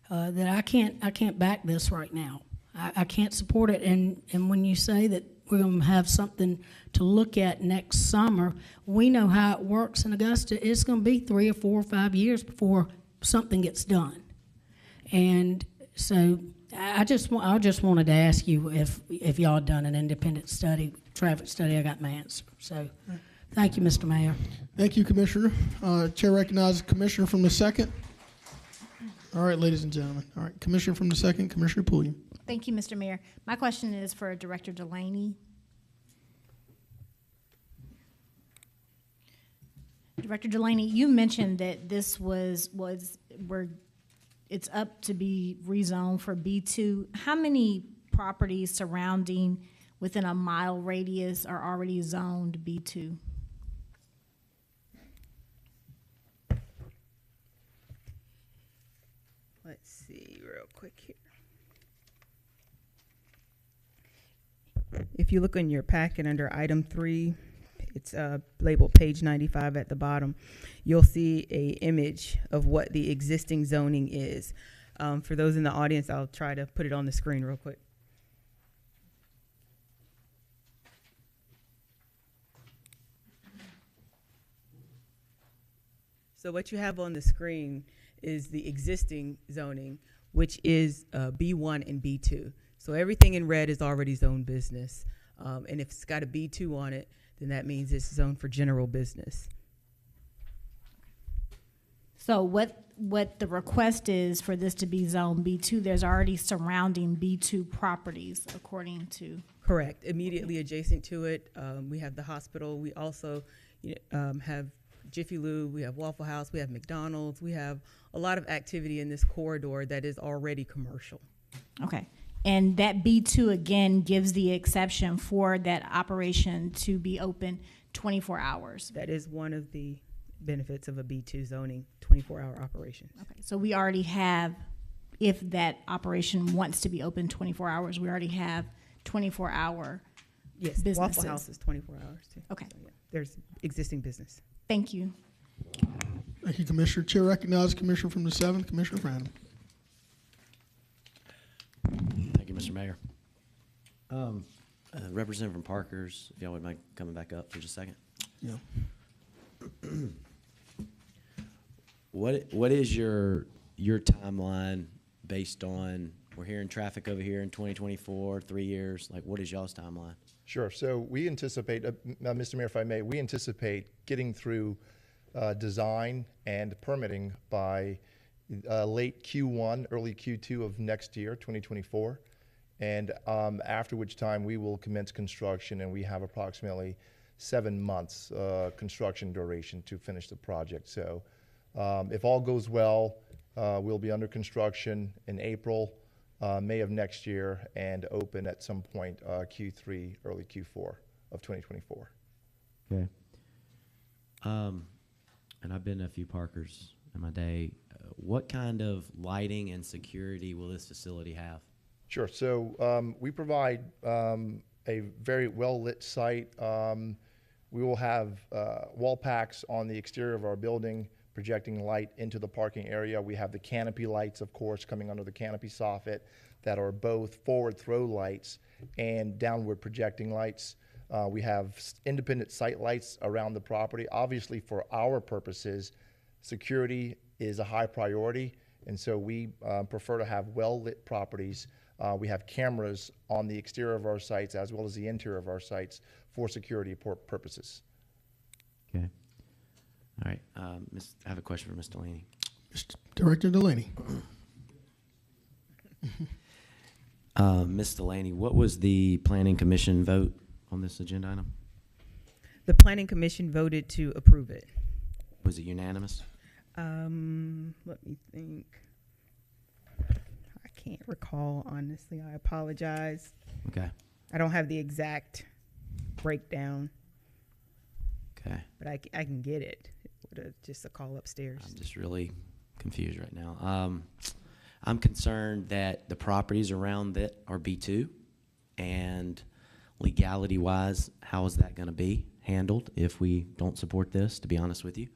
That I can't back this right now. I can't support it. And when you say that we're going to have something to look at next summer, we know how it works in Augusta. It's going to be 3 or 4 or 5 years before something gets done. And so I just wanted to ask you if y'all done an independent study, traffic study. I got my answer. So thank you, Mr. Mayor. Thank you, Commissioner. Chair recognizes Commissioner from the 2nd. All right, ladies and gentlemen. All right, Commissioner from the 2nd, Commissioner Pulliam. Thank you, Mr. Mayor. My question is for Director Delaney. Director Delaney, you mentioned that this it's up to be rezoned for B2. How many properties surrounding within a mile radius are already zoned B2? Let's see real quick here. If you look in your packet under item 3, it's labeled page 95 at the bottom. You'll see a image of what the existing zoning is. For those in the audience, I'll try to put it on the screen real quick. So what you have on the screen is the existing zoning, which is B1 and B2. So everything in red is already zoned business. And if it's got a B2 on it, then that means it's zoned for general business. So what the request is for this to be zone B2, there's already surrounding B2 properties according to. Correct. Immediately adjacent to it, we have the hospital. We also have Jiffy Lube, we have Waffle House, we have McDonald's. We have a lot of activity in this corridor that is already commercial. Okay. And that B2 again gives the exception for that operation to be open 24 hours. That is one of the benefits of a B2 zoning, 24-hour operations. Okay, so we already have, if that operation wants to be open 24 hours, we already have 24-hour businesses. Waffle House is 24 hours too. Okay. So, yeah, there's existing business. Thank you. Thank you, Commissioner. Chair recognizes Commissioner from the 7th, Commissioner Franham. Thank you, Mr. Mayor. Representative from Parker's, if y'all would mind coming back up for just a second. Yeah. What is your timeline based on, we're hearing traffic over here in 2024, 3 years, like what is y'all's timeline? Sure. So we anticipate, Mr. Mayor, if I may, we anticipate getting through design and permitting by late Q1, early Q2 of next year, 2024. And after which time we will commence construction, and we have approximately 7 months construction duration to finish the project. So if all goes well, we'll be under construction in April, May of next year, and open at some point Q3, early Q4 of 2024. Okay. And I've been to a few Parkers in my day. What kind of lighting and security will this facility have? Sure. So we provide a very well-lit site. We will have wall packs on the exterior of our building, projecting light into the parking area. We have the canopy lights, of course, coming under the canopy soffit that are both forward throw lights and downward projecting lights. We have independent sight lights around the property. Obviously, for our purposes, security is a high priority, and so we prefer to have well-lit properties. We have cameras on the exterior of our sites as well as the interior of our sites for security purposes. Okay. All right. I have a question for Ms. Delaney. Mr. Director Delaney. Ms. Delaney, what was the Planning Commission vote on this agenda item? The Planning Commission voted to approve it. Was it unanimous? Let me think. I can't recall, honestly. I apologize. Okay. I don't have the exact breakdown. Okay. But I can get it with just a call upstairs. I'm just really confused right now. I'm concerned that the properties around that are B2, and legality-wise, how is that going to be handled if we don't support this, to be honest with you?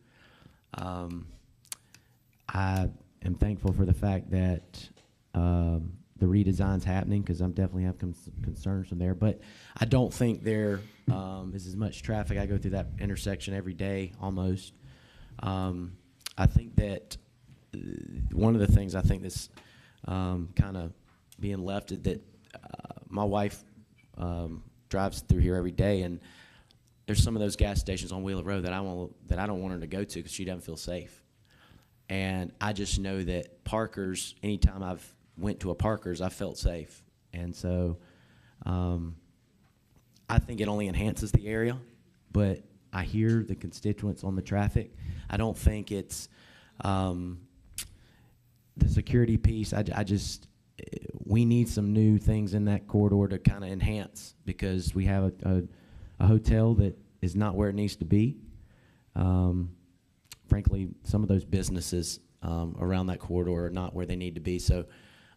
I am thankful for the fact that the redesign's happening, because I'm definitely have concerns from there. But I don't think there is as much traffic. I go through that intersection every day almost. I think that one of the things I think that's kind of being left is that my wife drives through here every day, and there's some of those gas stations on Wheeler Road that I don't want her to go to because she doesn't feel safe. And I just know that Parker's, anytime I've went to a Parker's, I felt safe. And so I think it only enhances the area, but I hear the constituents on the traffic. I don't think it's the security piece. We need some new things in that corridor to kind of enhance, because we have a hotel that is not where it needs to be. Frankly, some of those businesses around that corridor are not where they need to be. So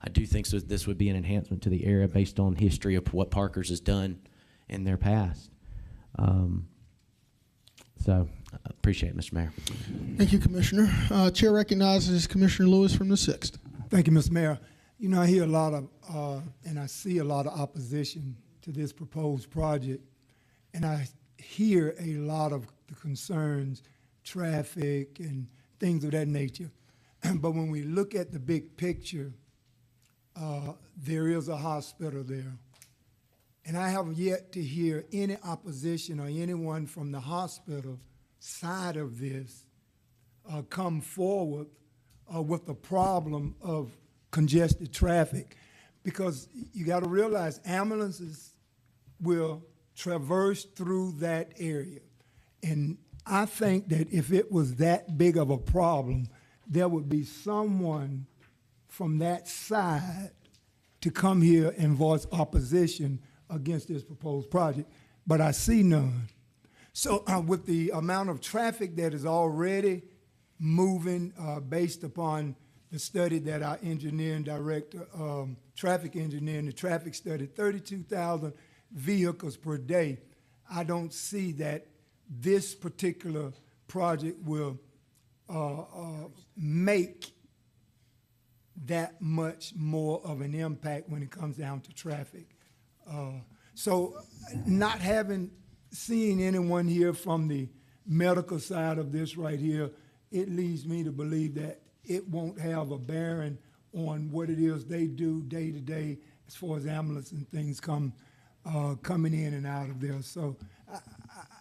I do think this would be an enhancement to the area based on history of what Parker's has done in their past. So I appreciate it, Mr. Mayor. Thank you, Commissioner. Chair recognizes Commissioner Lewis from the 6th. Thank you, Mr. Mayor. You know, I hear a lot of, and I see a lot of opposition to this proposed project, and I hear a lot of the concerns, traffic and things of that nature. But when we look at the big picture, there is a hospital there. And I have yet to hear any opposition or anyone from the hospital side of this come forward with the problem of congested traffic. Because you got to realize ambulances will traverse through that area. And I think that if it was that big of a problem, there would be someone from that side to come here and voice opposition against this proposed project, but I see none. So with the amount of traffic that is already moving based upon the study that our engineering director, traffic engineer in the traffic study, 32,000 vehicles per day, I don't see that this particular project will make that much more of an impact when it comes down to traffic. So not having seen anyone here from the medical side of this right here, it leads me to believe that it won't have a bearing on what it is they do day to day as far as ambulance and things coming in and out of there. So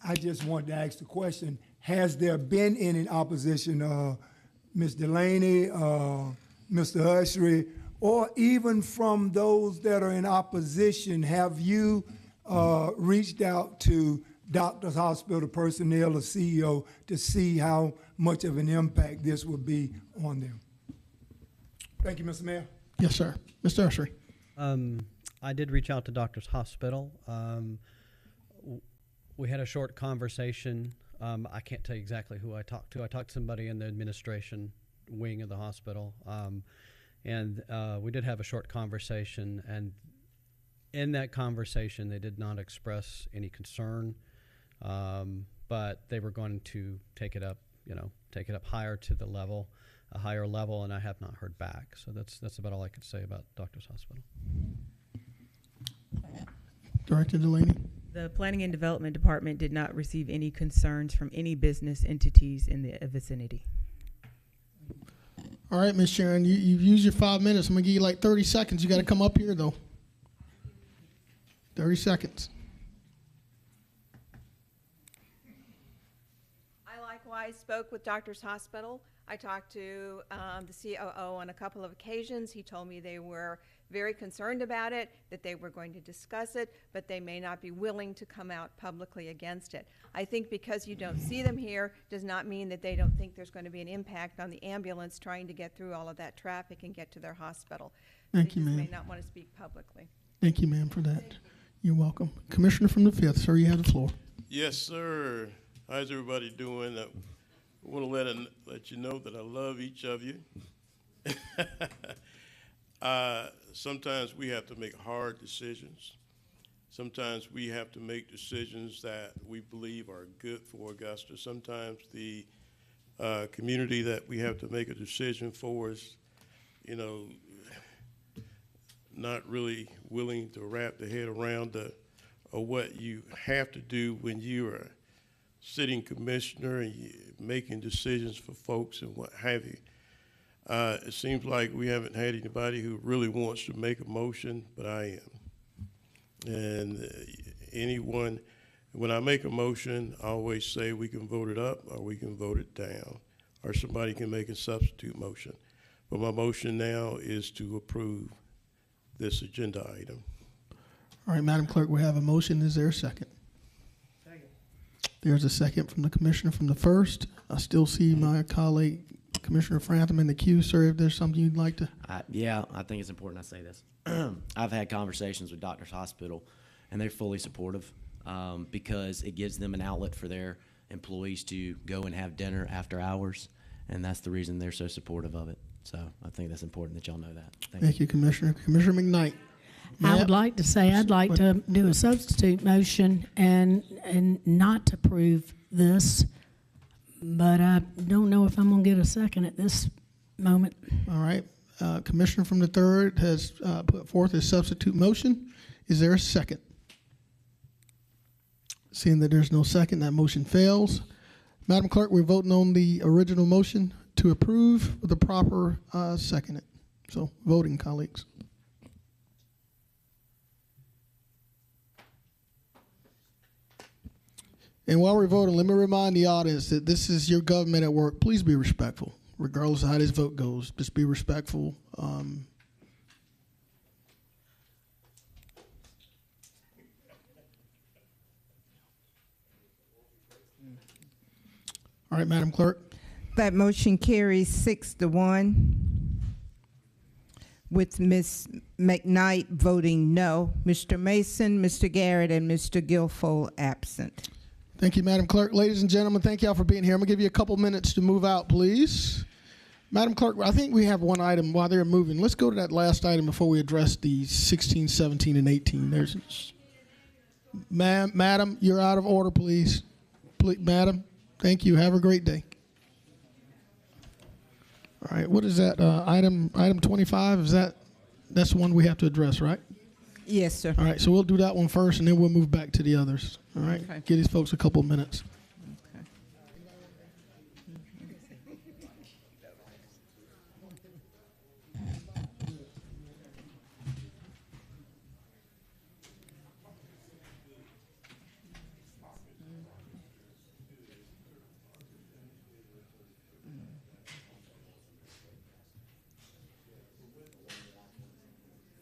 I just wanted to ask the question, has there been any opposition, Ms. Delaney, Mr. Ushery, or even from those that are in opposition? Have you reached out to doctors, hospital personnel, or CEO to see how much of an impact this would be on them? Thank you, Mr. Mayor. Yes, sir. Mr. Ushery. I did reach out to Doctors Hospital. We had a short conversation. I can't tell you exactly who I talked to. I talked to somebody in the administration wing of the hospital. And we did have a short conversation, and in that conversation, they did not express any concern, but they were going to take it up, take it up higher to a higher level, and I have not heard back. So that's about all I could say about Doctors Hospital. Director Delaney. The Planning and Development Department did not receive any concerns from any business entities in the vicinity. All right, Ms. Sharon, you've used your 5 minutes. I'm going to give you like 30 seconds. You got to come up here, though. 30 seconds. I likewise spoke with Doctors Hospital. I talked to the COO on a couple of occasions. He told me they were very concerned about it, that they were going to discuss it, but they may not be willing to come out publicly against it. I think because you don't see them here does not mean that they don't think there's going to be an impact on the ambulance trying to get through all of that traffic and get to their hospital. Thank you, They ma'am. may not want to speak publicly. Thank you, ma'am, for that. You're welcome. Commissioner from the 5th, sir, you have the floor. Yes, sir. How's everybody doing? I want to let you know that I love each of you. Sometimes we have to make hard decisions. Sometimes we have to make decisions that we believe are good for Augusta. Sometimes the community that we have to make a decision for is, not really willing to wrap their head around what you have to do when you are sitting commissioner and making decisions for folks and what have you. It seems like we haven't had anybody who really wants to make a motion, but I am. And anyone, when I make a motion, I always say we can vote it up or we can vote it down, or somebody can make a substitute motion. But my motion now is to approve this agenda item. All right, Madam Clerk, we have a motion. Is there a second? Second. There's a second from the commissioner from the 1st. I still see my colleague, Commissioner Frantham, in the queue. Sir, if there's something you'd like to. Yeah, I think it's important I say this. I've had conversations with Doctors Hospital, and they're fully supportive because it gives them an outlet for their employees to go and have dinner after hours, and that's the reason they're so supportive of it. So I think that's important that y'all know that. Thank you, Commissioner. Commissioner McKnight. I would like to say I'd like to do a substitute motion and not to approve this, but I don't know if I'm going to get a second at this moment. All right. Commissioner from the 3rd has put forth a substitute motion. Is there a second? Seeing that there's no second, that motion fails. Madam Clerk, we're voting on the original motion to approve with the proper second. So voting, colleagues. And while we're voting, let me remind the audience that this is your government at work. Please be respectful, regardless of how this vote goes. Just be respectful. All right, Madam Clerk. That motion carries 6-1, with Ms. McKnight voting no, Mr. Mason, Mr. Garrett, and Mr. Guilfoyle absent. Thank you, Madam Clerk. Ladies and gentlemen, thank y'all for being here. I'm going to give you a couple minutes to move out, please. Madam Clerk, I think we have one item while they're moving. Let's go to that last item before we address the 16, 17, and 18. There's, Madam, you're out of order, please. Madam, thank you. Have a great day. All right, what is that? Item 25, that's the one we have to address, right? Yes, sir. All right, so we'll do that one first, and then we'll move back to the others. All right, Okay. Give these folks a couple of minutes. Okay.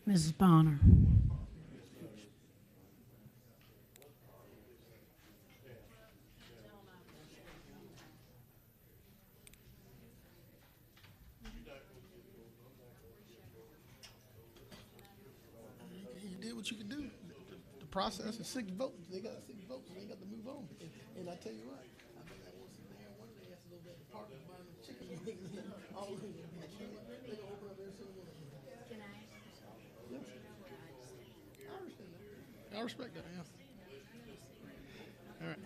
Mrs. Bonner. You did what you could do. The process is 6 votes. They got 6 votes. They got to move on. And I tell you what, I bet that was one day has to go back to the park and buy them chicken wings and all of them. They gonna open up every single one of them. Can I? I understand that. I respect that. Yeah. All right.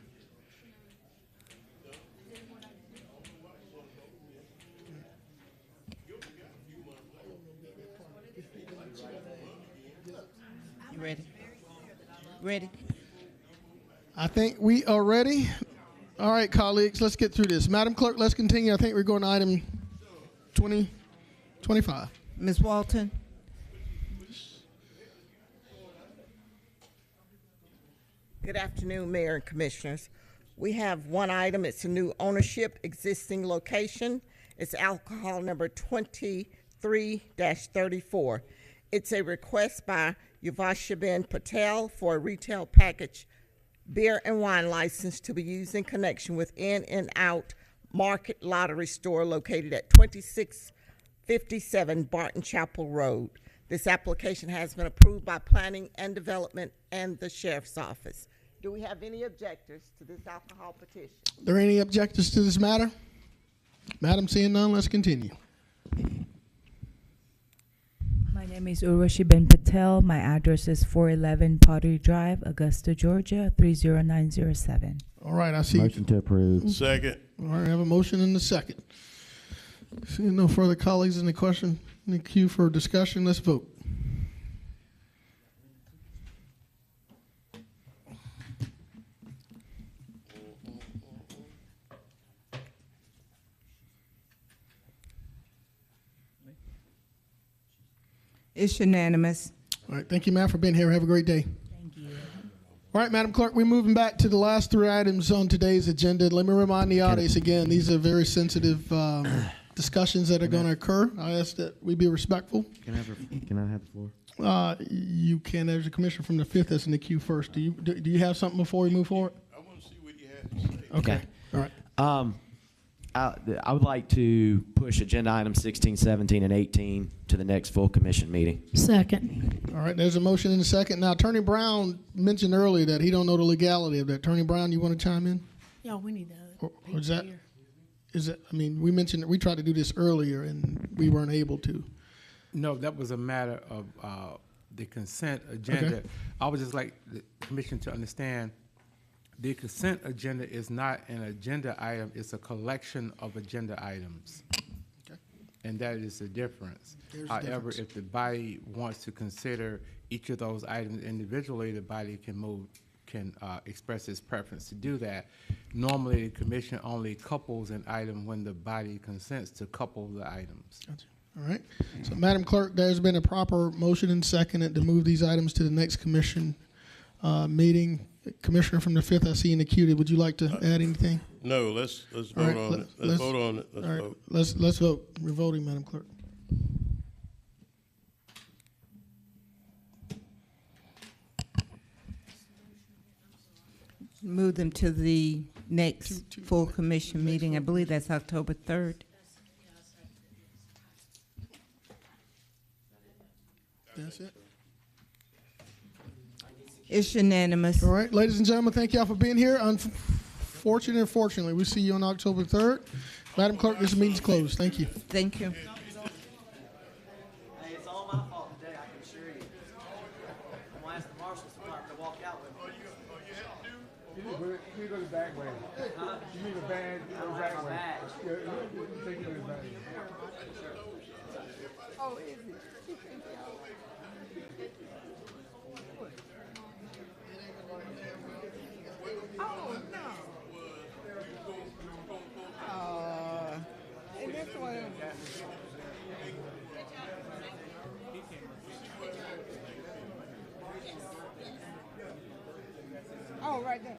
Ready? Ready? I think we are ready. All right, colleagues, let's get through this. Madam Clerk, let's continue. I think we're going to item 25. Ms. Walton? Good afternoon, Mayor and Commissioners. We have one item. It's a new ownership, existing location. It's alcohol number 23-34. It's a request by Yuvashabin Patel for a retail package beer and wine license to be used in connection with In and Out Market Lottery Store located at 2657 Barton Chapel Road. This application has been approved by Planning and Development and the Sheriff's Office. Do we have any objectors to this alcohol petition? Are there any objectors to this matter? Madam, seeing none, let's continue. My name is Urvashi Ben Patel. My address is 411 Pottery Drive, Augusta, Georgia, 30907. All right, I see. Motion to approve. Second. All right, I have a motion and a second. Seeing no further colleagues in the question in the queue for discussion, let's vote. It's unanimous. All right, thank you, ma'am, for being here. Have a great day. Thank you. All right, Madam Clerk, we're moving back to the last three items on today's agenda. Let me remind the audience again, these are very sensitive discussions that are going to occur. I ask that we be respectful. Can I have the floor? You can, there's a commissioner from the 5th that's in the queue first. Do you have something before we move forward? I want to see what you have to say. Okay. All right. I would like to push agenda items 16, 17, and 18 to the next full commission meeting. Second. All right, there's a motion and a second. Now, Attorney Brown mentioned earlier that he don't know the legality of that. Attorney Brown, you want to chime in? Yeah, we need to. Or is that, I mean, we mentioned, we tried to do this earlier and we weren't able to. No, that was a matter of the consent agenda. Okay. I would just like the commission to understand the consent agenda is not an agenda item, it's a collection of agenda items. Okay. And that is the difference. There's the However, difference. if the body wants to consider each of those items individually, the body can express its preference to do that. Normally, the commission only couples an item when the body consents to couple the items. Gotcha. All right. So, Madam Clerk, there's been a proper motion and seconded to move these items to the next commission meeting. Commissioner from the 5th, I see in the queue. Would you like to add anything? No, let's vote All right, on it. Let's vote on it. Let's all right, vote. Let's vote. We're voting, Madam Clerk. Move them to the next full commission meeting. I believe that's October 3rd. That's it. It's unanimous. All right, ladies and gentlemen, thank y'all for being here. Unfortunately and fortunately, we see you on October 3rd. Madam Clerk, this meeting's closed. Thank you. Thank you. Hey, it's all my fault today, I can assure you. I'm gonna ask the marshal's department to walk out with me. You need to go the back way. You need a badge, I don't have my badge. Yeah, take you to the back. Oh, is it? Oh, no. And this one. Oh, right there.